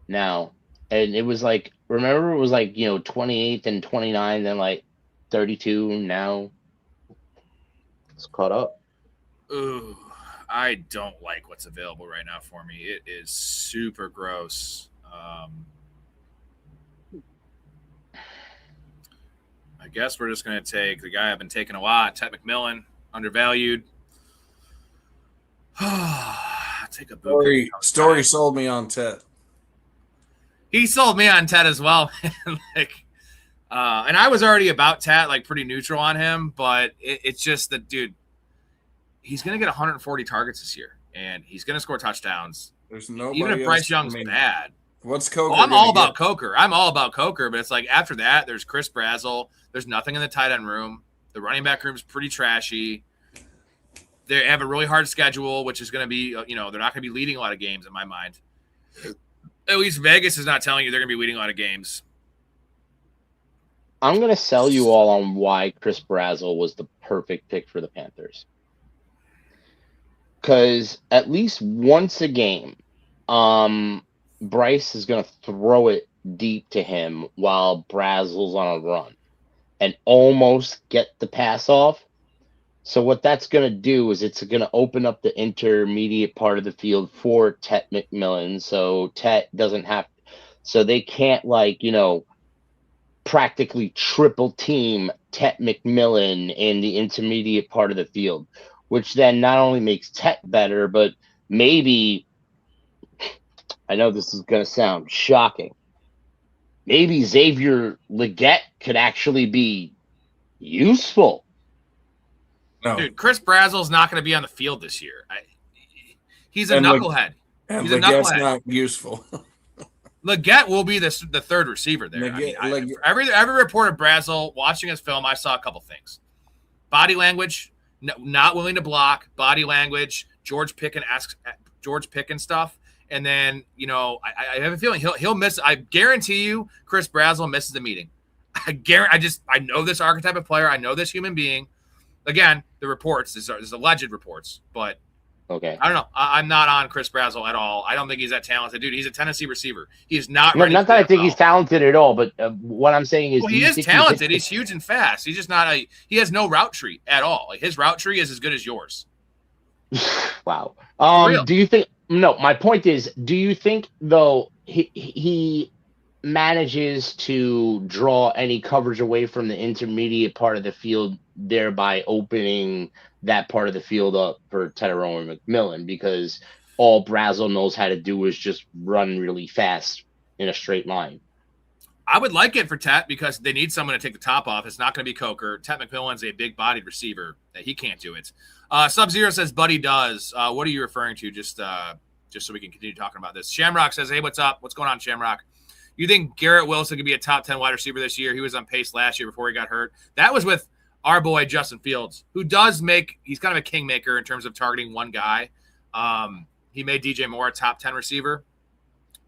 now. And it was like, remember, it was like, 28th and 29, then like 32. Now it's caught up. Ooh, I don't like what's available right now for me. It is super gross. I guess we're just going to take the guy I've been taking a lot, Ted McMillan, undervalued. Take a boot. Storey sold me on Tet. He sold me on Ted as well. Like, and I was already about Ted, like pretty neutral on him, but it's just that, dude, he's going to get 140 targets this year, and he's going to score touchdowns. There's nobody Even if Bryce else, Young's bad. What's Coker? I'm all about Coker. I'm all about Coker, but it's like after that, there's Chris Brazzell. There's nothing in the tight end room. The running back room's pretty trashy. They have a really hard schedule, which is going to be, they're not going to be leading a lot of games in my mind. At least Vegas is not telling you they're going to be leading a lot of games. I'm going to sell you all on why Chris Brazzell was the perfect pick for the Panthers. Because at least once a game, Bryce is going to throw it deep to him while Brazzell's on a run and almost get the pass off. So what that's going to do is it's going to open up the intermediate part of the field for Tet McMillan. So Tet doesn't have, so they can't practically triple team Tet McMillan in the intermediate part of the field, which then not only makes Tet better, but maybe, I know this is going to sound shocking, maybe Xavier Legette could actually be useful. No. Dude, Chris Brazzell's not going to be on the field this year. He's a knucklehead. He's a knucklehead. Not useful. Legette will be the third receiver there. Every report of Brazzell, watching his film, I saw a couple things. Body language, not willing to block. Body language, George Pickens stuff. And then, I have a feeling he'll miss. I guarantee you, Chris Brazzell misses the meeting. I know this archetype of player. I know this human being. Again, the reports, there's alleged reports, but okay. I don't know. I'm not on Chris Brazzell at all. I don't think he's that talented. Dude, he's a Tennessee receiver. He's not ready. Not that I think he's talented at all, but what I'm saying is... Well, he is talented. He's huge and fast. He's just not he has no route tree at all. Like, his route tree is as good as yours. Wow. Do you think... No, my point is, do you think, though, he manages to draw any coverage away from the intermediate part of the field, thereby opening that part of the field up for Tedderone and McMillan, because all Brazzell knows how to do is just run really fast in a straight line? I would like it for Tet because they need someone to take the top off. It's not going to be Coker. Tet McMillan's a big-bodied receiver. He can't do it. Sub-Zero says, Buddy does. What are you referring to? Just so we can continue talking about this. Shamrock says, hey, what's up? What's going on, Shamrock? You think Garrett Wilson could be a top 10 wide receiver this year? He was on pace last year before he got hurt. That was with our boy Justin Fields, who he's kind of a kingmaker in terms of targeting one guy. He made DJ Moore a top 10 receiver.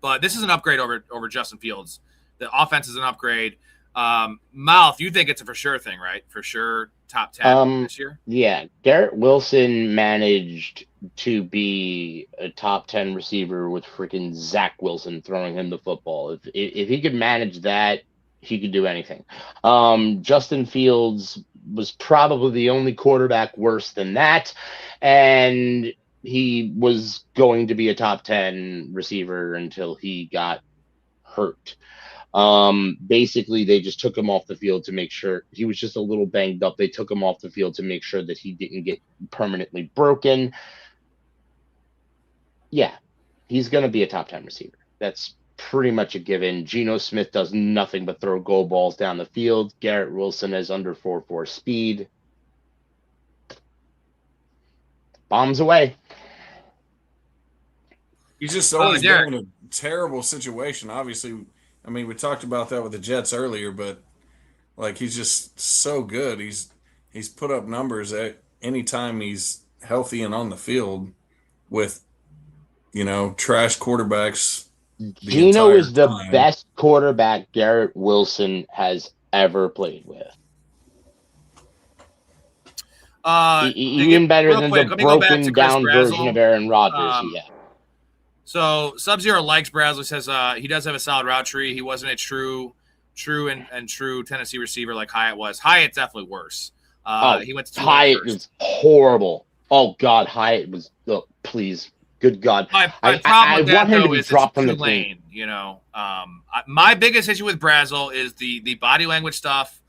But this is an upgrade over Justin Fields. The offense is an upgrade. Mouth, you think it's a for sure thing, right? For sure, top 10 this year? Yeah. Garrett Wilson managed to be a top 10 receiver with freaking Zach Wilson throwing him the football. If he could manage that, he could do anything. Justin Fields was probably the only quarterback worse than that, and he was going to be a top 10 receiver until he got hurt. Basically, they just took him off the field to make sure he was just a little banged up. They took him off the field to make sure that he didn't get permanently broken. Yeah, he's going to be a top 10 receiver. That's pretty much a given. Geno Smith does nothing but throw goal balls down the field. Garrett Wilson has under 4.4 speed. Bombs away. He's just always been in a terrible situation. Obviously, I mean, we talked about that with the Jets earlier, but like, he's just so good. He's put up numbers at any time he's healthy and on the field with, trash quarterbacks. Geno is the best quarterback Garrett Wilson has ever played with. Even better than the broken down version of Aaron Rodgers. Yeah. So Sub-Zero likes Brazzell, says he does have a solid route tree. He wasn't a true Tennessee receiver like Hyatt was. Hyatt's definitely worse. He went to Hyatt was horrible. Oh God, Hyatt was. Oh, please, good God. My problem with that though is it's Tulane. My biggest issue with Brazzell is the body language stuff,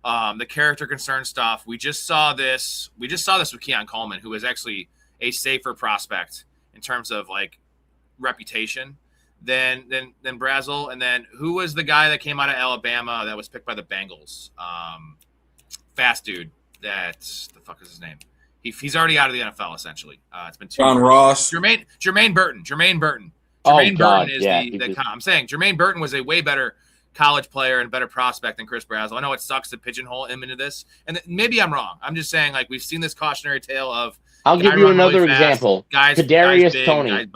the character concern stuff. We just saw this with Keon Coleman, who is actually a safer prospect in terms of like reputation than Brazel. And then who was the guy that came out of Alabama that was picked by the Bengals? Fast dude. That's the fuck is his name? He's already out of the NFL essentially. It's been 2 John years. Ross. Jermaine Burton. Jermaine Burton is the I'm saying Jermaine Burton was a way better college player and better prospect than Chris Brazel. I know it sucks to pigeonhole him into this, and maybe I'm wrong. I'm just saying, like, we've seen this cautionary tale of. I'll give you another example. Kadarius Toney.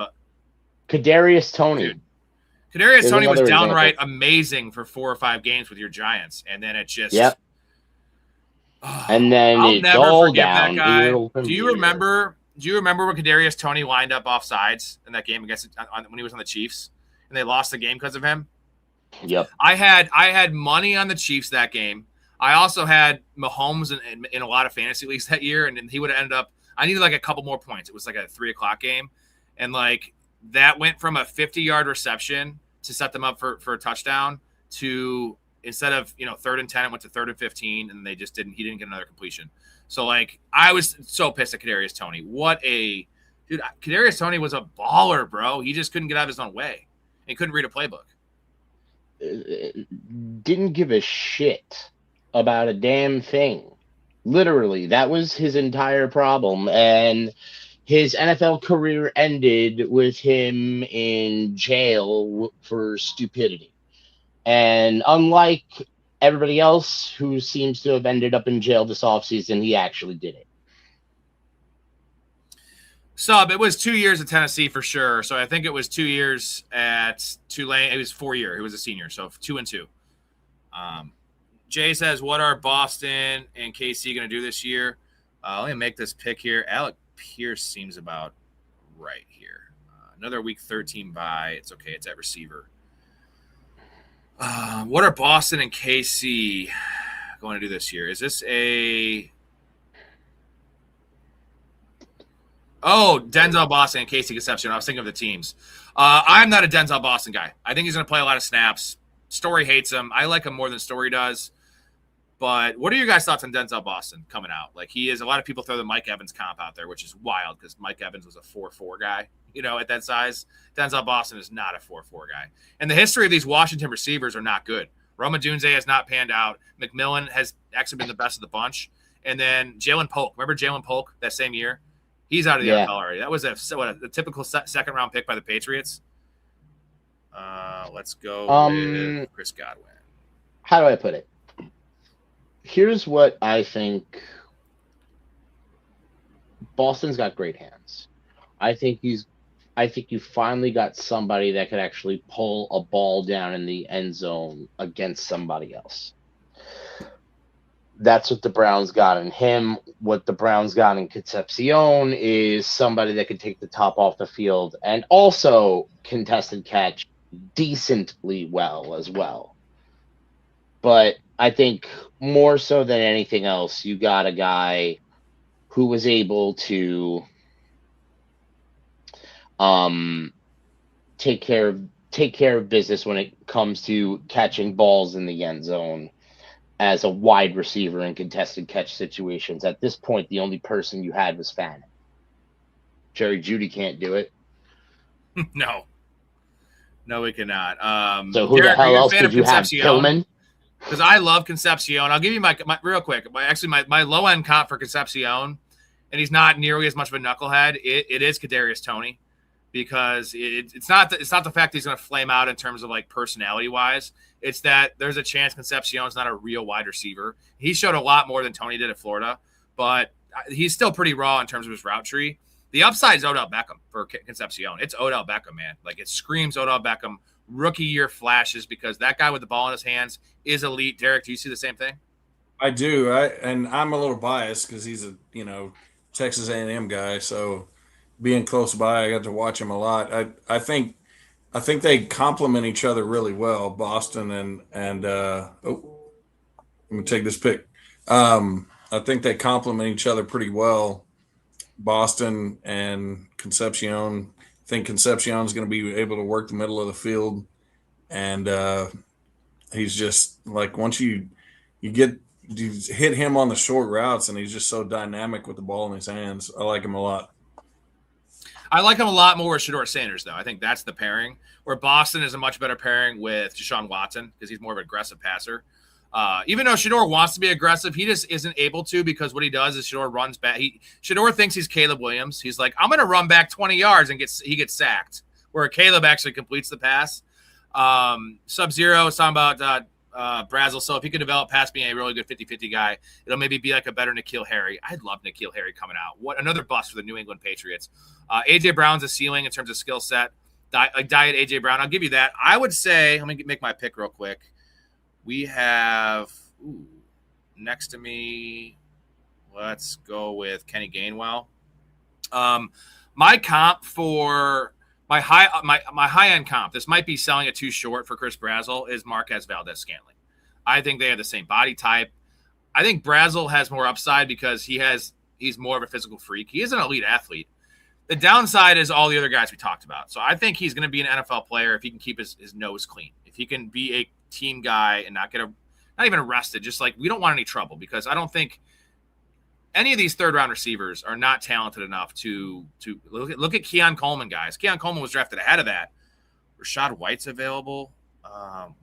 Kadarius Toney. Kadarius Toney was downright amazing for 4 or 5 games with your Giants, and then it just. Yep. And then I'll it's never all forget down. that guy. Do you remember when Kadarius Toney lined up off sides in that game against when he was on the Chiefs, and they lost the game because of him? Yep. I had money on the Chiefs that game. I also had Mahomes in a lot of fantasy leagues that year, and he would have ended up. I needed like a couple more points. It was like a 3:00 game, and like that went from a 50-yard reception to set them up for a touchdown to instead of 3rd and 10, it went to 3rd and 15, and they just didn't. He didn't get another completion. So like I was so pissed at Kadarius Toney. What a dude! Kadarius Toney was a baller, bro. He just couldn't get out of his own way. He couldn't read a playbook. Didn't give a shit about a damn thing. Literally, that was his entire problem. And his NFL career ended with him in jail for stupidity. And unlike everybody else who seems to have ended up in jail this offseason, he actually did it. Sub, it was 2 years at Tennessee for sure. So I think it was 2 years at Tulane. It was 4 year. He was a senior. So 2 and 2. Jay says, what are Boston and KC going to do this year? Let me make this pick here. Alec Pierce seems about right here. Another week 13 bye. It's okay. It's at receiver. What are Boston and KC going to do this year? Is this a... Oh, Denzel Boston and Casey Concepcion. I was thinking of the teams. I'm not a Denzel Boston guy. I think he's going to play a lot of snaps. Storey hates him. I like him more than Storey does. But what are your guys' thoughts on Denzel Boston coming out? Like, he is, a lot of people throw the Mike Evans comp out there, which is wild because Mike Evans was a 4.4 guy, at that size. Denzel Boston is not a 4.4 guy. And the history of these Washington receivers are not good. Roma Dunze has not panned out. McMillan has actually been the best of the bunch. And then Jalen Polk. Remember Jalen Polk that same year? He's out of the NFL already. That was a typical second-round pick by the Patriots. Let's go with Chris Godwin. How do I put it? Here's what I think. Boston's got great hands. I think you finally got somebody that could actually pull a ball down in the end zone against somebody else. That's what the Browns got in him. What the Browns got in Concepcion is somebody that could take the top off the field and also contested catch decently well as well. But I think more so than anything else, you got a guy who was able to take care of business when it comes to catching balls in the end zone as a wide receiver in contested catch situations. At this point, the only person you had was Fannin. Jerry Jeudy can't do it. No, we cannot. So who the hell else could you have? Tillman? Because I love Concepcion. I'll give you my real quick. My low end comp for Concepcion, and he's not nearly as much of a knucklehead. It is Kadarius Toney, because it's not the fact that he's going to flame out in terms of like personality wise. It's that there's a chance Concepcion's not a real wide receiver. He showed a lot more than Toney did at Florida, but he's still pretty raw in terms of his route tree. The upside is Odell Beckham for Concepcion. It's Odell Beckham, man. Like, it screams Odell Beckham. Rookie year flashes, because that guy with the ball in his hands is elite. Derek, do you see the same thing? I do. And I'm a little biased because he's a Texas A&M guy. So being close by, I got to watch him a lot. I think they complement each other really well, Boston and let me take this pick. I think they complement each other pretty well, Boston and Concepcion. I think Concepcion is going to be able to work the middle of the field, and he's just like, once you hit him on the short routes, and he's just so dynamic with the ball in his hands. I like him a lot. I like him a lot more with Shedeur Sanders, though. I think that's the pairing. Where Boston is a much better pairing with Deshaun Watson because he's more of an aggressive passer. Even though Shedeur wants to be aggressive, he just isn't able to because what he does is Shedeur runs back. Shedeur thinks he's Caleb Williams. He's like, I'm going to run back 20 yards and he gets sacked, where Caleb actually completes the pass. Sub-Zero is talking about Brazel. So if he could develop past being a really good 50-50 guy, it'll maybe be like a better N'Keal Harry. I'd love N'Keal Harry coming out. What another bust for the New England Patriots. A.J. Brown's a ceiling in terms of skill set. Diet A.J. Brown. I'll give you that. I would say, let me make my pick real quick. We have next to me. Let's go with Kenny Gainwell. My comp for my high end comp. This might be selling it too short for Chris Brazel. Is Marquez Valdez-Scantling. I think they have the same body type. I think Brazel has more upside because he's more of a physical freak. He is an elite athlete. The downside is all the other guys we talked about. So I think he's going to be an NFL player if he can keep his nose clean. If he can be a team guy and not even arrested. Just like we don't want any trouble because I don't think any of these third round receivers are not talented enough to look at Keon Coleman, guys. Keon Coleman was drafted ahead of that. Rashad White's available.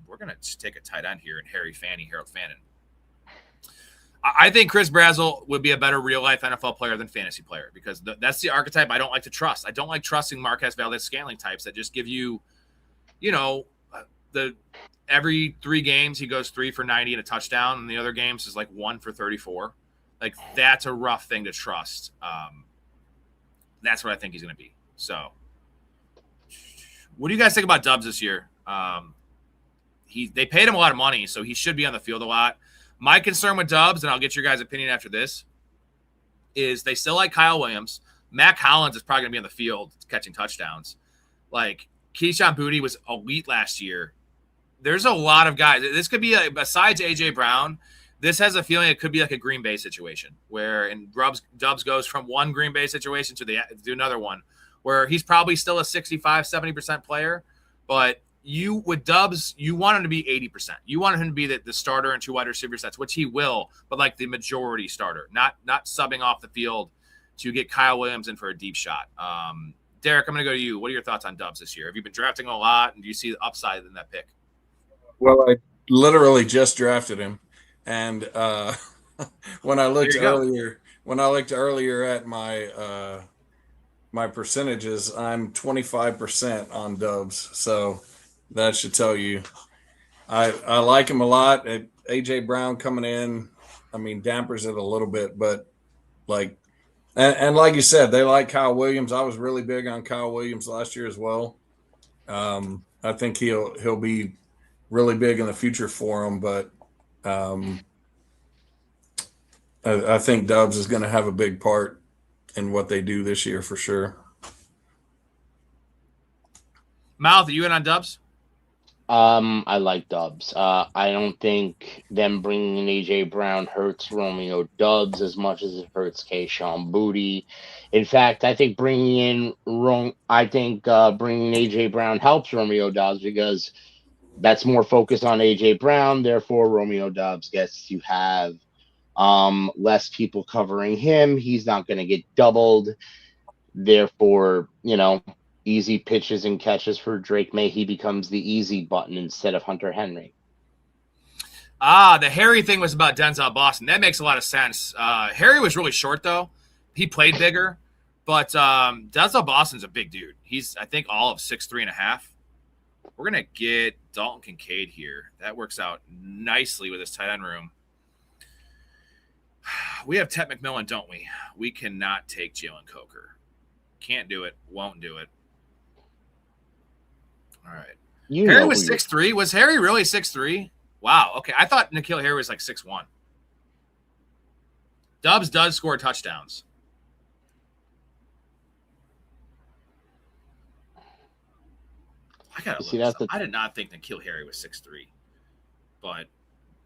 We're going to take a tight end here in Harold Fannin. I think Chris Brazel would be a better real-life NFL player than fantasy player because that's the archetype I don't like to trust. I don't like trusting Marquez Valdez-Scantling types that just give you, every 3 games he goes 3 for 90 and a touchdown, and the other games is like 1 for 34. Like, that's a rough thing to trust. That's what I think he's going to be. So, what do you guys think about Dubs this year? They paid him a lot of money, so he should be on the field a lot. My concern with Dubs, and I'll get your guys' opinion after this, is they still like Kyle Williams. Mac Hollins is probably going to be on the field catching touchdowns. Like, Keyshawn Boutte was elite last year. There's a lot of guys. This could be, besides A.J. Brown, this has a feeling it could be like a Green Bay situation where Dubs goes from one Green Bay situation to another one where he's probably still a 65, 70% player, but with Dubs, you want him to be 80%. You want him to be the starter in 2 wide receiver sets, which he will, but like the majority starter, not subbing off the field to get Kyle Williams in for a deep shot. Derek, I'm going to go to you. What are your thoughts on Dubs this year? Have you been drafting a lot, and do you see the upside in that pick? Well, I literally just drafted him, and when I looked earlier at my my percentages, I'm 25% on Dubs, so that should tell you. I like him a lot. A.J. Brown coming in, dampers it a little bit, but like, and like you said, they like Kyle Williams. I was really big on Kyle Williams last year as well. I think he'll be really big in the future for him, but I think Dubs is going to have a big part in what they do this year for sure. Mouth, are you in on Dubs? I like Dubs. I don't think them bringing in A.J. Brown hurts Romeo Dubs as much as it hurts Keyshawn Boutte. In fact, I think bringing A.J. Brown helps Romeo Dubs because that's more focus on A.J. Brown. Therefore, Romeo Dubs gets to have less people covering him. He's not going to get doubled. Therefore, easy pitches and catches for Drake May. He becomes the easy button instead of Hunter Henry. The Harry thing was about Denzel Boston. That makes a lot of sense. Harry was really short, though. He played bigger. But Denzel Boston's a big dude. He's, I think, all of 6'3.5". We're going to get Dalton Kincaid here. That works out nicely with his tight end room. We have Ted McMillan, don't we? We cannot take Jalen Coker. Can't do it. Won't do it. All right. Harry was 6'3". Was Harry really 6'3"? Wow. Okay. I thought N'Keal Harry was like 6'1". Dubs does score touchdowns. I gotta look. I did not think N'Keal Harry was 6'3", but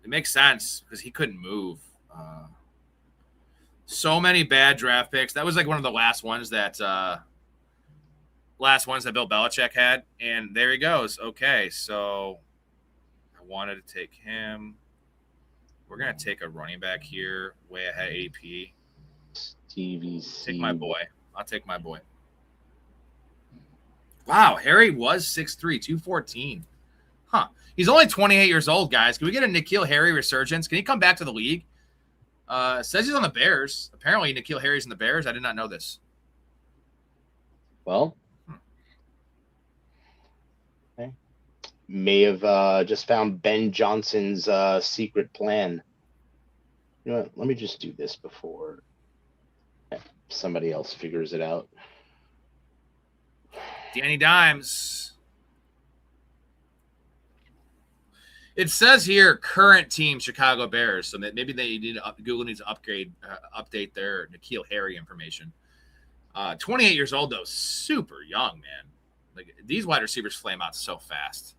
it makes sense because he couldn't move. So many bad draft picks. That was like one of the last ones that Bill Belichick had, and there he goes. Okay, so I wanted to take him. We're gonna take a running back here, way ahead AP. Stevie C. Take my boy. I'll take my boy. Wow, Harry was 6'3", 214. Huh. He's only 28 years old, guys. Can we get a N'Keal Harry resurgence? Can he come back to the league? Says he's on the Bears. Apparently, N'Keal Harry's in the Bears. I did not know this. Well, okay. May have just found Ben Johnson's secret plan. You know what? Let me just do this before somebody else figures it out. Danny Dimes. It says here current team Chicago Bears, so maybe they need to Google needs to update their N'Keal Harry information. 28 years old though, super young, man. Like these wide receivers flame out so fast.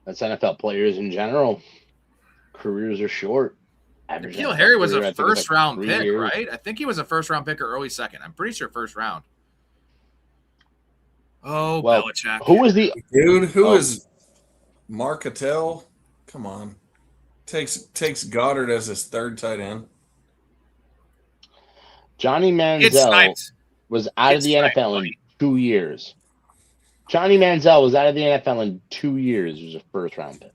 That's NFL players in general. Careers are short. N'Keal Harry was a first-round pick, right? I think he was a first-round pick or early second. I'm pretty sure first round. Oh, well, Belichick. Who was the dude? Who is Marcatel? Come on, takes Goddard as his third tight end. Johnny Manziel was out of the NFL in 2 years. Johnny Manziel was out of the NFL in 2 years. He was a first-round pick.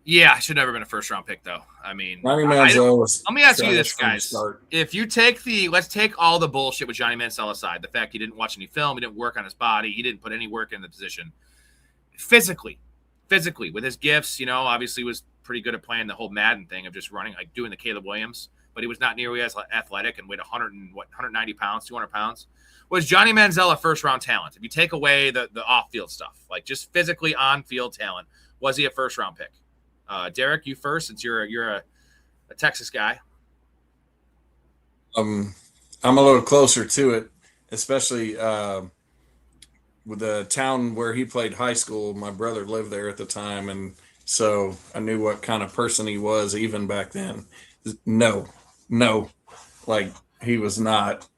Yeah, should never been a first-round pick, though. I mean, Johnny Manziel was. Let me ask you this, guys. If you take let's take all the bullshit with Johnny Manziel aside, the fact he didn't watch any film, he didn't work on his body, he didn't put any work in the position. Physically, with his gifts, obviously was pretty good at playing the whole Madden thing of just running, like doing the Caleb Williams, but he was not nearly as athletic and weighed 190 pounds, 200 pounds. Was Johnny Manziel a first-round talent? If you take away the off-field stuff, like just physically on-field talent, was he a first-round pick? Derek, you first, since you're a Texas guy. I'm a little closer to it, especially with the town where he played high school. My brother lived there at the time, and so I knew what kind of person he was even back then. No, like he was not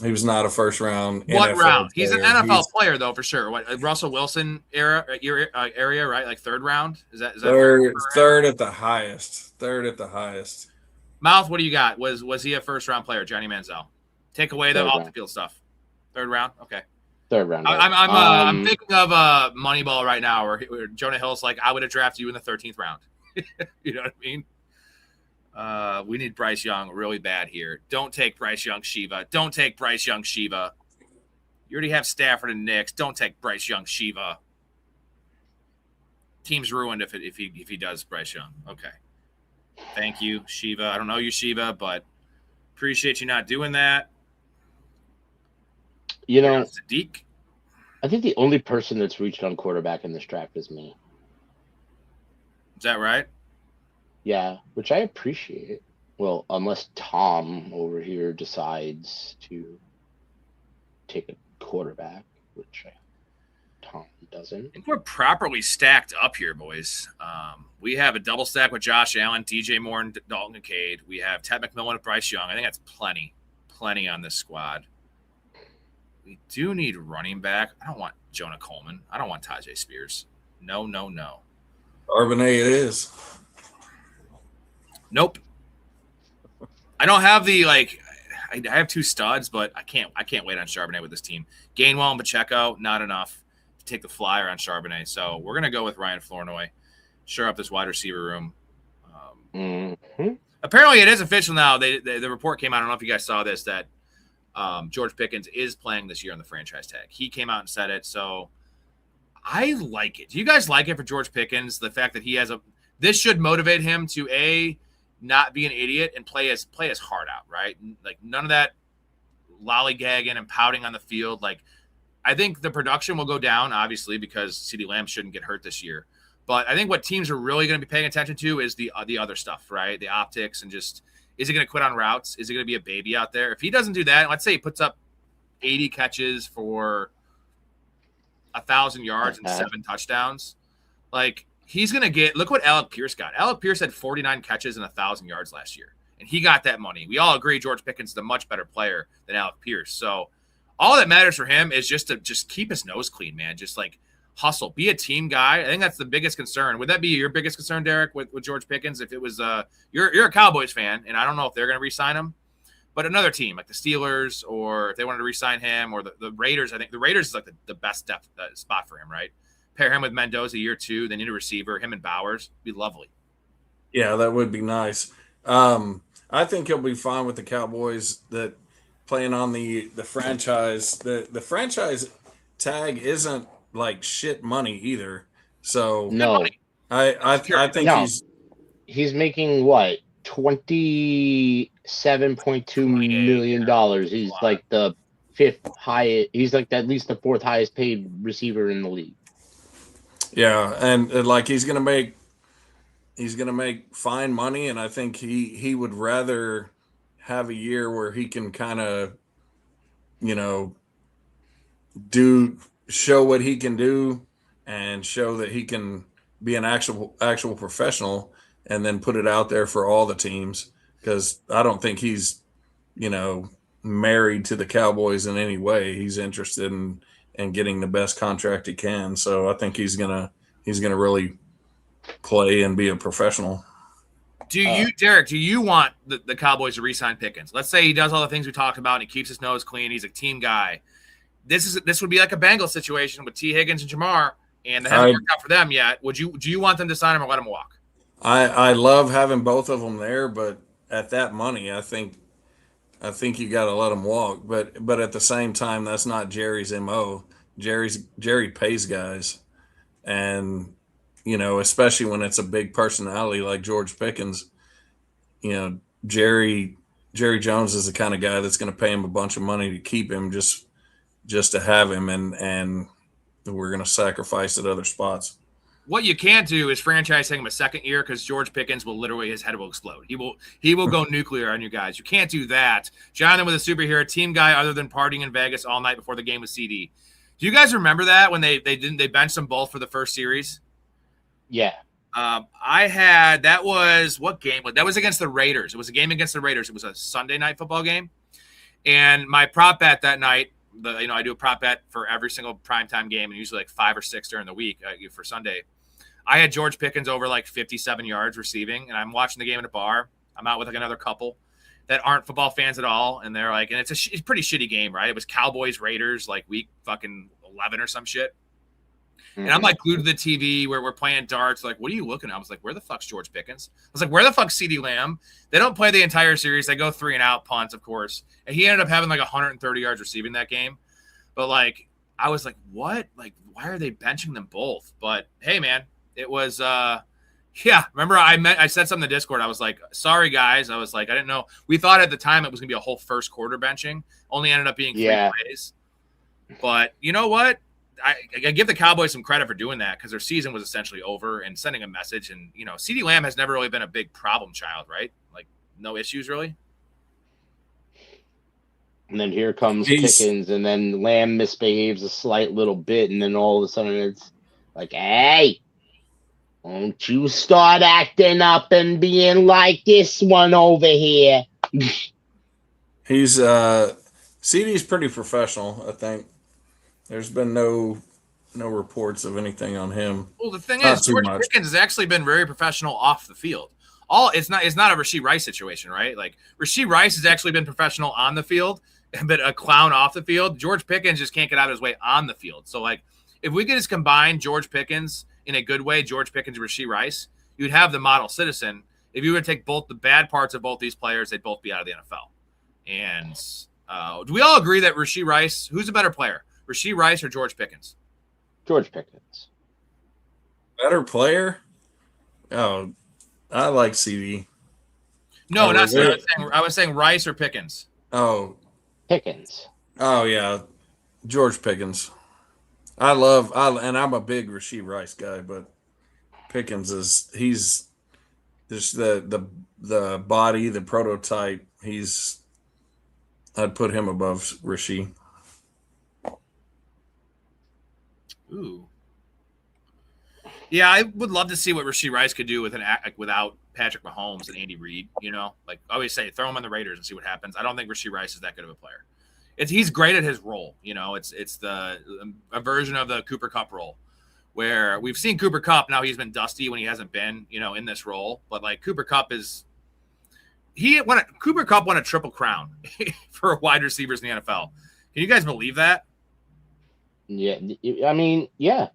a first round. What NFL round? player. He's an NFL player though, for sure. What Russell Wilson area, right? Like third round? Is that third at the highest? Third at the highest. Mouth, what do you got? Was he a first round player, Johnny Manziel? Take away the off the field stuff. Third round, okay. Third round. I'm thinking of Moneyball right now, where Jonah Hill's like, I would have drafted you in the 13th round. You know what I mean? We need Bryce Young really bad here. Don't take Bryce Young, Shiva. Don't take Bryce Young, Shiva. You already have Stafford and Knicks. Don't take Bryce Young, Shiva. Team's ruined if he does Bryce Young. Okay. Thank you, Shiva. I don't know you, Shiva, but appreciate you not doing that. Sadiq. I think the only person that's reached on quarterback in this draft is me. Is that right? Yeah, which I appreciate. Well, unless Tom over here decides to take a quarterback, which Tom doesn't. I think we're properly stacked up here, boys. We have a double stack with Josh Allen, DJ Moore, and Dalton Kincaid. We have Ted McMillan with Bryce Young. I think that's plenty on this squad. We do need running back. I don't want Jonah Coleman. I don't want Tajay Spears. No. Charbonnet it is. Nope. I don't have I have two studs, but I can't wait on Charbonnet with this team. Gainwell and Pacheco, not enough to take the flyer on Charbonnet. So we're gonna go with Ryan Flournoy. Shore up this wide receiver room. Apparently it is official now. The report came out. I don't know if you guys saw this, that George Pickens is playing this year on the franchise tag. He came out and said it. So I like it. Do you guys like it for George Pickens? The fact that he has this should motivate him to not be an idiot and play his heart out, right? Like none of that lollygagging and pouting on the field. Like I think the production will go down, obviously, because CeeDee Lamb shouldn't get hurt this year. But I think what teams are really going to be paying attention to is the other stuff, right? The optics and just, is he going to quit on routes? Is he going to be a baby out there? If he doesn't do that, let's say he puts up 80 catches for 1,000 yards and 7 touchdowns, like he's going to get – look what Alec Pierce got. Alec Pierce had 49 catches and 1,000 yards last year, and he got that money. We all agree George Pickens is a much better player than Alec Pierce. So all that matters for him is just to keep his nose clean, man. Just like hustle, be a team guy. I think that's the biggest concern. Would that be your biggest concern, Derek, with George Pickens? If it was you're a Cowboys fan, and I don't know if they're going to re-sign him, But another team like the Steelers, or if they wanted to re-sign him, or the Raiders, I think the Raiders is like the best depth spot for him, right? Pair him with Mendoza year 2. They need a receiver. Him and Bowers be lovely. Yeah, that would be nice. I think he'll be fine with the Cowboys. That playing on the franchise, the franchise tag isn't like shit money either. So No, I think no. He's making what, $27.2 million. He's like the 5th highest. He's like at least the 4th highest paid receiver in the league. Yeah, and like he's gonna make fine money, and I think he would rather have a year where he can kind of, show what he can do and show that he can be an actual professional, and then put it out there for all the teams, because I don't think he's, married to the Cowboys in any way. He's interested in getting the best contract he can. So I think he's gonna really play and be a professional. Derek, do you want the Cowboys to re-sign Pickens? Let's say he does all the things we talked about and he keeps his nose clean. He's a team guy. This would be like a Bengals situation with T. Higgins and Jamar, and they haven't worked out for them yet. Do you want them to sign him or let him walk? I love having both of them there, but at that money, I think you got to let them walk. But at the same time, that's not Jerry's MO. Jerry pays guys, and especially when it's a big personality like George Pickens. Jerry Jones is the kind of guy that's going to pay him a bunch of money to keep him, just to have him, and we're going to sacrifice at other spots. What you can't do is franchise him a second year, because George Pickens will literally, his head will explode. He will go nuclear on you guys. You can't do that. Jonathan with a superhero team guy other than partying in Vegas all night before the game with CD. Do you guys remember that when they benched them both for the first series? Yeah. That was what game? That was against the Raiders. It was a game against the Raiders. It was a Sunday night football game. And my prop bet that night, I do a prop bet for every single primetime game, and usually like 5 or 6 during the week for Sunday. I had George Pickens over like 57 yards receiving, and I'm watching the game in a bar. I'm out with like another couple that aren't football fans at all, and they're like, and it's a pretty shitty game, right? It was Cowboys Raiders like week fucking 11 or some shit. And I'm like glued to the TV where we're playing darts. Like, what are you looking at? I was like, where the fuck's George Pickens? I was like, where the fuck's CeeDee Lamb? They don't play the entire series. They go 3 and out punts, of course. And he ended up having like 130 yards receiving that game. But like, I was like, what? Like, why are they benching them both? But hey, man, it was, remember I said something in the Discord. I was like, sorry guys. I was like, I didn't know. We thought at the time it was gonna be a whole first quarter benching. Only ended up being 3 plays. But you know what? I give the Cowboys some credit for doing that, because their season was essentially over, and sending a message. And CeeDee Lamb has never really been a big problem child, right? Like, no issues really. And then here comes Pickens, and then Lamb misbehaves a slight little bit, and then all of a sudden it's like, hey, don't you start acting up and being like this one over here. He's CD's pretty professional, I think. There's been no reports of anything on him. Well, the thing is, George Pickens has actually been very professional off the field. It's not a Rashee Rice situation, right? Like, Rashee Rice has actually been professional on the field, but a clown off the field. George Pickens just can't get out of his way on the field. So, like, if we could just combine George Pickens in a good way, George Pickens and Rashee Rice, you'd have the model citizen. If you were to take both the bad parts of both these players, they'd both be out of the NFL. And do we all agree that Rashee Rice, who's a better player, Rashee Rice or George Pickens? George Pickens. Better player? Oh, I like CD. No, I was saying Rice or Pickens. Oh, Pickens. Oh yeah, George Pickens. And I'm a big Rashee Rice guy, but Pickens he's just the body, the prototype. I'd put him above Rashee. Ooh. Yeah, I would love to see what Rashee Rice could do without Patrick Mahomes and Andy Reid. Like I always say, throw him on the Raiders and see what happens. I don't think Rashee Rice is that good of a player. He's great at his role. It's a version of the Cooper Kupp role, where we've seen Cooper Kupp. Now he's been dusty when he hasn't been, in this role. But like Cooper Kupp is Cooper Kupp won a triple crown for wide receivers in the NFL. Can you guys believe that? Yeah, I mean, yeah.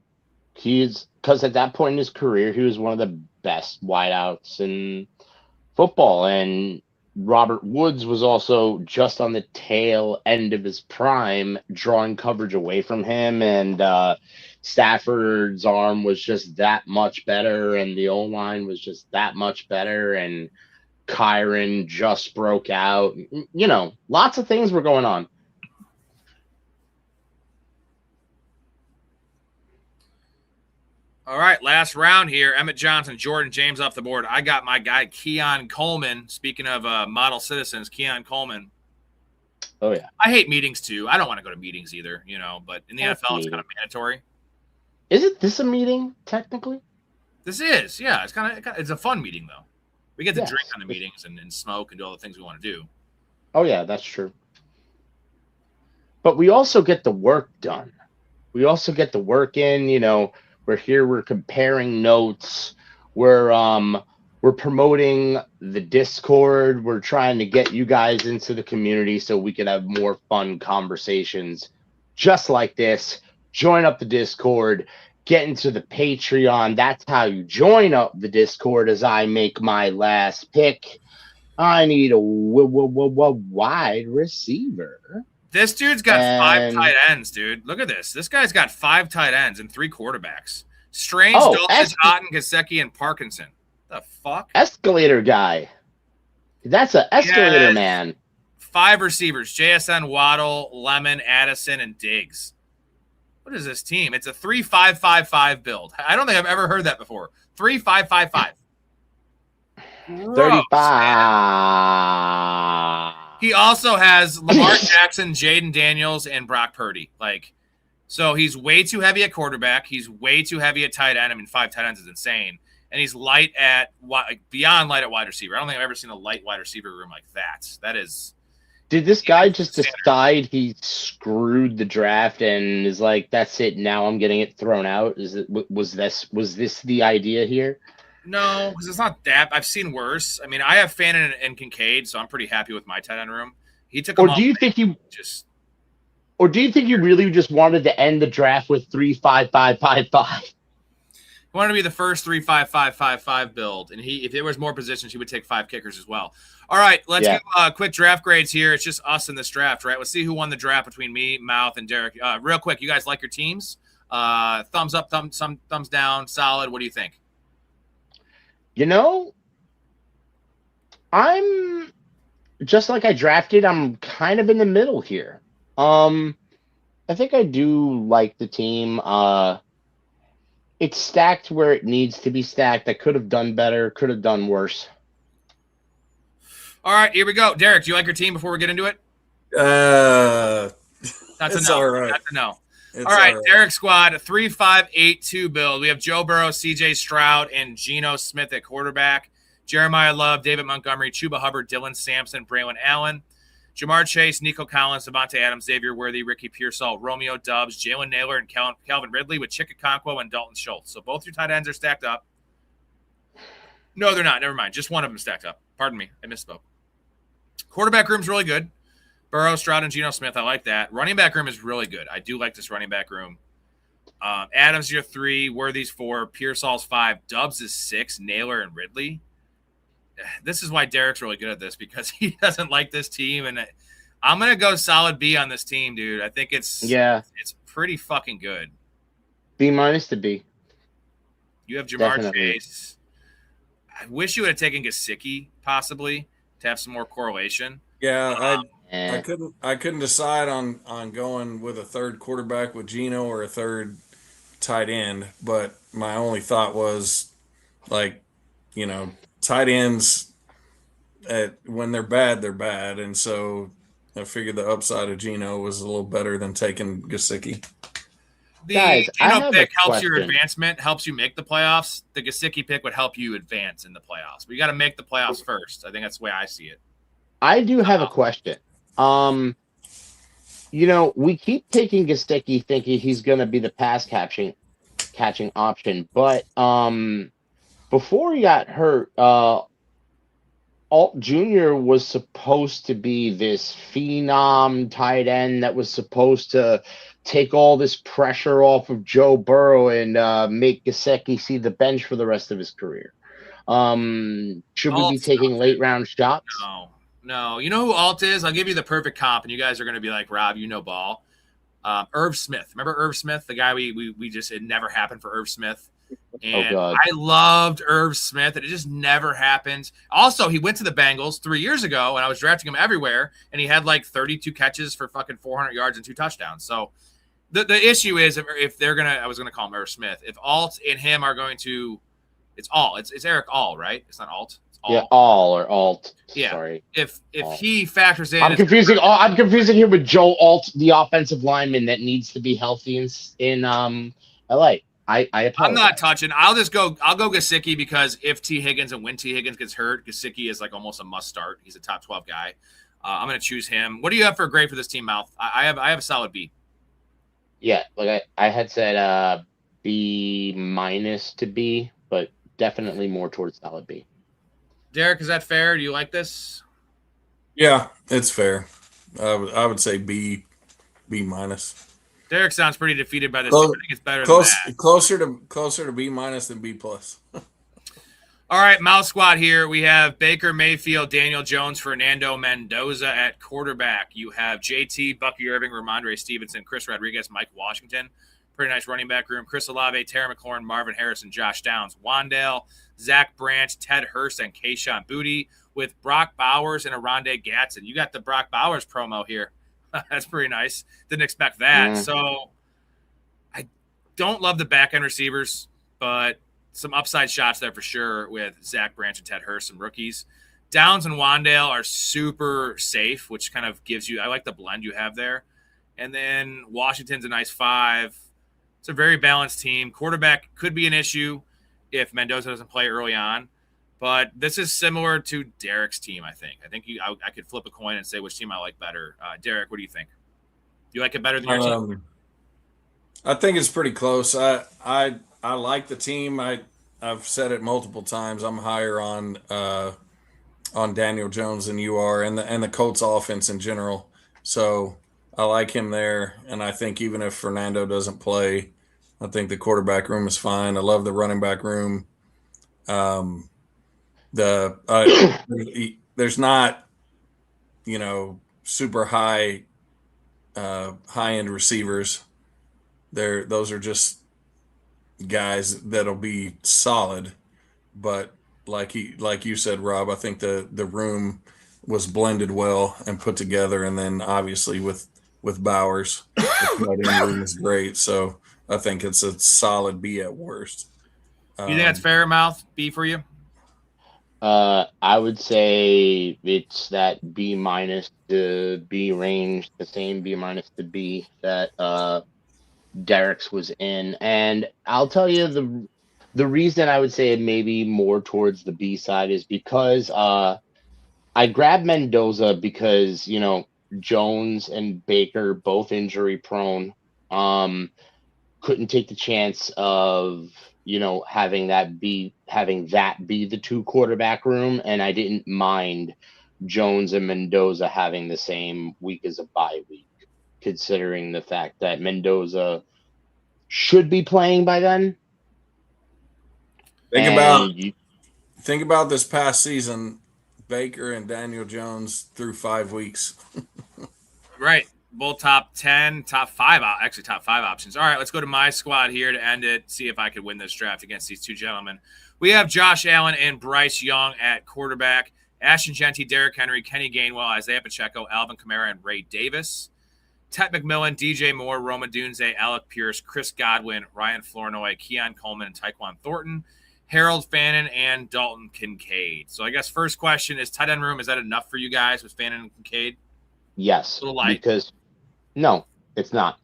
Because at that point in his career, he was one of the best wideouts in football. And Robert Woods was also just on the tail end of his prime, drawing coverage away from him. And Stafford's arm was just that much better, and the O-line was just that much better. And Kyron just broke out. Lots of things were going on. All right, last round here. Emmett Johnson, Jordan James off the board. I got my guy, Keon Coleman. Speaking of model citizens, Keon Coleman. Oh, yeah. I hate meetings, too. I don't want to go to meetings either, but in the NFL, it's kind of mandatory. Isn't this a meeting, technically? This is, yeah. It's a fun meeting, though. We get to drink on the meetings and smoke and do all the things we want to do. Oh, yeah, that's true. But we also get the work done. We also get the work in, We're here. We're comparing notes. We're promoting the Discord. We're trying to get you guys into the community so we can have more fun conversations, just like this. Join up the Discord. Get into the Patreon. That's how you join up the Discord. As I make my last pick, I need a wide receiver. This dude's got 5 tight ends, dude. Look at this. This guy's got 5 tight ends and 3 quarterbacks. Strange, Dulcich, Otten, Gesicki, and Parkinson. The fuck? Escalator guy. That's an escalator man. 5 receivers. JSN, Waddle, Lemon, Addison, and Diggs. What is this team? It's a 3-5-5-5 build. I don't think I've ever heard that before. 3-5-5-5. 35. He also has Lamar Jackson, Jaden Daniels, and Brock Purdy. So he's way too heavy at quarterback. He's way too heavy at tight end. I mean, 5 tight ends is insane. And he's beyond light at wide receiver. I don't think I've ever seen a light wide receiver room like that. That is. Did this guy just decide he screwed the draft and is like, that's it, now I'm getting it thrown out? Was this the idea here? No, because it's not that. I've seen worse. I mean, I have Fannin and Kincaid, so I'm pretty happy with my tight end room. He took them. Or do you think you really just wanted to end the draft with 3-5-5-5-5? He wanted to be the first 3-5-5-5-5 build, and if there was more positions, he would take 5 kickers as well. All right, let's do quick draft grades here. It's just us in this draft, right? Let's see who won the draft between me, Mouth, and Derek. Real quick, you guys like your teams? Thumbs up, thumbs down, solid. What do you think? I'm just like I drafted. I'm kind of in the middle here. I think I do like the team. It's stacked where it needs to be stacked. I could have done better, could have done worse. All right, here we go. Derek, do you like your team before we get into it? That's a no. all right. That's a no. All right, Derek squad, 3-5-8-2 build. We have Joe Burrow, C.J. Stroud, and Geno Smith at quarterback. Jeremiah Love, David Montgomery, Chuba Hubbard, Dylan Sampson, Braylon Allen. Jamar Chase, Nico Collins, Devontae Adams, Xavier Worthy, Ricky Pearsall, Romeo Doubs, Jalen Naylor, and Calvin Ridley with Chikakonkwo and Dalton Schultz. So both your tight ends are stacked up. No, they're not. Never mind. Just one of them stacked up. Pardon me. I misspoke. Quarterback room's really good. Burrow, Stroud, and Geno Smith. I like that. Running back room is really good. I do like this running back room. Adams, your 3. Worthy's 4. Pearsall's 5. Doubs is 6. Naylor and Ridley. This is why Derek's really good at this, because he doesn't like this team. And I'm going to go solid B on this team, dude. I think it's pretty fucking good. B- to B. You have Jamar Chase. I wish you would have taken Gesicki, possibly, to have some more correlation. Yeah, I couldn't decide on going with a third quarterback with Geno or a third tight end, but my only thought was, tight ends, when they're bad, and so I figured the upside of Geno was a little better than taking Gesicki. The Geno pick helps your advancement, helps you make the playoffs. The Gesicki pick would help you advance in the playoffs. But you got to make the playoffs first. I think that's the way I see it. I do have a question. We keep taking Gesicki thinking he's going to be the pass catching option, but before he got hurt, Alt Jr. was supposed to be this phenom tight end that was supposed to take all this pressure off of Joe Burrow and make Gesicki see the bench for the rest of his career. Should we be taking late round shots? No. You know who Alt is? I'll give you the perfect comp, and you guys are going to be like, Rob, you know ball. Irv Smith. Remember Irv Smith, the guy we just, it never happened for Irv Smith. And I loved Irv Smith, and it just never happened. Also, he went to the Bengals 3 years ago, and I was drafting him everywhere, and he had like 32 catches for fucking 400 yards and 2 touchdowns. So the issue is if they're going to, I was going to call him Irv Smith, if Alt and him are going to, it's Eric All, right? It's not Alt. It's All. Yeah, All or Alt. Yeah. Sorry. If he factors in, I'm confusing him with Joe Alt, the offensive lineman that needs to be healthy in LA. I apologize. I'm not touching. I'll go Gesicki because if T. Higgins and when T. Higgins gets hurt, Gesicki is like almost a must start. He's a top 12 guy. I'm going to choose him. What do you have for a grade for this team, Mouth? I have a solid B. Yeah, like I had said B minus to B, but definitely more towards solid B. Derek, is that fair? Do you like this? Yeah, it's fair. I would say B minus. Derek sounds pretty defeated by this. I think it's better than that. Closer to B minus than B plus. All right, Mouth Squad here. We have Baker Mayfield, Daniel Jones, Fernando Mendoza at quarterback. You have JT, Bucky Irving, Ramondre Stevenson, Chris Rodriguez, Mike Washington. Pretty nice running back room. Chris Olave, Terry McLaurin, Marvin Harrison, Josh Downs, Wandale, Zach Branch, Ted Hurst, and Kayshon Boutte with Brock Bowers and Arondé Gatson. You got the Brock Bowers promo here. That's pretty nice. Didn't expect that. Yeah. So I don't love the back-end receivers, but some upside shots there for sure with Zach Branch and Ted Hurst, some rookies. Downs and Wandale are super safe, which kind of gives you – I like the blend you have there. And then Washington's a nice 5. It's a very balanced team. Quarterback could be an issue if Mendoza doesn't play early on. But this is similar to Derek's team, I think. I could flip a coin and say which team I like better. Derek, what do you think? You like it better than your team? I think it's pretty close. I like the team. I've said it multiple times. I'm higher on Daniel Jones than you are, and the Colts offense in general. So I like him there, and I think even if Fernando doesn't play, I think the quarterback room is fine. I love the running back room. There's not, super high end receivers. Those are just guys that'll be solid. But like you said, Rob, I think the room was blended well and put together, and then obviously with Bowers, the room is great. So I think it's a solid B at worst. You think that's fair, Mouth? B for you? I would say it's that B minus to B range, the same B minus to B that Derek's was in. And I'll tell you the reason I would say it may be more towards the B side is because I grabbed Mendoza because, Jones and Baker, both injury prone, couldn't take the chance of having that be the 2 quarterback room, and I didn't mind Jones and Mendoza having the same week as a bye week, considering the fact that Mendoza should be playing by then. Think about this past season, Baker and Daniel Jones through 5 weeks. Right. Both top 10, top 5 options. All right, let's go to my squad here to end it, see if I could win this draft against these 2 gentlemen. We have Josh Allen and Bryce Young at quarterback, Ashton Genty, Derrick Henry, Kenny Gainwell, Isaiah Pacheco, Alvin Kamara, and Ray Davis. Ted McMillan, DJ Moore, Roma Dunze, Alec Pierce, Chris Godwin, Ryan Flournoy, Keon Coleman, and Tyquan Thornton, Harold Fannin, and Dalton Kincaid. So I guess first question is tight end room. Is that enough for you guys with Fannin and Kincaid? Yes. A little light. Because no, it's not.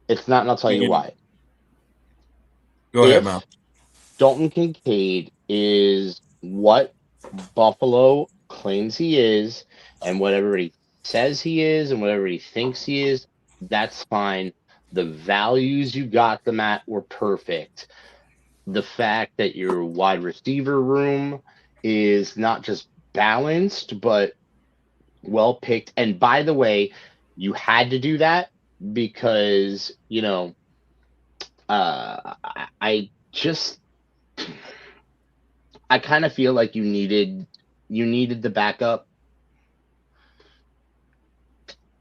It's not, and I'll tell you why. Go ahead, Mal. Dalton Kincaid is what Buffalo claims he is, and whatever he says he is, and whatever he thinks he is, that's fine. The values you got them at were perfect. The fact that your wide receiver room is not just balanced, but well picked. And by the way, you had to do that because, I just, I kind of feel like you needed the backup.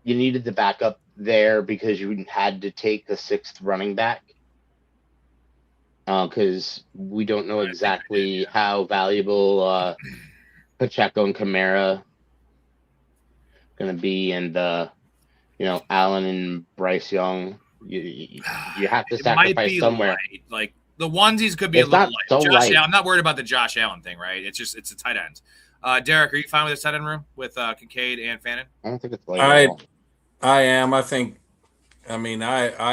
You needed the backup there because you had to take the sixth running back. Because we don't know exactly how valuable Pacheco and Kamara going to be, and Allen and Bryce Young. You have to sacrifice somewhere. Light. Like the onesies could be It's a little not light. so Josh light. Allen, I'm not worried about the Josh Allen thing, right? It's a tight end. Derek, are you fine with this tight end room with Kincaid and Fannin? I don't think it's light at all. I am. I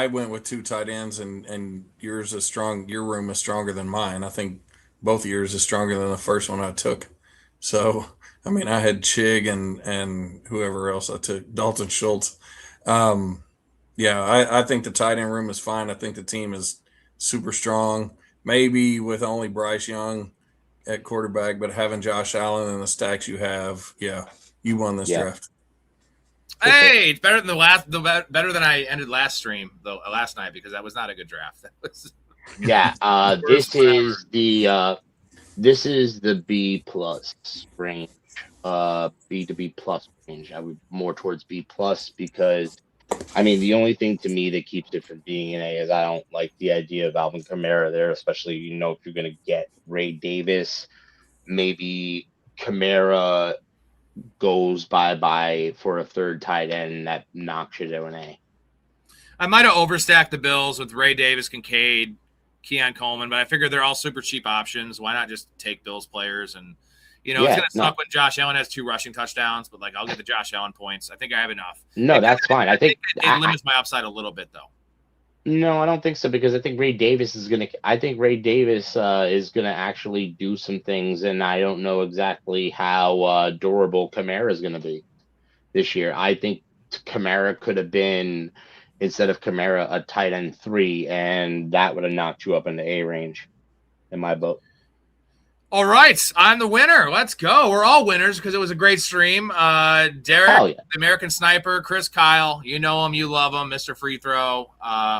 went with 2 tight ends, and yours is strong. Your room is stronger than mine. I think both of yours is stronger than the first one I took. So, I had Chig and whoever else I took, Dalton Schultz. I think the tight end room is fine. I think the team is super strong. Maybe with only Bryce Young at quarterback, but having Josh Allen and the stacks you have, you won this draft. Hey, it's better than better than I ended last night, because that was not a good draft. That was this is the B plus range, B to B plus range. I would more towards B plus because, the only thing to me that keeps it from being an A is I don't like the idea of Alvin Kamara there, especially if you're going to get Ray Davis, maybe Kamara goes bye for a third tight end that knocks you to an A. I might have overstacked the Bills with Ray Davis, Kincaid, Keon Coleman, but I figured they're all super cheap options. Why not just take Bills players? And it's gonna suck when Josh Allen has 2 rushing touchdowns, but I'll get the Josh Allen points. I think I have enough. No, that's fine. I think it limits my upside a little bit though. No, I don't think so, because I think Ray Davis is gonna actually do some things, and I don't know exactly how durable Kamara is gonna be this year. I think Kamara could have been, instead of Kamara, a tight end 3, and that would have knocked you up in the A range, in my book. All right, I'm the winner. Let's go. We're all winners because it was a great stream. Derek, the American Sniper, Chris Kyle, you know him, you love him, Mr. Free Throw.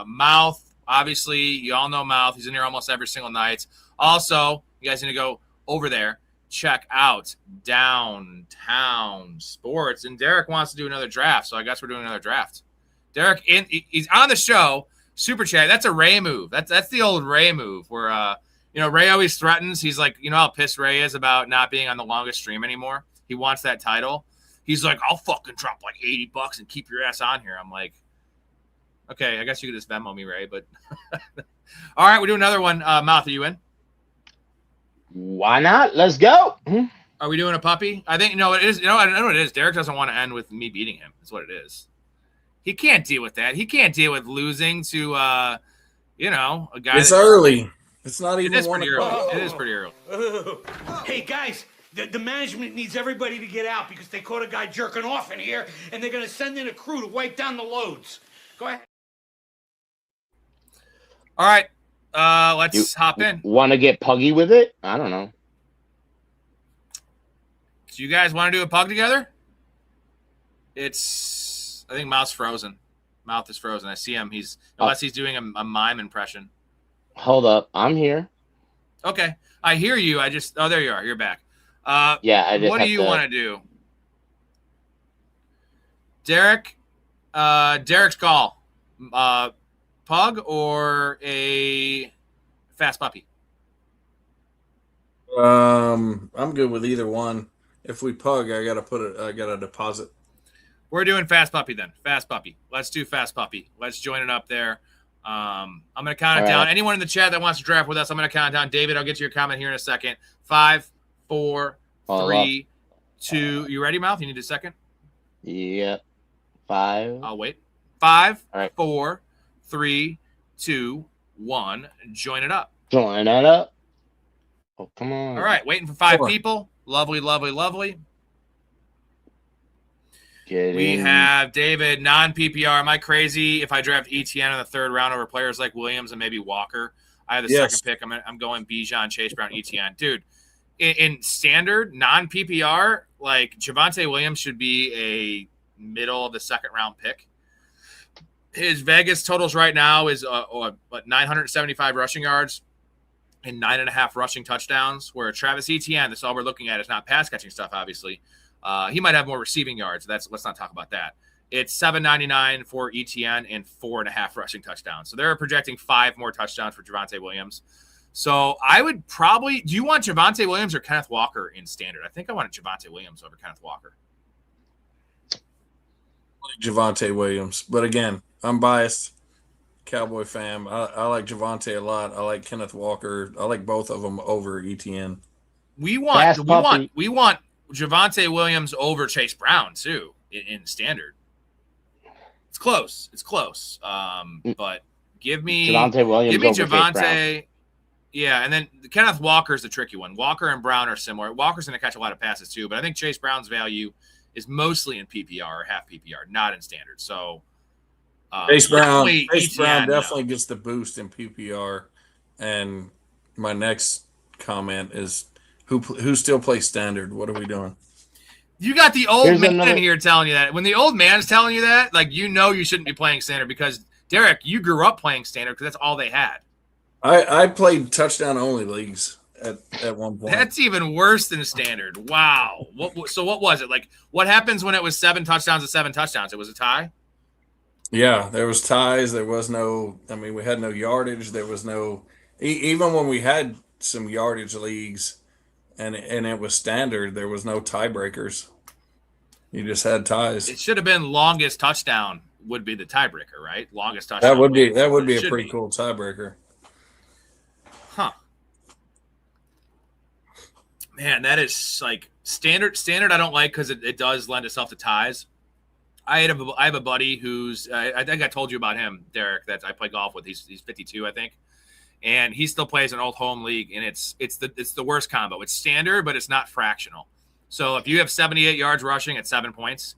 Mouth, obviously, you all know Mouth. He's in here almost every single night. Also, you guys need to go over there, check out Downtown Sports. And Derek wants to do another draft, so I guess we're doing another draft. Derek, he's on the show. Super chat. That's a Ray move. That's the old Ray move where Ray always threatens. He's like, how pissed Ray is about not being on the longest stream anymore. He wants that title. He's like, I'll fucking drop like $80 and keep your ass on here. I'm like, okay, I guess you could just Venmo me, Ray. But all right, we do another one. Mouth, are you in? Why not? Let's go. Are we doing a puppy? I think it is. I don't know what it is. Derek doesn't want to end with me beating him. That's what it is. He can't deal with that. He can't deal with losing to a guy. It's early. It's not even 1 o'clock. It is pretty early. Hey, guys, the management needs everybody to get out because they caught a guy jerking off in here, and they're going to send in a crew to wipe down the loads. Go ahead. All right. Let's hop in. Want to get puggy with it? I don't know. Do you guys want to do a pug together? I think Mouth's frozen. Mouth is frozen. I see him. Unless he's doing a mime impression. Hold up. I'm here. Okay. I hear you. There you are. You're back. What do you want to do? Derek? Derek's call. Pug or a fast puppy? I'm good with either one. If we pug, I gotta deposit. We're doing fast puppy then. Fast puppy. Let's do fast puppy. Let's join it up there. I'm going to count it down. Anyone in the chat that wants to draft with us, I'm going to count it down. David, I'll get to your comment here in a second. 5, 4, 3, 2. You ready, Mouth? You need a second? Yep. 5. I'll wait. 5, 4, 3, 2, 1. Join it up. Join it up. Oh, come on. All right. Waiting for 5 people. Lovely, lovely, lovely. We have David, non-PPR. Am I crazy if I draft ETN in the 3rd round over players like Williams and maybe Walker? I have the second pick. I'm going Bijan, Chase Brown, ETN. Dude, in standard non-PPR, like Javonte Williams should be a middle of the second round pick. His Vegas totals right now is 975 rushing yards and 9.5 rushing touchdowns, where Travis Etienne, that's all we're looking at, is not pass catching stuff, obviously. He might have more receiving yards. Let's not talk about that. It's 799 for Etienne and 4.5 rushing touchdowns. So they're projecting 5 more touchdowns for Javonte Williams. So I would probably – do you want Javonte Williams or Kenneth Walker in standard? I think I wanted Javonte Williams over Kenneth Walker. Javonte Williams. But again, I'm biased. Cowboy fan. I like Javonte a lot. I like Kenneth Walker. I like both of them over ETN. We want Javonte Williams over Chase Brown too in standard. It's close. But give me Javonte Williams. Give me over Javonte. Yeah, and then Kenneth Walker's the tricky one. Walker and Brown are similar. Walker's going to catch a lot of passes too, but I think Chase Brown's value is mostly in PPR or half PPR, not in standard. So Chase Brown definitely gets the boost in PPR. And my next comment is who still plays standard? What are we doing? You got the old man in here telling you that. When the old man's telling you that, like, you know you shouldn't be playing standard because, Derek, you grew up playing standard because that's all they had. I played touchdown-only leagues at one point. That's even worse than standard. Wow. So what was it? Like, what happens when it was 7 touchdowns to 7 touchdowns? It was a tie? Yeah, there was ties. There was no – I mean, we had no yardage. There was no – even when we had some yardage leagues and it was standard, there was no tiebreakers. You just had ties. It should have been longest touchdown would be the tiebreaker, right? Longest touchdown. That would be a pretty cool tiebreaker. Huh. Man, that is like standard. Standard I don't like because it does lend itself to ties. I have a buddy who's I think I told you about him, Derek, that I play golf with. He's 52, I think, and he still plays an old home league, and it's the worst combo. It's standard, but it's not fractional. So if you have 78 yards rushing at 7 points,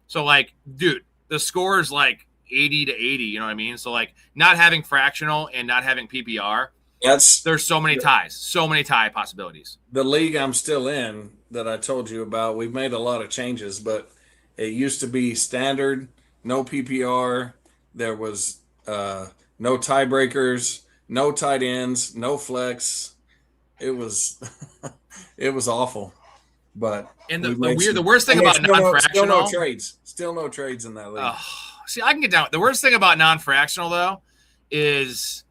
so like, dude, the score is like 80 to 80. You know what I mean? So like, not having fractional and not having PPR. There's so many ties, so many tie possibilities. The league I'm still in that I told you about, we've made a lot of changes, but it used to be standard, no PPR. There was no tiebreakers, no tight ends, no flex. It was it was awful. But the worst thing about non-fractional, still no trades in that league. See, I can get down. The worst thing about non-fractional though is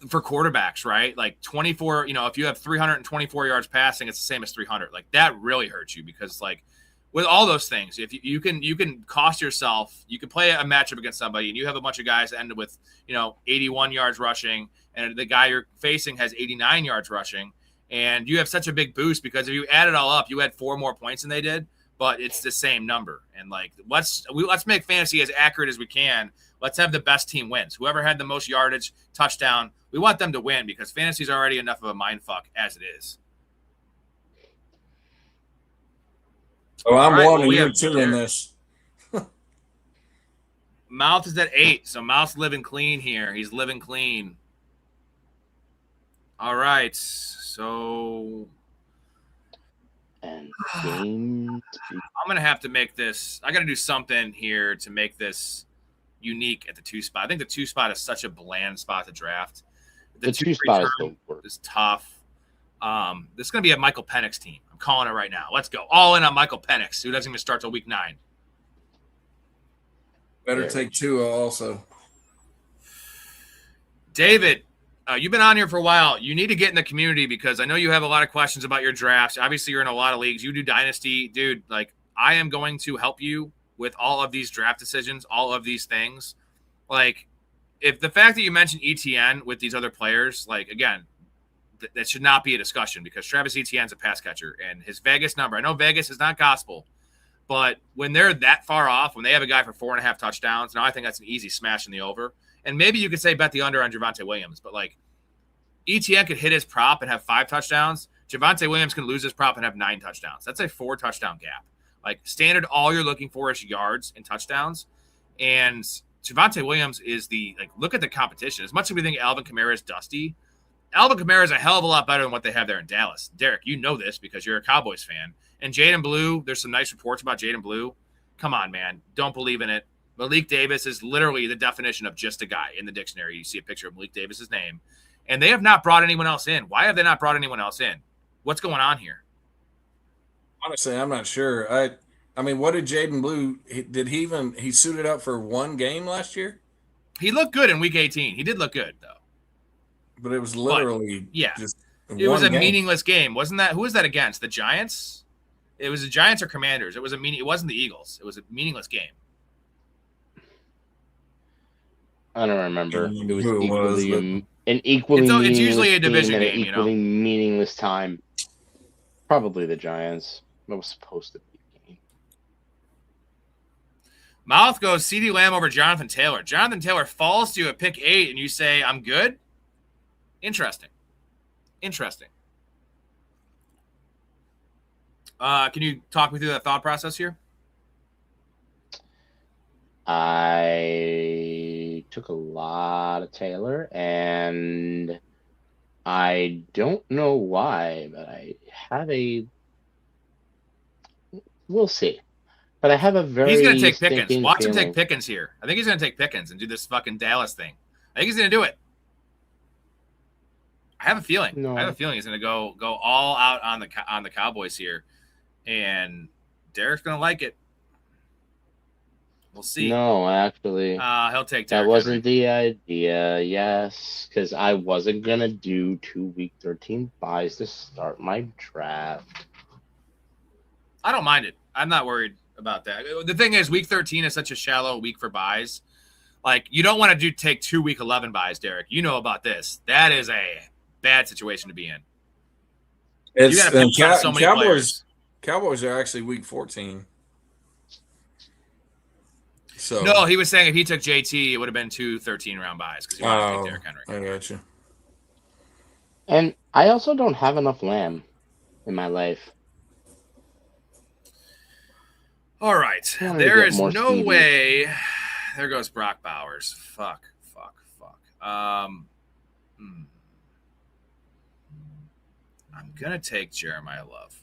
for quarterbacks, right? Like 24, if you have 324 yards passing, it's the same as 300. Like that really hurts you because like with all those things, if you can cost yourself, you can play a matchup against somebody and you have a bunch of guys that end with, 81 yards rushing and the guy you're facing has 89 yards rushing and you have such a big boost because if you add it all up, you had 4 more points than they did, but it's the same number. And like, let's make fantasy as accurate as we can. Let's have the best team wins. Whoever had the most yardage, touchdown, we want them to win because fantasy is already enough of a mindfuck as it is. Oh, I'm right, 1 and you're 2 in this. Mouth is at 8, so Mouth's living clean here. He's living clean. All right, so I'm gonna have to make this. I gotta do something here to make this unique at the 2 spot. I think the 2 spot is such a bland spot to draft. The 2 spot is tough. This is going to be a Michael Penix team. I'm calling it right now. Let's go. All in on Michael Penix, who doesn't even start till week 9. Better take 2 also. David, you've been on here for a while. You need to get in the community because I know you have a lot of questions about your drafts. Obviously, you're in a lot of leagues. You do Dynasty. Dude, like, I am going to help you with all of these draft decisions, all of these things. Like, if the fact that you mentioned ETN with these other players, like, again, that should not be a discussion because Travis Etienne's a pass catcher and his Vegas number. I know Vegas is not gospel, but when they're that far off, when they have a guy for 4.5 touchdowns, now I think that's an easy smash in the over. And maybe you could say bet the under on Javonte Williams, but like ETN could hit his prop and have 5 touchdowns. Javonte Williams can lose his prop and have 9 touchdowns. That's a 4 touchdown gap. Like standard, all you're looking for is yards and touchdowns. And Javonte Williams is look at the competition. As much as we think Alvin Kamara is dusty, Alvin Kamara is a hell of a lot better than what they have there in Dallas. Derek, you know this because you're a Cowboys fan. And Jaden Blue, there's some nice reports about Jaden Blue. Come on, man. Don't believe in it. Malik Davis is literally the definition of just a guy in the dictionary. You see a picture of Malik Davis's name. And they have not brought anyone else in. Why have they not brought anyone else in? What's going on here? Honestly, I'm not sure. I mean, what did Jaden Blue? Did he suited up for one game last year? He looked good in Week 18. He did look good though. But it was literally just it was a meaningless game, wasn't that? Who was that against? The Giants? It was the Giants or Commanders. It wasn't the Eagles. It was a meaningless game. I don't remember. It was it's usually a division game, an equally meaningless time. Probably the Giants. That was supposed to be a game. Mouth goes CeeDee Lamb over Jonathan Taylor. Jonathan Taylor falls to you at pick 8, and you say, I'm good? Interesting. Can you talk me through that thought process here? I took a lot of Taylor, and I don't know why, but I have we'll see. But I have a very He's going to take Pickens. Watch him feeling. take Pickens here. I think he's going to take Pickens and do this fucking Dallas thing. I think he's going to do it. I have a feeling. No. I have a feeling he's going to go all out on the Cowboys here, and Derek's going to like it. We'll see. No, actually, he'll take Derek that wasn't Henry. the idea. Yes, because I wasn't gonna do 2 Week 13 buys to start my draft. I don't mind it. I'm not worried about that. The thing is, Week 13 is such a shallow week for buys. Like, you don't want to take 2 Week 11 buys, Derek. You know about this. That is a bad situation to be in. You got to pick so many players. Cowboys are actually Week 14. So no, he was saying if he took JT, it would have been 2 13-round buys because he wanted to take Derrick Henry. I got you. And I also don't have enough Lamb in my life. All right. There is no way. There goes Brock Bowers. Fuck. I'm going to take Jeremiah Love.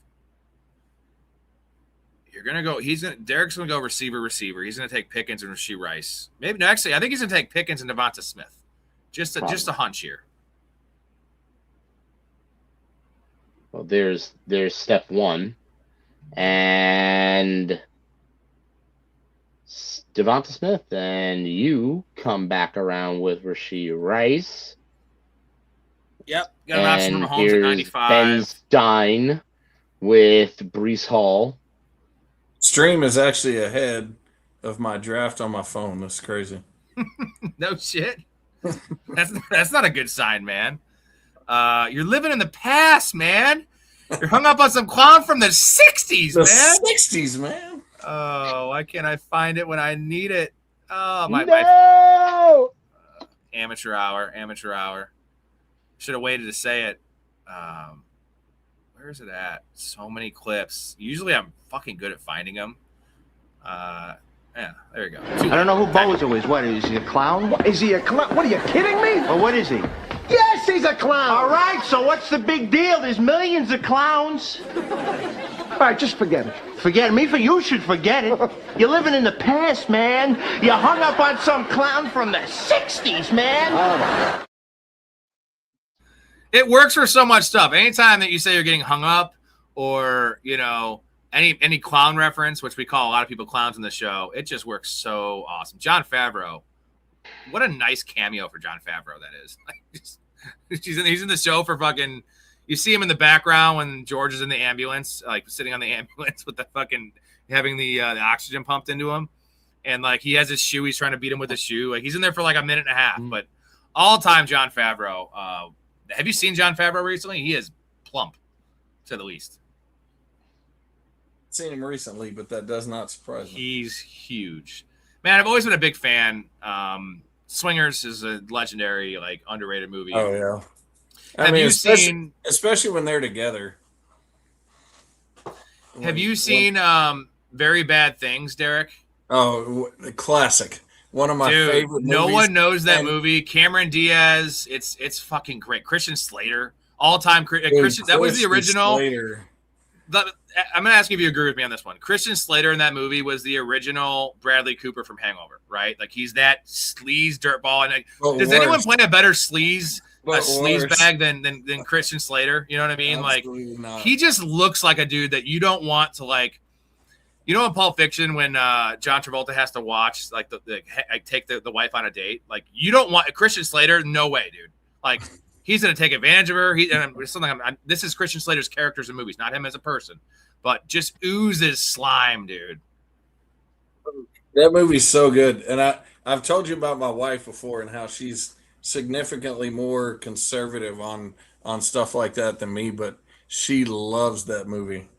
You're going to go – Derek's going to go receiver. He's going to take Pickens and Rashee Rice. Maybe – no, actually, I think he's going to take Pickens and Devonta Smith. Just a hunch here. Well, there's step 1. And Devonta Smith. And you come back around with Rashee Rice. Yep. Got an option from Mahomes at 95. Ben Stein with Breece Hall. Stream is actually ahead of my draft on my phone. That's crazy. No shit. That's not a good sign, man. You're living in the past, man. You're hung up on some clown from the 60s, man. The 60s, man. Oh, why can't I find it when I need it? Oh, No! Amateur hour. Should have waited to say it. Where is it at? So many clips. Usually I'm fucking good at finding them. Yeah, there you go. I don't know who Bozo is. What, is he a clown? What, is he a clown? What, are you kidding me? Well, what is he? Yes, he's a clown. All right, so what's the big deal? There's millions of clowns. All right, just forget it. Forget me? You should forget it. You're living in the past, man. You hung up on some clown from the 60s, man. It works for so much stuff. Anytime that you say you're getting hung up or, any clown reference, which we call a lot of people clowns in the show, it just works so awesome. Jon Favreau. What a nice cameo for Jon Favreau that is. He's in the show for fucking – you see him in the background when George is in the ambulance, like sitting on the ambulance with the fucking – having the oxygen pumped into him. And, he has his shoe. He's trying to beat him with his shoe. He's in there for, a minute and a half. But all-time Jon Favreau have you seen Jon Favreau recently? He is plump, to the least. Seen him recently, but that does not surprise me. He's huge. Man, I've always been a big fan. Swingers is a legendary, underrated movie. Oh, yeah. Have you seen... Especially when they're together. Have you seen Very Bad Things, Derek? Oh, the classic. one of my favorite no movies. one knows that movie. Cameron Diaz, it's fucking great. Christian Slater, all-time Christian. That was the original. Slater. I'm gonna ask you if you agree with me on this one. Christian Slater in that movie was the original Bradley Cooper from Hangover, right? Like he's that sleaze dirtball. And does anyone play a better sleaze bag than Christian Slater? You know what I mean? Absolutely like not. he just looks like a dude that you don't want to like. You know in Pulp Fiction when John Travolta has to watch like take the wife on a date, like you don't want Christian Slater. No way, dude. Like he's gonna take advantage of her. This is Christian Slater's characters in movies, not him as a person, but just oozes slime, dude. That movie's so good, and I've told you about my wife before and how she's significantly more conservative on stuff like that than me, but she loves that movie.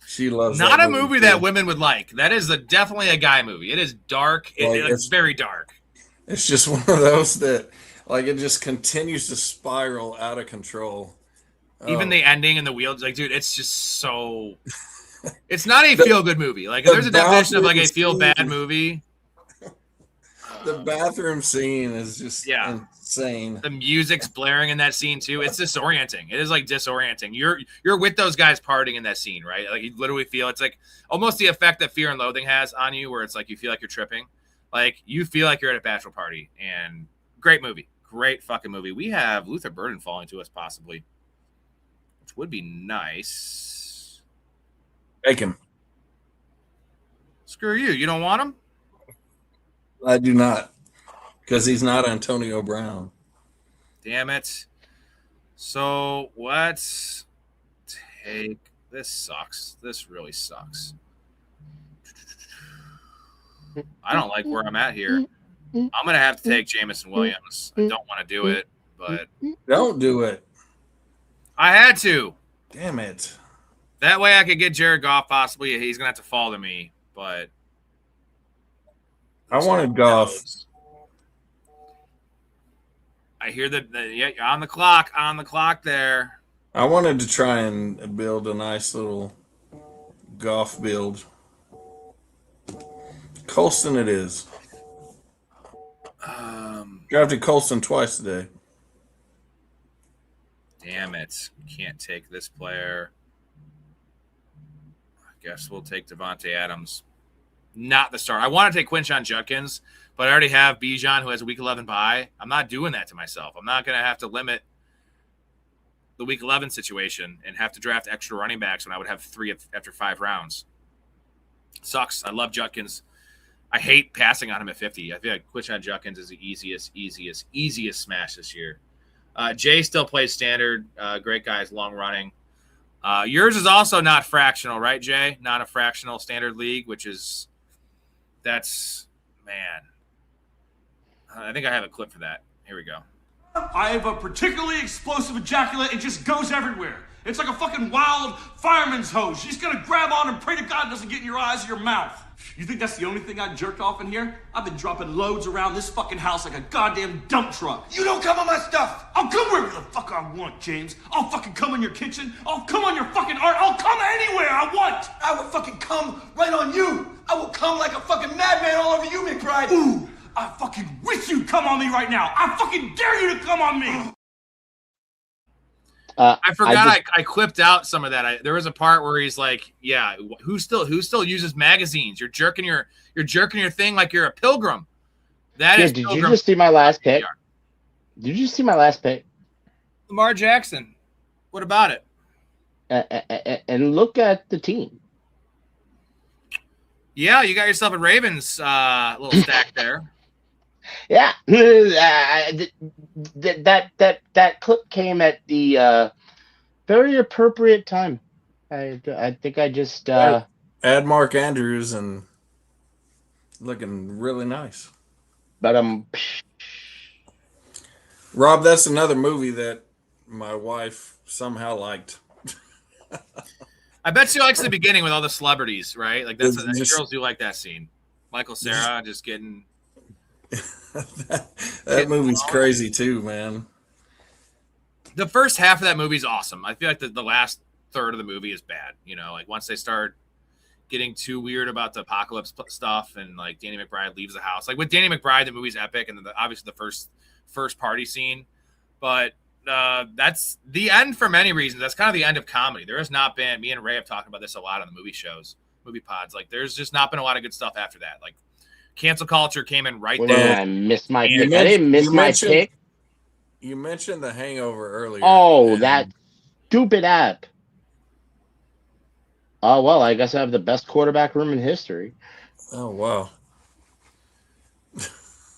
She loves not that a movie that women would like. That is definitely a guy movie. It is dark. It's very dark. It's just one of those that like it just continues to spiral out of control. Even the ending and the wheels, like, dude, it's just so. It's not a feel-good movie. Like, there's a definition of like a feel-bad movie. The bathroom scene is just insane. The music's blaring in that scene too. It's disorienting. It is like disorienting. You're with those guys partying in that scene, right? Like you literally feel it's like almost the effect that Fear and Loathing has on you, where it's like you feel like you're tripping. Like you feel like you're at a bachelor party. And great movie. Great fucking movie. We have Luther Burden falling to us possibly, which would be nice. Take him. Screw you. You don't want him? I do not, because he's not Antonio Brown. Damn it. So let's take this. Sucks. This really sucks. I don't like where I'm at here. I'm gonna have to take Jamison Williams. I don't want to do it, but don't do it. I had to. Damn it. That way I could get Jared Goff. Possibly he's gonna have to fall to me, but. I wanted Goff. I hear that you're on the clock. On the clock there. I wanted to try and build a nice little Goff build. Colston it is. Drafted Colston twice today. Damn it. Can't take this player. I guess we'll take Devontae Adams. Not the start. I want to take Quinshon Judkins, but I already have Bijan, who has a Week 11 bye. I'm not doing that to myself. I'm not going to have to limit the Week 11 situation and have to draft extra running backs when I would have 3 after 5 rounds. Sucks. I love Judkins. I hate passing on him at 50. I feel like Quinshon Judkins is the easiest smash this year. Jay still plays standard. Great guys, long running. Yours is also not fractional, right, Jay? Not a fractional standard league, which is... That's, man. I think I have a clip for that. Here we go. I have a particularly explosive ejaculate. It just goes everywhere. It's like a fucking wild fireman's hose. You're just gonna grab on and pray to God it doesn't get in your eyes or your mouth. You think that's the only thing I jerked off in here? I've been dropping loads around this fucking house like a goddamn dump truck. You don't come on my stuff. I'll come wherever the fuck I want, James. I'll fucking come in your kitchen. I'll come on your fucking art. I'll come anywhere I want. I will fucking come right on you. I will come like a fucking madman all over you, McBride. Ooh, I fucking wish you'd come on me right now. I fucking dare you to come on me. I forgot I clipped out some of that. There was a part where he's like, "Yeah, who still uses magazines? You're jerking your thing like you're a pilgrim." That is. Did you just see my last pick? Did you just see my last pick? Lamar Jackson. What about it? And look at the team. Yeah, you got yourself a Ravens little stack there. Yeah, that clip came at the very appropriate time. I think I just add Mark Andrews and looking really nice. But Rob, that's another movie that my wife somehow liked. I bet she likes the beginning with all the celebrities, right? Like that's girls do like that scene. Michael Cera just getting. that movie's crazy too, man. The first half of that movie is awesome. I feel like the last third of the movie is bad. You know, like once they start getting too weird about the apocalypse stuff, and like Danny McBride leaves the house. Like with Danny McBride, the movie's epic, and obviously the first party scene, but that's the end for many reasons. That's kind of the end of comedy. There has not been. Me and Ray have talked about this a lot on the movie pods. Like there's just not been a lot of good stuff after that. Like cancel culture came in right there. I missed my pick. I didn't miss my pick. You mentioned The Hangover earlier. Oh, that stupid app. Oh, well, I guess I have the best quarterback room in history. Oh, wow.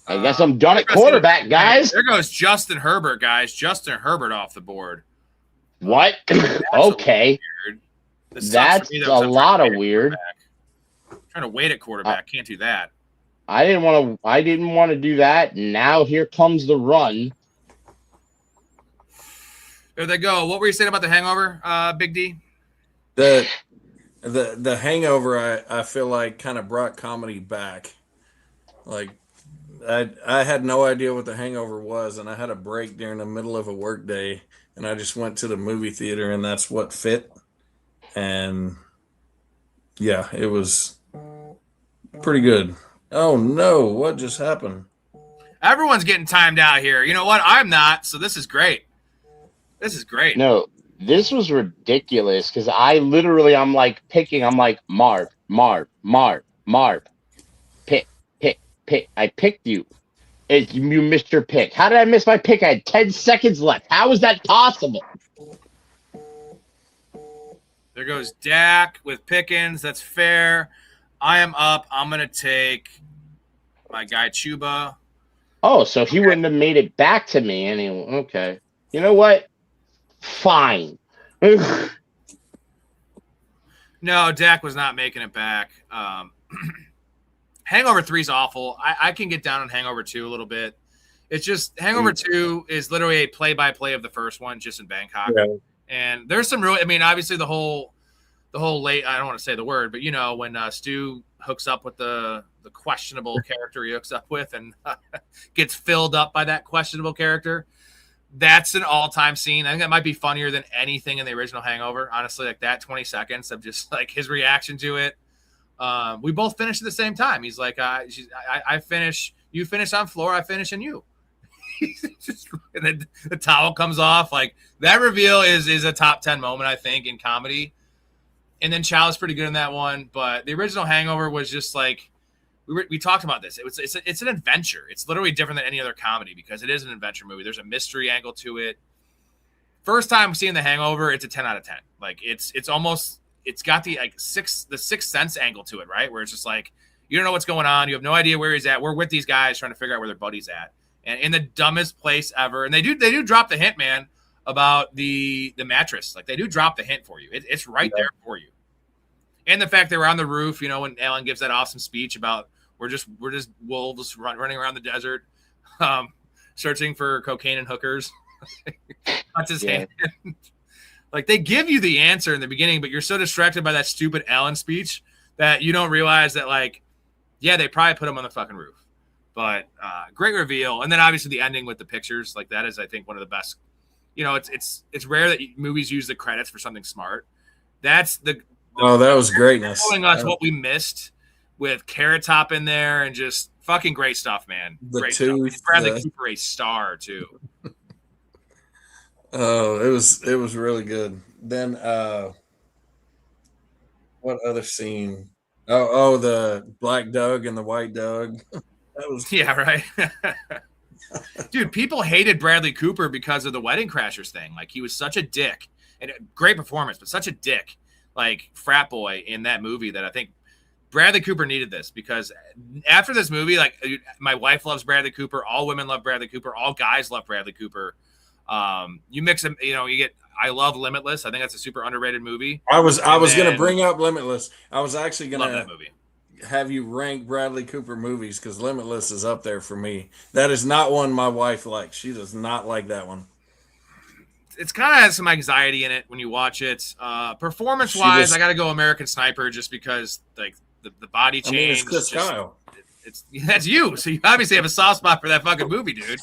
I guess I'm done at quarterback, guys. There goes Justin Herbert, guys. Justin Herbert off the board. What? Okay. That's a lot of weird. Trying to wait at quarterback. Can't do that. I didn't want to do that. Now here comes the run. There they go. What were you saying about the Hangover, Big D? The Hangover, I feel like kind of brought comedy back. Like I had no idea what the Hangover was, and I had a break during the middle of a work day, and I just went to the movie theater, and that's what fit. And yeah, it was pretty good. Oh no, what just happened? Everyone's getting timed out here. You know what? I'm not, so this is great. This is great. No, this was ridiculous because I'm like picking. I'm like, Marv. Pick. I picked you. You missed your pick. How did I miss my pick? I had 10 seconds left. How is that possible? There goes Dak with Pickens. That's fair. I am up. I'm going to take my guy Chuba. Oh, so he wouldn't have made it back to me anyway. Okay. You know what? Fine. No, Dak was not making it back. Hangover 3 is awful. I can get down on Hangover 2 a little bit. It's just Hangover 2 is literally a play-by-play of the first one, just in Bangkok. Yeah. And there's some real. I mean, obviously the whole late. I don't want to say the word, but you know when Stu hooks up with the questionable character he hooks up with, and gets filled up by that questionable character. That's an all-time scene. I think that might be funnier than anything in the original Hangover. Honestly, like that 20 seconds of just like his reaction to it. We both finished at the same time. He's like, I finish, you finish on floor, I finish on you. And then the towel comes off. Like that reveal is a top 10 moment, I think, in comedy. And then Chaz is pretty good in that one. But the original Hangover was just like, we talked about this. It's an adventure. It's literally different than any other comedy because it is an adventure movie. There's a mystery angle to it. First time seeing The Hangover, it's a 10 out of 10. Like it's got the Sixth Sense angle to it, right? Where it's just like you don't know what's going on. You have no idea where he's at. We're with these guys trying to figure out where their buddy's at, and in the dumbest place ever. And they do drop the hint, man, about the mattress. Like they do drop the hint for you. It's right there for you. And the fact they were on the roof, you know, when Alan gives that awesome speech about we're just wolves running around the desert, searching for cocaine and hookers. That's his hand. Like they give you the answer in the beginning, but you're so distracted by that stupid Alan speech that you don't realize that, like, yeah, they probably put him on the fucking roof. But great reveal, and then obviously the ending with the pictures, like that is, I think, one of the best. You know, it's rare that movies use the credits for something smart. That's the that was greatness. Showing us what we missed with Carrot Top in there, and just fucking great stuff, man. Great stuff. Bradley Cooper, a star too. Oh, it was really good. Then what other scene? Oh, the black Doug and the white Doug. That was right. Dude, people hated Bradley Cooper because of the Wedding Crashers thing. Like he was such a dick, and great performance, but such a dick, like frat boy in that movie that I think Bradley Cooper needed this, because after this movie, like my wife loves Bradley Cooper, all women love Bradley Cooper, all guys love Bradley Cooper. You mix them, you know, you get I love Limitless. I think that's a super underrated movie. I was going to bring up Limitless. I was actually going to have you rank Bradley Cooper movies because Limitless is up there for me. That is not one my wife likes. She does not like that one. It's kind of has some anxiety in it when you watch it. Performance wise, I got to go American Sniper just because like the body change. I mean, it's Chris Kyle. That's you. So you obviously have a soft spot for that fucking movie, dude.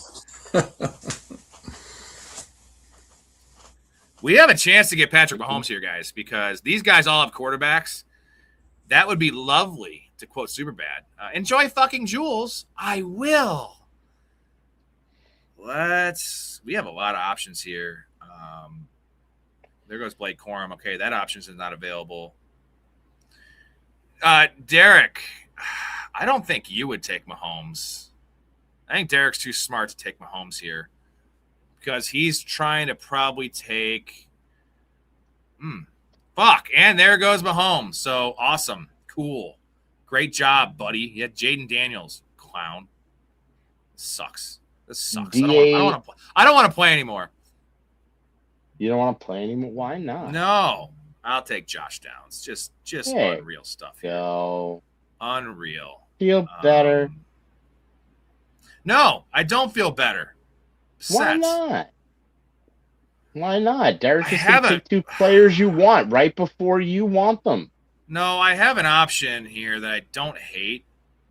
We have a chance to get Patrick Mahomes here, guys, because these guys all have quarterbacks. That would be lovely, to quote Superbad. Enjoy fucking Jules. I will. We have a lot of options here. There goes Blake Corum. Okay, that option is not available. Derek, I don't think you would take Mahomes. I think Derek's too smart to take Mahomes here because he's trying to probably take fuck. And there goes Mahomes. So awesome. Cool. Great job, buddy. You had Jaden Daniels. Clown. This sucks. I don't want to play anymore. You don't want to play anymore? Why not? No. I'll take Josh Downs. Just unreal stuff here. Go. Unreal. Feel better. No, I don't feel better. Why not? Why not? Derek just gonna take 2 players you want right before you want them. No, I have an option here that I don't hate.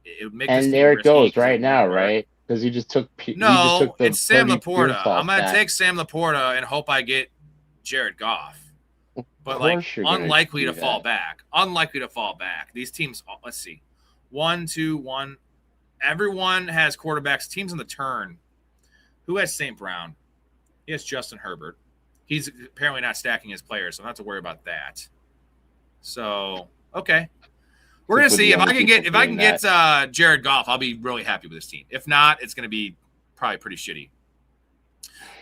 It would make and there it goes right now, right? Because you just took it's Sam Laporta. I'm going to take Sam Laporta and hope I get Jared Goff. But unlikely to fall back. Unlikely to fall back. These teams, let's see. 1, 2, 1. Everyone has quarterbacks. Teams in the turn. Who has St. Brown? He has Justin Herbert. He's apparently not stacking his players, so I don't have to worry about that. So, okay. We're going to see if I can get Jared Goff, I'll be really happy with this team. If not, it's going to be probably pretty shitty.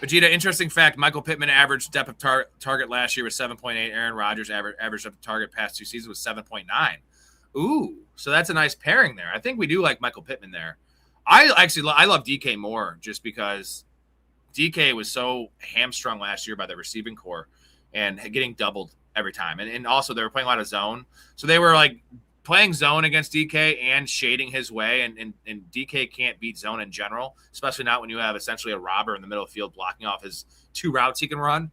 Vegeta, interesting fact, Michael Pittman average depth of target last year was 7.8. Aaron Rodgers average depth of target past 2 seasons was 7.9. Ooh, so that's a nice pairing there. I think we do like Michael Pittman there. I love DK more just because DK was so hamstrung last year by the receiving core and getting doubled every time. And also they were playing a lot of zone. So they were like playing zone against DK and shading his way, and DK can't beat zone in general, especially not when you have essentially a robber in the middle of the field blocking off his 2 routes he can run.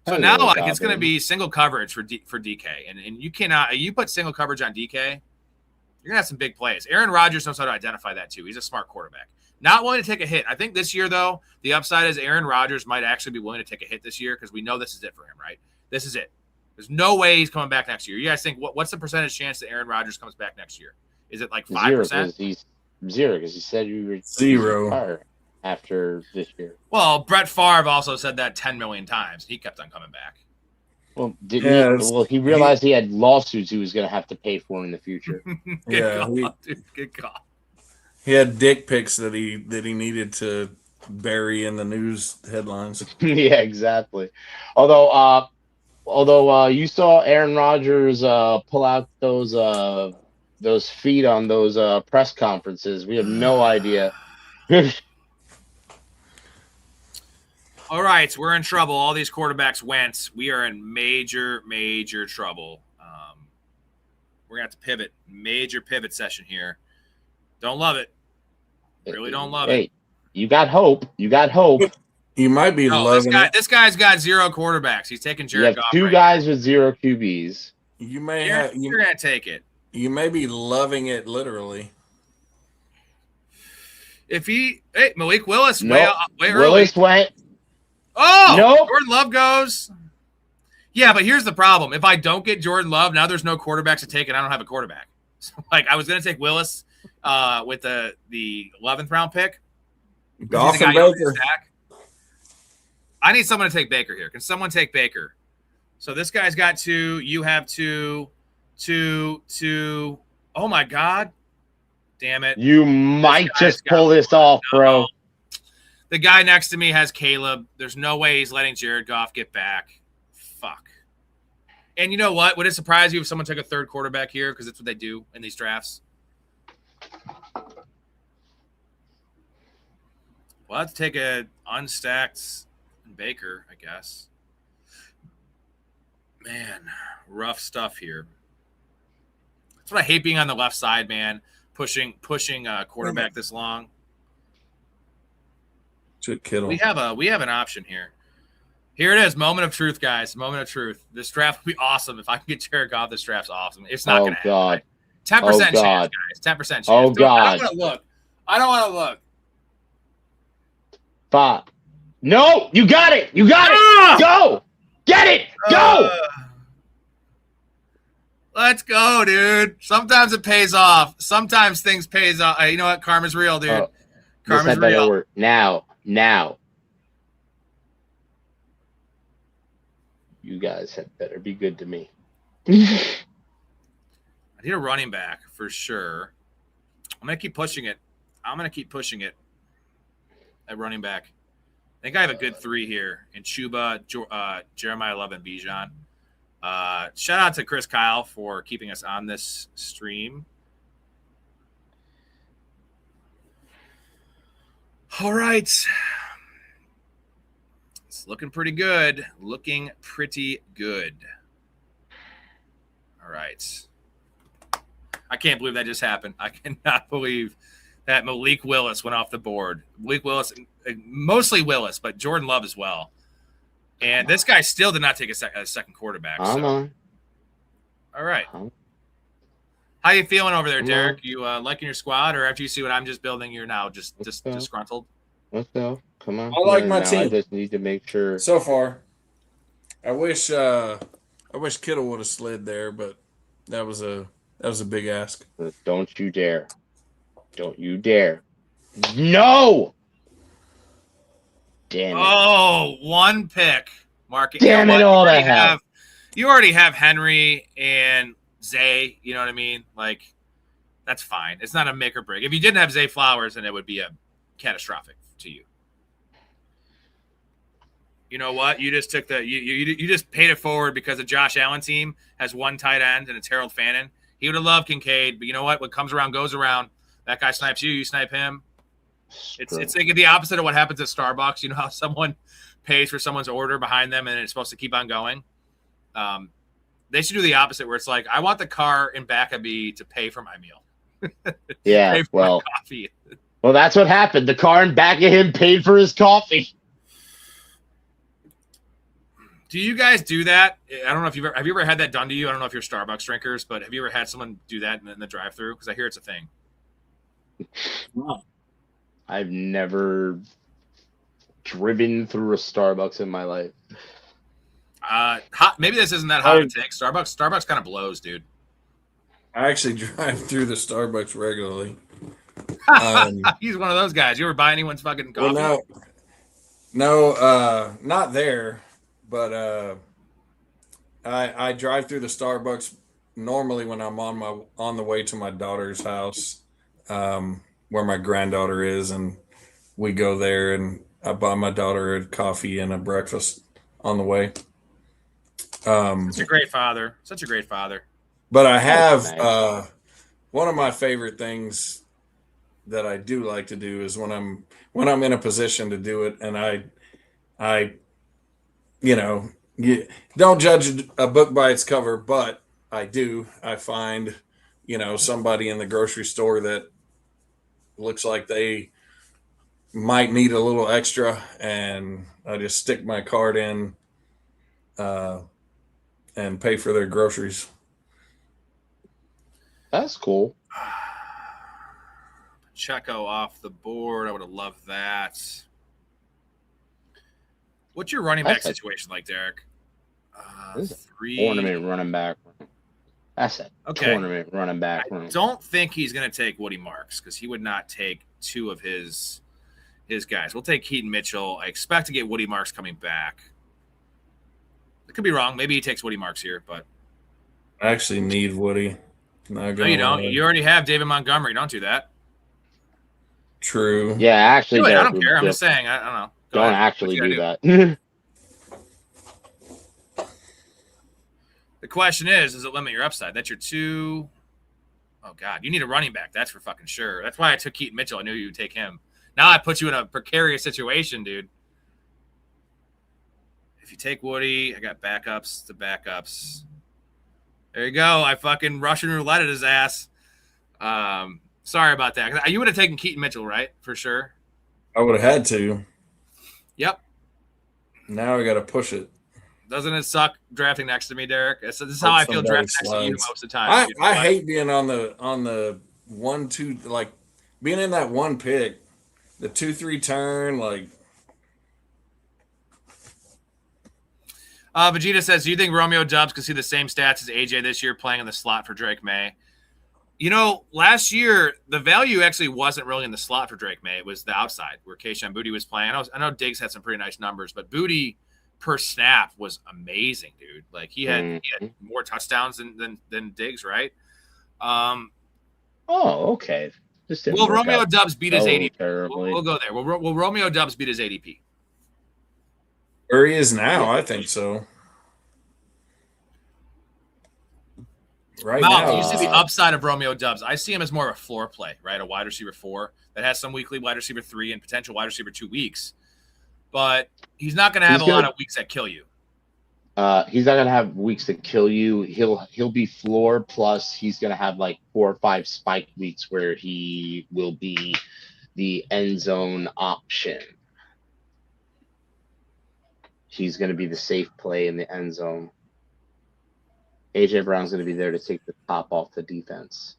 So now it's going to be single coverage for DK, and you cannot. You put single coverage on DK, you're going to have some big plays. Aaron Rodgers knows how to identify that too. He's a smart quarterback. Not willing to take a hit. I think this year, though, the upside is Aaron Rodgers might actually be willing to take a hit this year because we know this is it for him, right? This is it. There's no way he's coming back next year. You guys think what's the percentage chance that Aaron Rodgers comes back next year? Is it like 5%? He's 0 because he said you were 0 after this year. Well, Brett Favre also said that 10 million times. He kept on coming back. Well, he realized he had lawsuits he was going to have to pay for in the future. Good call. He had dick pics that he needed to bury in the news headlines. Yeah, exactly. Although you saw Aaron Rodgers pull out those feet on those press conferences, we have no idea. All right, we're in trouble. All these quarterbacks went. We are in major, major trouble. We're going to have to pivot. Major pivot session here. Don't love it. Really don't love it. You got hope. You might be loving it. This guy's got 0 quarterbacks. He's taking Jared Goff. 2 guys with 0 QBs. You're going to take it. You may be loving it literally. Malik Willis, way early. Willis went. Oh, nope. Jordan Love goes. Yeah, but here's the problem. If I don't get Jordan Love, now there's no quarterbacks to take, and I don't have a quarterback. So, I was going to take Willis with the 11th round pick. Goff and Baker. I need someone to take Baker here. Can someone take Baker? So this guy's got 2. You have 2. Oh, my God. Damn it. You might just pull this off, bro. The guy next to me has Caleb. There's no way he's letting Jared Goff get back. Fuck. And you know what? Would it surprise you if someone took a 3rd quarterback here? Because that's what they do in these drafts. Well, let's take a unstacked Baker, I guess. Man, rough stuff here. That's what I hate being on the left side, man. Pushing a quarterback this long. Kittle. We have an option here. Here it is. Moment of truth, guys. Moment of truth. This draft will be awesome. If I can get Jared Goff, this draft's awesome. It's not going to happen. God. 10% chance, guys. 10% chance. Oh, God. I don't want to look. 5. No, you got it. You got it. Go. Get it. Go. Let's go, dude. Sometimes it pays off. Sometimes things pays off. You know what? Karma's real, dude. Oh, Karma's this had better real. work. Now. You guys had better be good to me. I need a running back for sure. I'm going to keep pushing it. At running back. I think I have a good 3 here in Chuba, Jeremiah Love, and Bijan. Shout out to Chris Kyle for keeping us on this stream. All right. It's looking pretty good. All right. I can't believe that just happened. I cannot believe that Malik Willis went off the board. Malik Willis, mostly Willis, but Jordan Love as well. And this guy still did not take a second quarterback. Come on. All right. How you feeling over there, Derek? You liking your squad, or after you see what I'm just building, you're now just disgruntled? Let's go. Come on. I like my team. I just need to make sure. So far, I wish Kittle would have slid there, but that was a big ask. Don't you dare! Don't you dare! No! Damn it! Oh, one pick, Mark. Damn it all to hell! You already have Henry and Zay. You know what I mean? Like, that's fine. It's not a make or break. If you didn't have Zay Flowers, then it would be a catastrophic to you. You know what? You just took you just paid it forward because the Josh Allen team has one tight end and it's Harold Fannin. He would have loved Kincaid, but you know what? What comes around goes around. That guy snipes you, you snipe him. It's like the opposite of what happens at Starbucks. You know how someone pays for someone's order behind them and it's supposed to keep on going? They should do the opposite where it's like, I want the car in back of me to pay for my meal. Yeah, my coffee. Well, that's what happened. The car in back of him paid for his coffee. Do you guys do that? I don't know if have you ever had that done to you? I don't know if you're Starbucks drinkers, but have you ever had someone do that in the drive-thru? Because I hear it's a thing. No. I've never driven through a Starbucks in my life. Maybe this isn't that hot of a take. Starbucks kind of blows, dude. I actually drive through the Starbucks regularly. He's one of those guys. You ever buy anyone's fucking coffee? Well, no, not there. But I drive through the Starbucks normally when I'm on the way to my daughter's house, where my granddaughter is, and we go there and I buy my daughter a coffee and a breakfast on the way. Such a great father. But I have one of my favorite things that I do like to do is when I'm in a position to do it, and I you don't judge a book by its cover, but I do. I find, somebody in the grocery store that looks like they might need a little extra, and I just stick my card in and pay for their groceries. That's cool. Pacheco off the board. I would have loved that. What's your running back situation like, Derek? Tournament running back. That's a tournament running back. I don't think he's going to take Woody Marks because he would not take two of his guys. We'll take Keaton Mitchell. I expect to get Woody Marks coming back. I could be wrong. Maybe he takes Woody Marks here, but I actually need Woody. No, you don't. You already have David Montgomery. Don't do that. True. Yeah, actually, I don't care. I'm just saying. I don't know. Don't actually do that. The question is, does it limit your upside? That's your two. Oh, God. You need a running back. That's for fucking sure. That's why I took Keaton Mitchell. I knew you would take him. Now I put you in a precarious situation, dude. If you take Woody, I got backups to backups. There you go. I fucking Russian roulette his ass. Sorry about that. You would have taken Keaton Mitchell, right? For sure. I would have had to. Yep. Now I got to push it. Doesn't it suck drafting next to me, Derek? This is how I feel drafting next to you most of the time. I hate being on the 1-2, like being in that one pick, the 2-3 turn. Like, Vegeta says, do you think Romeo Dubs could see the same stats as AJ this year playing in the slot for Drake May? You know, last year, the value actually wasn't really in the slot for Drake May. It was the outside where Keishawn Booty was playing. I know Diggs had some pretty nice numbers, but Booty per snap was amazing, dude. Like, he had more touchdowns than Diggs, right? Oh, okay. Will Romeo Dubs beat his ADP? Terribly. We'll go there. Will Romeo Dubs beat his ADP? Where he is now, I think so. Right now, you see the upside of Romeo Dubs. I see him as more of a floor play, right? A wide receiver 4 that has some weekly wide receiver 3 and potential wide receiver 2 weeks. But he's not going to have a lot of weeks that kill you. He's not going to have weeks that kill you. He'll be floor, plus he's going to have like 4 or 5 spike weeks where he will be the end zone option. He's going to be the safe play in the end zone. AJ Brown's going to be there to take the top off the defense.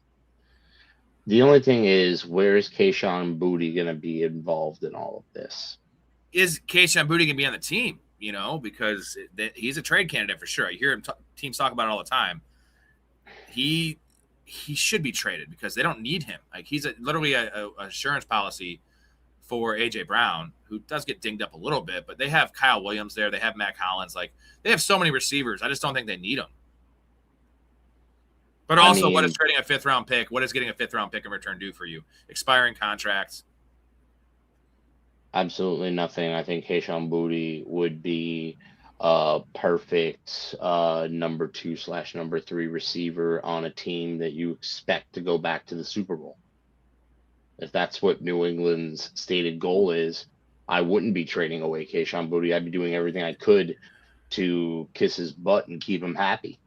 The only thing is, where is Keishawn Booty going to be involved in all of this? Is Keishawn Booty going to be on the team? You know, because he's a trade candidate for sure. I hear him teams talk about it all the time. He should be traded because they don't need him. Like, he's literally a insurance policy for AJ Brown, who does get dinged up a little bit, but they have Kyle Williams there. They have Matt Collins. Like, they have so many receivers. I just don't think they need them. But also, what is trading a 5th-round pick? What is getting a 5th-round pick in return do for you? Expiring contracts. Absolutely nothing. I think Keishawn Booty would be a perfect number 2/number 3 receiver on a team that you expect to go back to the Super Bowl. If that's what New England's stated goal is, I wouldn't be trading away Keishawn Booty. I'd be doing everything I could to kiss his butt and keep him happy.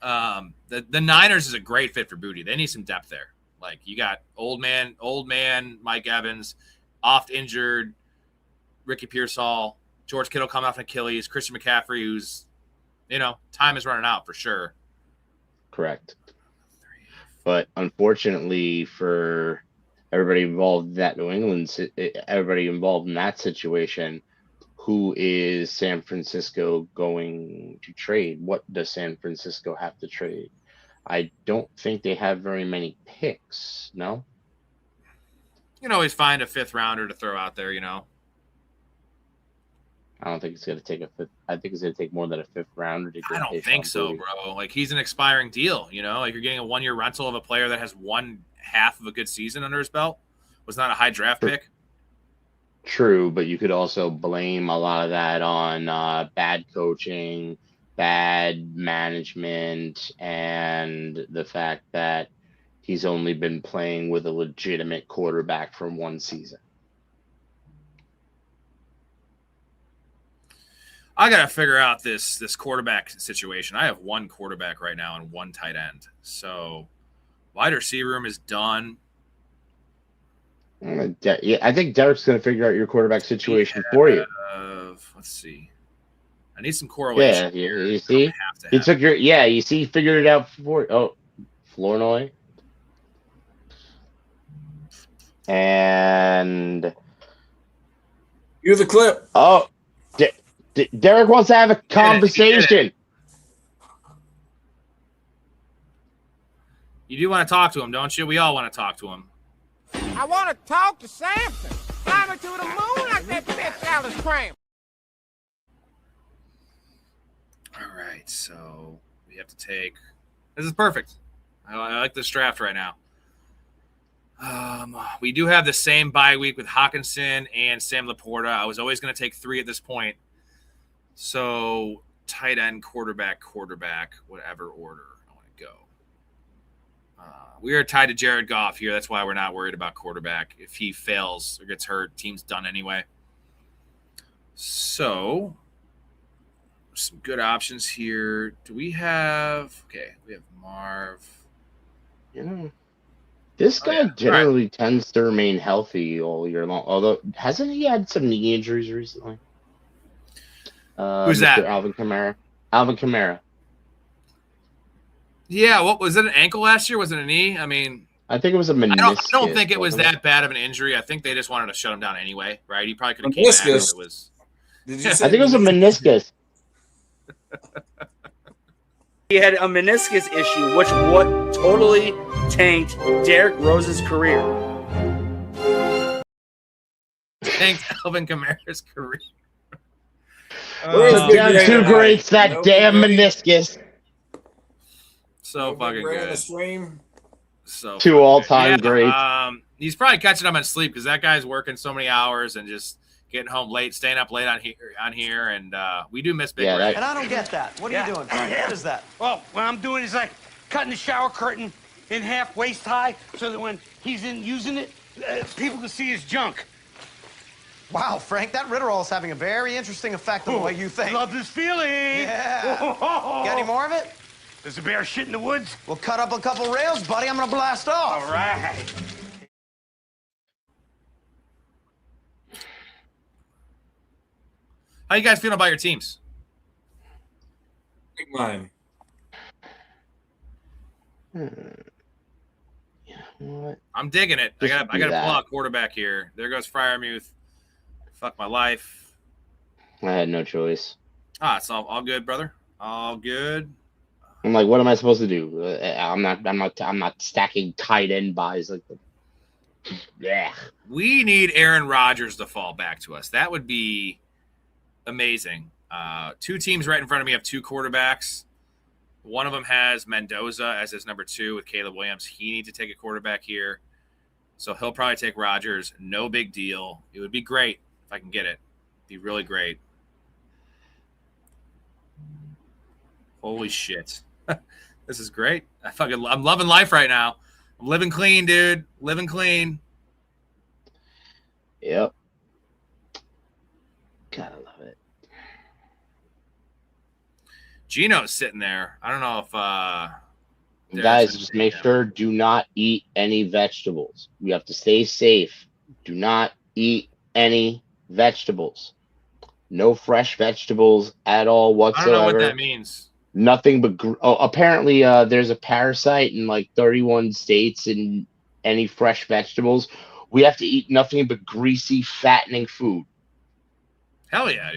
The Niners is a great fit for Booty. They need some depth there. Like, you got old man Mike Evans, oft injured, Ricky Pearsall, George Kittle coming off an Achilles, Christian McCaffrey, who's, time is running out for sure. Correct. But unfortunately for everybody involved in that everybody involved in that situation, who is San Francisco going to trade? What does San Francisco have to trade? I don't think they have very many picks, no? You can always find a 5th-rounder to throw out there, I don't think it's going to take a 5th. I think it's going to take more than a 5th-rounder to get. I don't think so, bro. Like, he's an expiring deal, Like, you're getting a 1-year rental of a player that has 1/2 of a good season under his belt. Was not a high draft pick. True, but you could also blame a lot of that on bad coaching, bad management, and the fact that he's only been playing with a legitimate quarterback from 1 season. I got to figure out this quarterback situation. I have 1 quarterback right now and 1 tight end. So wide receiver room is done. Yeah, I think Derek's going to figure out your quarterback situation for you. Let's see. I need some correlation. Yeah, you see? He took your – you see, he figured it out for – oh, Flournoy. And – Here's the clip. Oh, Derek wants to have a conversation. You do want to talk to him, don't you? We all want to talk to him. I want to talk to Samson. Fly me to the moon like that bitch Alice Cram. All right, so we have to take – this is perfect. I like this draft right now. We do have the same bye week with Hawkinson and Sam Laporta. I was always going to take 3 at this point. So tight end, quarterback, whatever order I want to go. We are tied to Jared Goff here. That's why we're not worried about quarterback. If he fails or gets hurt, team's done anyway. So some good options here. Do we have – okay, we have Marv. This guy generally tends to remain healthy all year long. Although, hasn't he had some knee injuries recently? Who's that? Alvin Kamara. Yeah, what was it? An ankle last year? Was it a knee? I mean, I think it was a meniscus. I don't think it was that bad of an injury. I think they just wanted to shut him down anyway, right? He probably could have came back if it was. Did you I say think it was a meniscus. He had a meniscus issue, which what totally tanked Derrick Rose's career. Tanked Alvin Kamara's career. Took down two greats, that damn meniscus. So fucking good. Stream. So two all-time greats. He's probably catching up on sleep because that guy's working so many hours and just getting home late, staying up late on here, and we do miss Big Ray. And I don't get that. What are you doing? What is that? Well, what I'm doing is like cutting the shower curtain in half waist high so that when he's in using it, people can see his junk. Wow, Frank, that Ritterall is having a very interesting effect on the way you think. Love this feeling. Yeah. Got any more of it? There's a bear shit in the woods. We'll cut up a couple rails, buddy. I'm gonna blast off. All right. How you guys feeling about your teams? Big mine. What? I'm digging it. I gotta pull out quarterback here. There goes Freiermuth. Fuck my life. I had no choice. It's all good, brother. All good. I'm like, what am I supposed to do? I'm not stacking tight end buys like the. Yeah. We need Aaron Rodgers to fall back to us. That would be amazing. Two teams right in front of me have two quarterbacks. One of them has Mendoza as his number 2 with Caleb Williams. He needs to take a quarterback here. So he'll probably take Rodgers. No big deal. It would be great if I can get it. It'd be really great. Holy shit. This is great. I'm loving life right now. I'm living clean, dude. Living clean. Yep. Gotta love it. Gino's sitting there. I don't know if guys, just make sure do not eat any vegetables. You have to stay safe. Do not eat any vegetables. No fresh vegetables at all whatsoever. I don't know what that means. Nothing but apparently there's a parasite in like 31 states in any fresh vegetables. We have to eat nothing but greasy, fattening food. Hell yeah,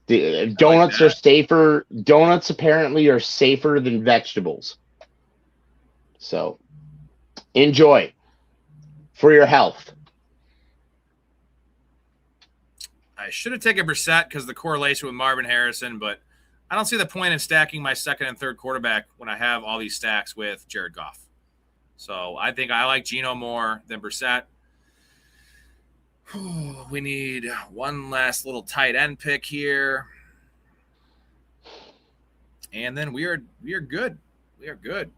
dude. Donuts are safer. Donuts apparently are safer than vegetables. So enjoy for your health. I should have taken Brissett because of the correlation with Marvin Harrison, but I don't see the point in stacking my second and third quarterback when I have all these stacks with Jared Goff. So I think I like Gino more than Brissett. We need one last little tight end pick here. And then we are good. We are good.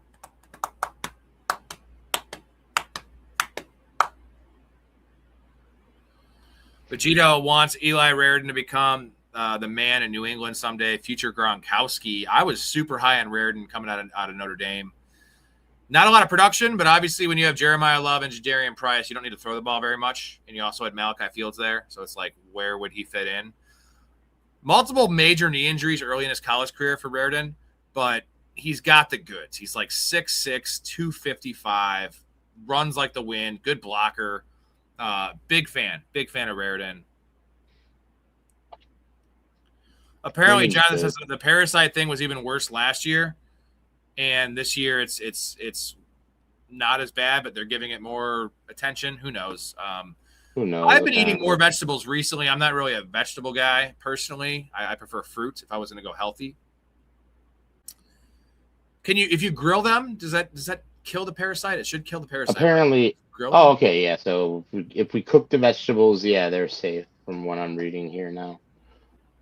But Gino wants Eli Raritan to become the man in New England someday, future Gronkowski. I was super high on Raritan coming out of Notre Dame. Not a lot of production, but obviously when you have Jeremiah Love and Jadarian Price, you don't need to throw the ball very much. And you also had Malachi Fields there. So it's like, where would he fit in? Multiple major knee injuries early in his college career for Raritan, but he's got the goods. He's like 6'6", 255, runs like the wind, good blocker. Big fan of Raritan. Apparently, Jonathan says the parasite thing was even worse last year. And this year, it's not as bad, but they're giving it more attention. Who knows? Who knows? I've been eating more vegetables recently. I'm not really a vegetable guy personally. I prefer fruit if I was going to go healthy. Can you, if you grill them, does that kill the parasite? It should kill the parasite. Apparently. Grill Oh, them? okay, yeah. So if we cook the vegetables, yeah, they're safe from what I'm reading here now.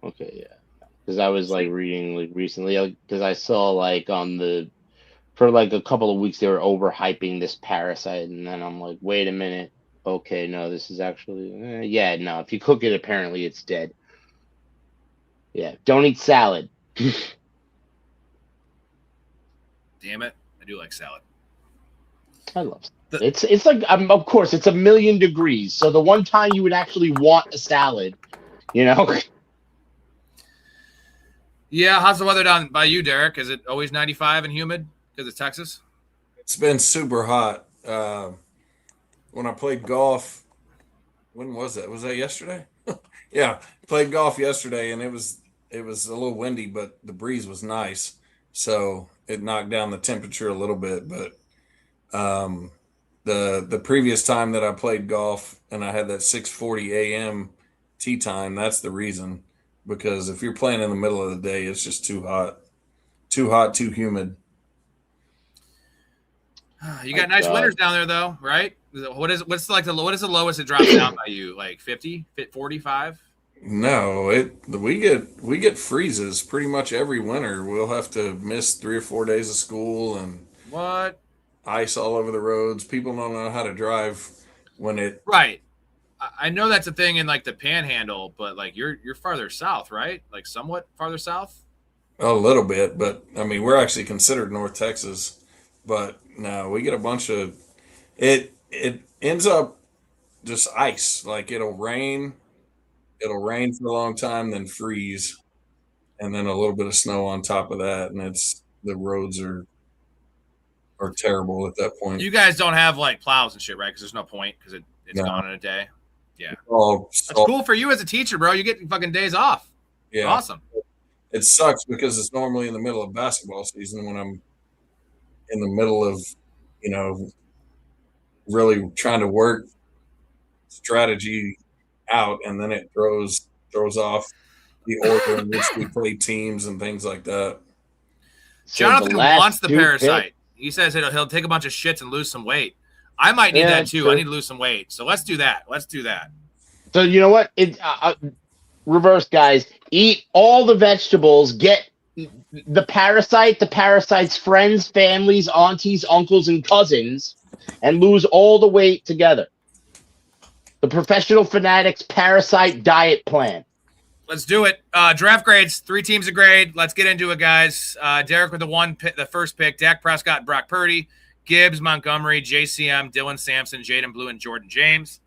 Okay, yeah. Because I was like reading like recently, because I saw like for like a couple of weeks they were overhyping this parasite, and then I'm like, wait a minute, okay, no, this is actually yeah, no. If you cook it, apparently it's dead. Yeah, don't eat salad. Damn it, I do like salad. I love salad. It's like of course it's 1,000,000 degrees, so the one time you would actually want a salad, you know. Yeah, how's the weather down by you, Derek? Is it always 95 and humid because it's Texas? It's been super hot. When I played golf, when was that? Was that yesterday? Yeah, played golf yesterday, and it was a little windy, but the breeze was nice, so it knocked down the temperature a little bit. But the previous time that I played golf and I had that 6:40 a.m. tee time, that's the reason. Because if you're playing in the middle of the day, it's just too hot, too humid. You got nice winters down there, though, right? What is the lowest it drops down by you? Like 50, 45? No, we get freezes pretty much every winter. We'll have to miss 3 or 4 days of school and What? ice all over the roads. People don't know how to drive when it. Right. I know that's a thing in like the Panhandle, but like you're farther south, right? Like somewhat farther south. A little bit, but I mean we're actually considered North Texas. But no, we get a bunch of it. It ends up just ice. Like it'll rain for a long time, then freeze, and then a little bit of snow on top of that, and the roads are terrible at that point. You guys don't have like plows and shit, right? Because there's no point because it's gone in a day. Yeah, that's cool for you as a teacher, bro. You get fucking days off. Yeah, awesome. It sucks because it's normally in the middle of basketball season when I'm in the middle of, really trying to work strategy out, and then it throws off the order in which we play teams and things like that. So Jonathan wants the parasite. He says he'll take a bunch of shits and lose some weight. I might need that too. I need to lose some weight. So let's do that. So you know what? Reverse, guys. Eat all the vegetables. Get the parasite's friends, families, aunties, uncles, and cousins, and lose all the weight together. The Professional Fanatics Parasite Diet Plan. Let's do it. Draft grades. 3 teams a grade. Let's get into it, guys. Derek with the first pick. Dak Prescott, Brock Purdy. Gibbs, Montgomery, JCM, Dylan Sampson, Jaden Blue, and Jordan James.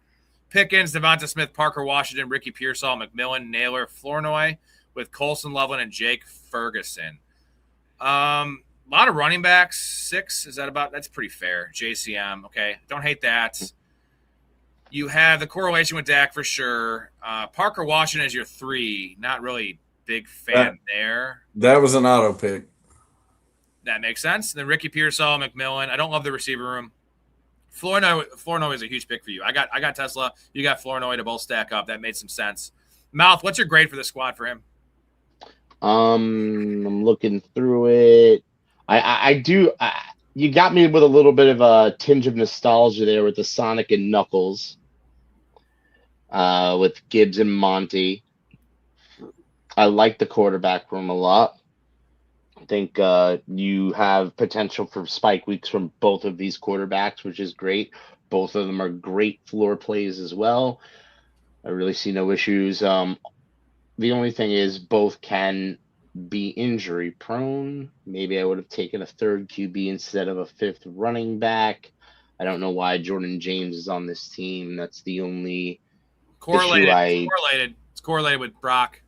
Pickens, Devonta Smith, Parker Washington, Ricky Pearsall, McMillan, Naylor, Flournoy, with Colson Loveland and Jake Ferguson. A lot of running backs. 6, is that about? That's pretty fair. JCM, okay. Don't hate that. You have the correlation with Dak for sure. Parker Washington is your 3. Not really big fan there. That was an auto pick. That makes sense. Then Ricky Pearsall, McMillan. I don't love the receiver room. Flournoy is a huge pick for you. I got Tesla. You got Flournoy to both stack up. That made some sense. Mouth, what's your grade for the squad for him? I'm looking through it. I do. You got me with a little bit of a tinge of nostalgia there with the Sonic and Knuckles, with Gibbs and Monty. I like the quarterback room a lot. I think you have potential for spike weeks from both of these quarterbacks, which is great. Both of them are great floor plays as well. I really see no issues. The only thing is both can be injury prone. Maybe I would have taken a 3rd QB instead of a 5th running back. I don't know why Jordan James is on this team. That's the only correlated. issue. It's correlated with Brock.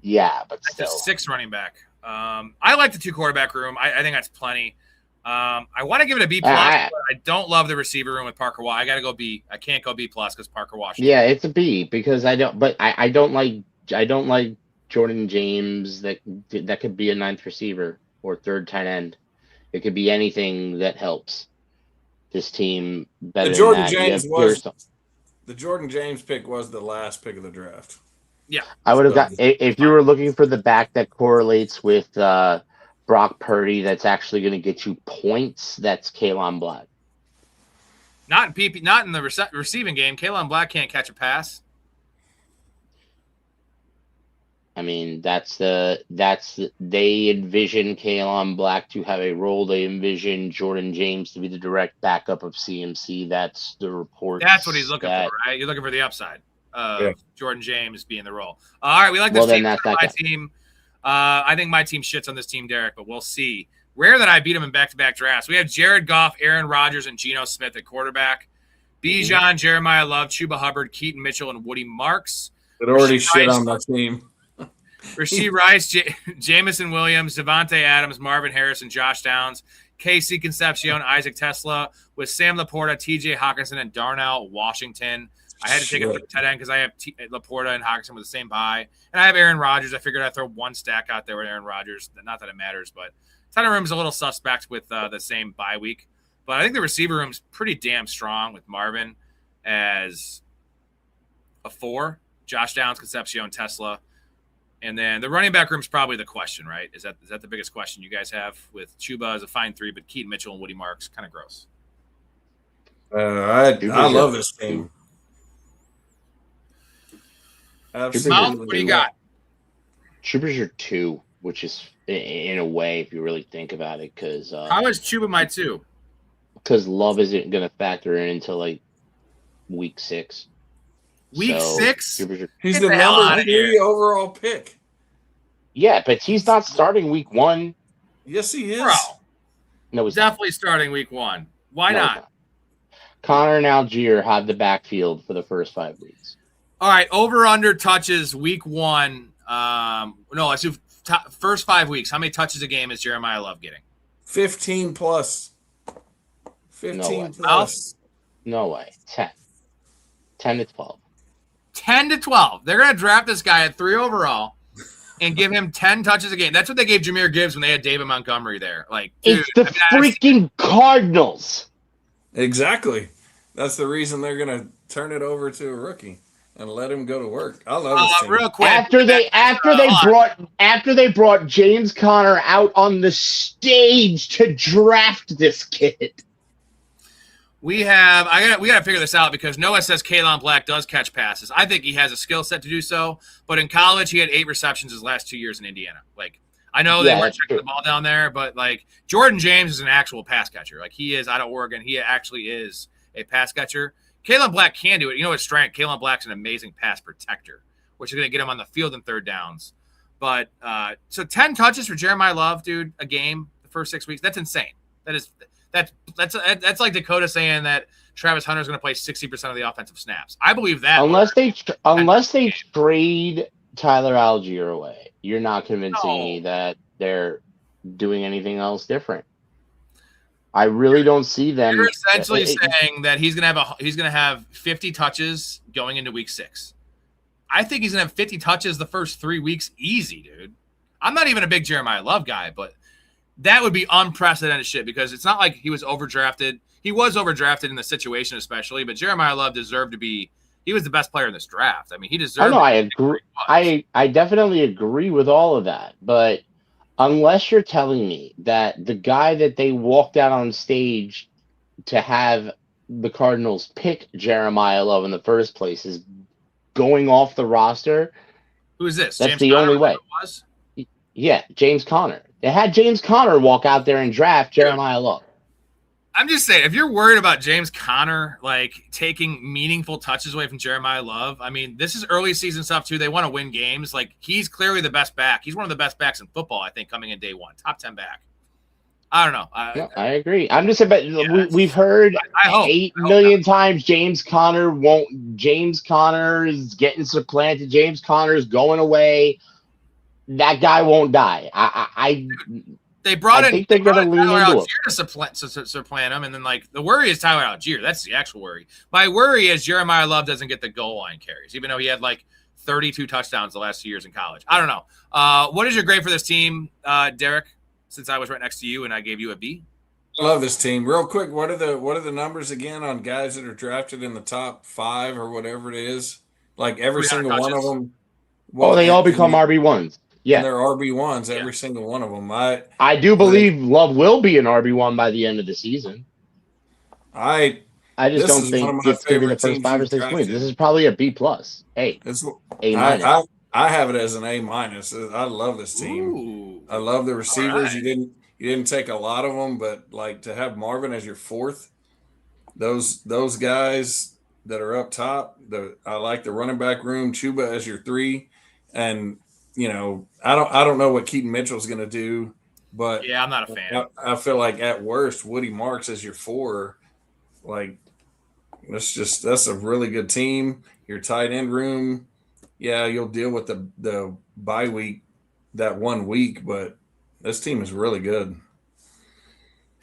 Yeah, but that's still. a 6 running back. I like the 2 quarterback room. I think that's plenty. I want to give it a B+. But I don't love the receiver room with Parker Washington. I got to go B. I can't go B+ because Parker Washington. Yeah, it's a B because I don't like Jordan James. That could be a 9th receiver or 3rd tight end. It could be anything that helps this team better. The Jordan James pick was the last pick of the draft. Yeah, I would have got if you were looking for the back that correlates with Brock Purdy. That's actually going to get you points. That's Kalen Black. Not in PP, not in the receiving game. Kalen Black can't catch a pass. I mean, they envision Kalen Black to have a role. They envision Jordan James to be the direct backup of CMC. That's the report. That's what he's looking for, right? You're looking for the upside. Jordan James being the role. All right, we like this team. My team. I think my team shits on this team, Derek, but we'll see. Rare that I beat him in back-to-back drafts. We have Jared Goff, Aaron Rodgers, and Geno Smith at quarterback. Bijan, Jeremiah Love, Chuba Hubbard, Keaton Mitchell, and Woody Marks. It already shit on my team. Rasheed Rice, Jamison Williams, Devontae Adams, Marvin Harrison, Josh Downs, Casey Concepcion, Isaac Tesla, with Sam Laporta, TJ Hawkinson, and Darnell Washington. I had to take a tight end because I have Laporta and Hawkinson with the same bye. And I have Aaron Rodgers. I figured I'd throw one stack out there with Aaron Rodgers. Not that it matters, but tight end room's a little suspect with the same bye week. But I think the receiver room's pretty damn strong with Marvin as a 4, Josh Downs, Concepcion, Tesla. And then the running back room's probably the question, right? Is that the biggest question you guys have with Chuba as a fine 3, but Keaton Mitchell and Woody Marks kind of gross. I love this team. Mouth, what do you got? Troopers are 2, which is in a way, if you really think about it, because how is Chuba my 2? Because Love isn't going to factor in until like week 6. Week 6? He's the number 3 overall pick. Yeah, but he's not starting week 1. Yes, he is. Bro. No, he's definitely starting week 1. Why not? Connor and Algier have the backfield for the first 5 weeks. All right, over/under touches week 1. No, let's do first 5 weeks. How many touches a game is Jeremiah Love getting? 15 plus. 15 plus. No way. 10. 10 to 12. 10 to 12. They're going to draft this guy at 3 overall and give him 10 touches a game. That's what they gave Jahmyr Gibbs when they had David Montgomery there. Like, dude, it's the freaking Cardinals. Exactly. That's the reason they're going to turn it over to a rookie and let him go to work. I love this team. Real quick. After they brought James Conner out on the stage to draft this kid. We got to figure this out because Noah says Kalen Black does catch passes. I think he has a skill set to do so, but in college he had 8 receptions his last 2 years in Indiana. Like, I know they weren't checking the ball down there, but like Jordan James is an actual pass catcher. Like he is out of Oregon. He actually is a pass catcher. Kalen Black can do it. You know his strength. Kalen Black's an amazing pass protector, which is going to get him on the field in 3rd downs. But so 10 touches for Jeremiah Love, dude, a game the first 6 weeks. That's insane. That's like Dakota saying that Travis Hunter is going to play 60% of the offensive snaps. I believe that. Unless they trade Tyler Algier away, you're not convincing me that they're doing anything else different. I really don't see them. You're essentially saying that he's going to have 50 touches going into week 6. I think he's going to have 50 touches the first 3 weeks easy, dude. I'm not even a big Jeremiah Love guy, but that would be unprecedented shit because it's not like he was overdrafted. He was overdrafted in the situation especially, but Jeremiah Love deserved to be – he was the best player in this draft. I mean, he deserved – I agree. I definitely agree with all of that, but unless you're telling me that the guy that they walked out on stage to have the Cardinals pick Jeremiah Love in the first place is going off the roster – who is this? That's James the Conner only way. Was? Yeah, James Conner. They had James Conner walk out there and draft Jeremiah Love. I'm just saying, if you're worried about James Conner like taking meaningful touches away from Jeremiah Love, I mean, this is early season stuff too. They want to win games. Like he's clearly the best back. He's one of the best backs in football, I think, coming in day 1, top 10 back. I don't know. I agree. I'm just saying, we've heard 8 million times James Conner is getting supplanted. James Conner is going away. That guy won't die. They brought in Tyler Algier to supplant him, and then like the worry is Tyler Algier. That's the actual worry. My worry is Jeremiah Love doesn't get the goal line carries, even though he had like 32 touchdowns the last 2 years in college. I don't know. What is your grade for this team, Derek? Since I was right next to you and I gave you a B. I love this team. Real quick, what are the numbers again on guys that are drafted in the top 5 or whatever it is? Like every single one of them. Well, they all become RB1s. Yeah, and they're RB1s, every single one of them. I do believe Love will be an RB1 by the end of the season. I just don't think it's going to be the first 5 or 6 weeks. This is probably a B+. A minus. I have it as an A-. I love this team. Ooh. I love the receivers. Right. You didn't take a lot of them, but like to have Marvin as your 4th, those guys that are up top. I like the running back room. Chuba as your 3, and you know, I don't know what Keaton Mitchell's going to do, but yeah, I'm not a fan. I feel like at worst, Woody Marks as your 4, like that's a really good team. Your tight end room, yeah, you'll deal with the bye week that 1 week, but this team is really good.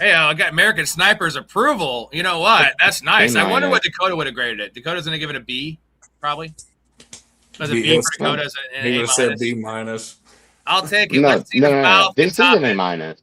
Hey, I got American Sniper's approval. You know what? That's nice. I wonder what Dakota would have graded it. Dakota's going to give it a B, probably. As a B for Dakota, as an He A would have said minus. B minus. I'll take it. No, Let's see if Mouth This can is top an A it. minus.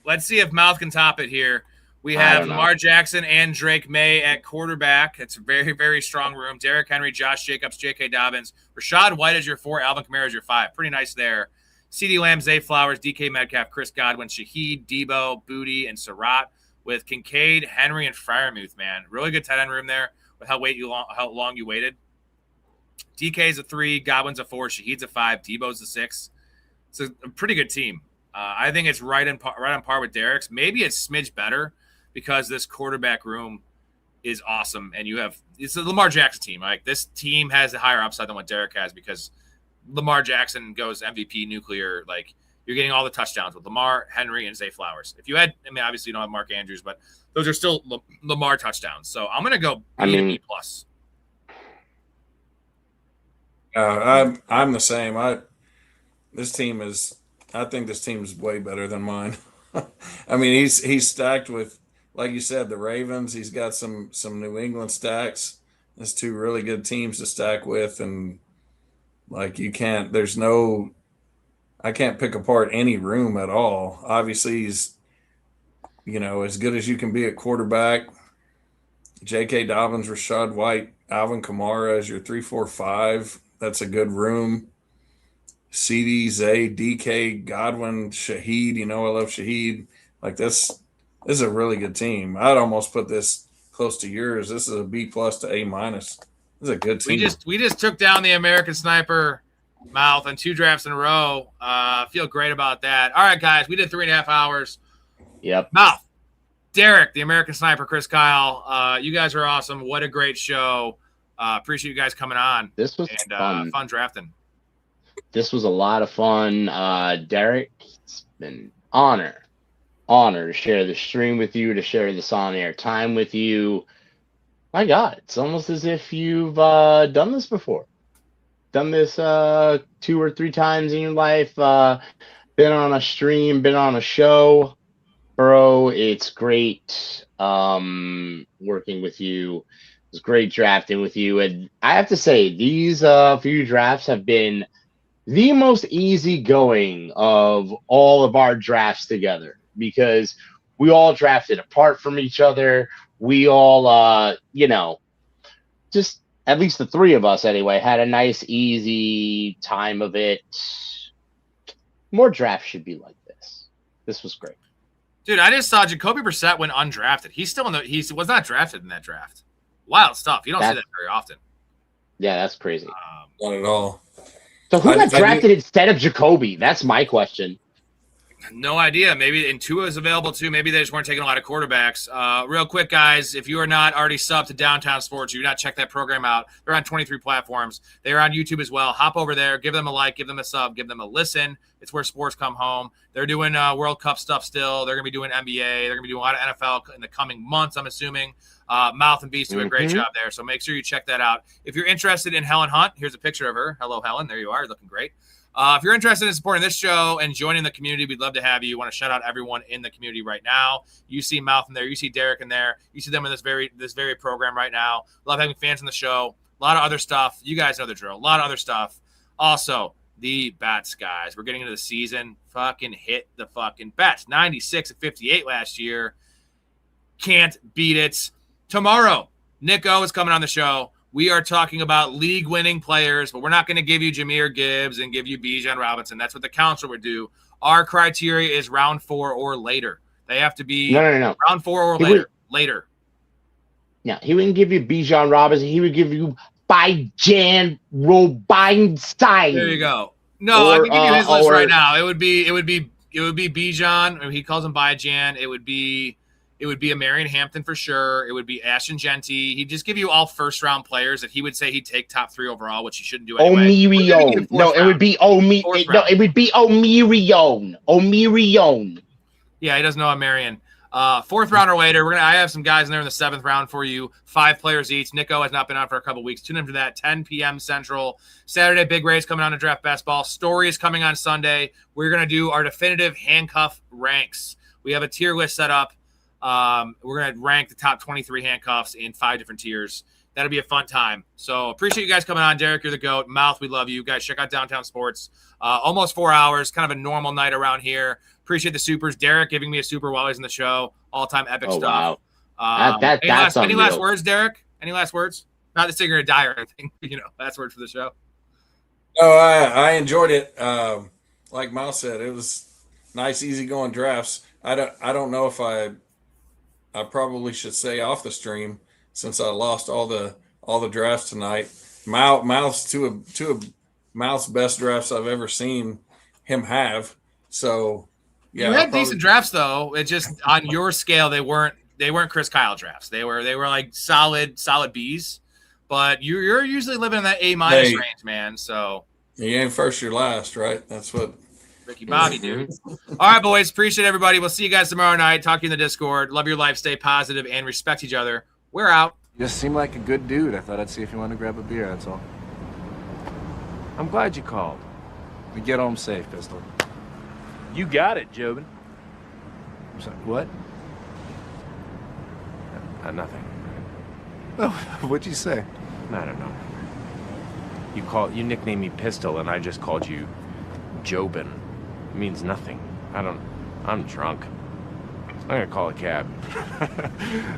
Let's see if Mouth can top it here. We I have don't know. Lamar Jackson and Drake May at quarterback. It's a very, very strong room. Derrick Henry, Josh Jacobs, J.K. Dobbins. Rashad White is your 4. Alvin Kamara is your 5. Pretty nice there. CeeDee Lamb, Zay Flowers, DK Metcalf, Chris Godwin, Shaheed, Debo, Booty, and Surratt with Kincaid, Henry, and Freiermuth, man. Really good tight end room there with how long you waited. DK's a 3, Godwin's a 4, Shaheed's a 5, Debo's a 6. It's a pretty good team. I think it's right on par with Derek's. Maybe it's smidge better because this quarterback room is awesome, and it's a Lamar Jackson team. Like, this team has a higher upside than what Derek has because Lamar Jackson goes MVP nuclear. Like, you're getting all the touchdowns with Lamar, Henry, and Zay Flowers. If you had, obviously you don't have Mark Andrews, but those are still Lamar touchdowns. So I'm gonna go B plus. I'm the same. I think this team is way better than mine. I mean, he's stacked with, like you said, the Ravens. He's got some New England stacks. There's 2 really good teams to stack with, and like I can't pick apart any room at all. Obviously, he's as good as you can be at quarterback. J.K. Dobbins, Rashad White, Alvin Kamara is your 3, 4, 5. That's a good room. CD, Zay, DK, Godwin, Shaheed. I love Shaheed. Like, this is a really good team. I'd almost put this close to yours. This is a B plus to A minus. This is a good team. We just took down the American Sniper Mouth on 2 drafts in a row. Feel great about that. All right, guys, we did 3.5 hours. Yep. Mouth, Derek, the American Sniper, Chris Kyle. You guys are awesome. What a great show. Appreciate you guys coming on. This was fun drafting. This was a lot of fun. Derek, it's been honor to share the stream with you, to share this on-air time with you. My God, it's almost as if you've done this before. Done this 2 or 3 times in your life. Been on a stream, been on a show. Bro, it's great working with you. It's great drafting with you. And I have to say, these few drafts have been the most easygoing of all of our drafts together because we all drafted apart from each other. We all, just at least the 3 of us anyway, had a nice, easy time of it. More drafts should be like this. This was great. Dude, I just saw Jacoby Brissett went undrafted. He was not drafted in that draft. Wild stuff. You don't see that very often. Yeah, that's crazy. Not at all. So who got drafted instead of Jacoby? That's my question. No idea. Maybe Tua is available too. Maybe they just weren't taking a lot of quarterbacks. Real quick, guys, if you are not already subbed to Downtown Sports, you do not check that program out. They're on 23 platforms. They are on YouTube as well. Hop over there, give them a like, give them a sub, give them a listen. It's where sports come home. They're doing World Cup stuff still. They're going to be doing NBA. They're going to be doing a lot of NFL in the coming months, I'm assuming. Mouth and Beast do a great job there, so make sure you check that out. If you're interested in Helen Hunt, here's a picture of her. Hello, Helen. There you are, looking great. If you're interested in supporting this show and joining the community, we'd love to have you. Want to shout out everyone in the community right now. You see Mouth in there. You see Derek in there. You see them in this very program right now. Love having fans on the show. A lot of other stuff. You guys know the drill. A lot of other stuff. Also, the bets, guys. We're getting into the season. Fucking hit the fucking bets. 96-58 last year. Can't beat it. Tomorrow, Nick O is coming on the show. We are talking about league-winning players, but we're not going to give you Jahmyr Gibbs and give you Bijan Robinson. That's what the council would do. Our criteria is round 4 or later. They have to be No. round 4 or later. Yeah, he wouldn't give you Bijan Robinson. He would give you Bijan Robinstein. There you go. No, I can give you his list right now. It would be Bijan, or he calls him Bijan. It would be a Marion Hampton for sure. It would be Ashton Genty. He'd just give you all first-round players that he would say he'd take top 3 overall, which he shouldn't do anyway. Omirion. No, it would be it would be Omirion. Omirion. Yeah, he doesn't know a Marion. 4th round or later. I have some guys in there in the 7th round for you. 5 players each. Nico has not been on for a couple weeks. Tune in for that. 10 p.m. Central. Saturday, big race coming on to draft best ball. Storey is coming on Sunday. We're going to do our definitive handcuff ranks. We have a tier list set up. We're going to rank the top 23 handcuffs in 5 different tiers. That'll be a fun time. So appreciate you guys coming on. Derek, you're the GOAT. Mouth, we love you. Guys, check out Downtown Sports. Almost 4 hours, kind of a normal night around here. Appreciate the supers. Derek giving me a super while he's in the show. All-time epic stuff. Wow. Any last words, Derek? Any last words? Not that you're going to die or anything. Last words for the show. No, I enjoyed it. Like Miles said, it was nice, easygoing drafts. I don't know if I probably should say off the stream since I lost all the drafts tonight. Miles two of Miles' best drafts I've ever seen him have. So yeah, you had decent drafts though. It just on your scale they weren't Chris Kyle drafts. They were like solid B's. But you're usually living in that A- range, man. So you ain't first, you're last, right? That's what Ricky Bobby, dude. All right, boys. Appreciate everybody. We'll see you guys tomorrow night. Talk to you in the Discord. Love your life. Stay positive and respect each other. We're out. You just seem like a good dude. I thought I'd see if you wanted to grab a beer, that's all. I'm glad you called. We get home safe, Pistol. You got it, Jobin. I'm sorry, what? Nothing. Oh, what'd you say? I don't know. You nicknamed me Pistol, and I just called you Jobin. It means nothing. I'm drunk. I'm gonna call a cab.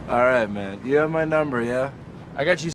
All right, man. You have my number, yeah? I got you.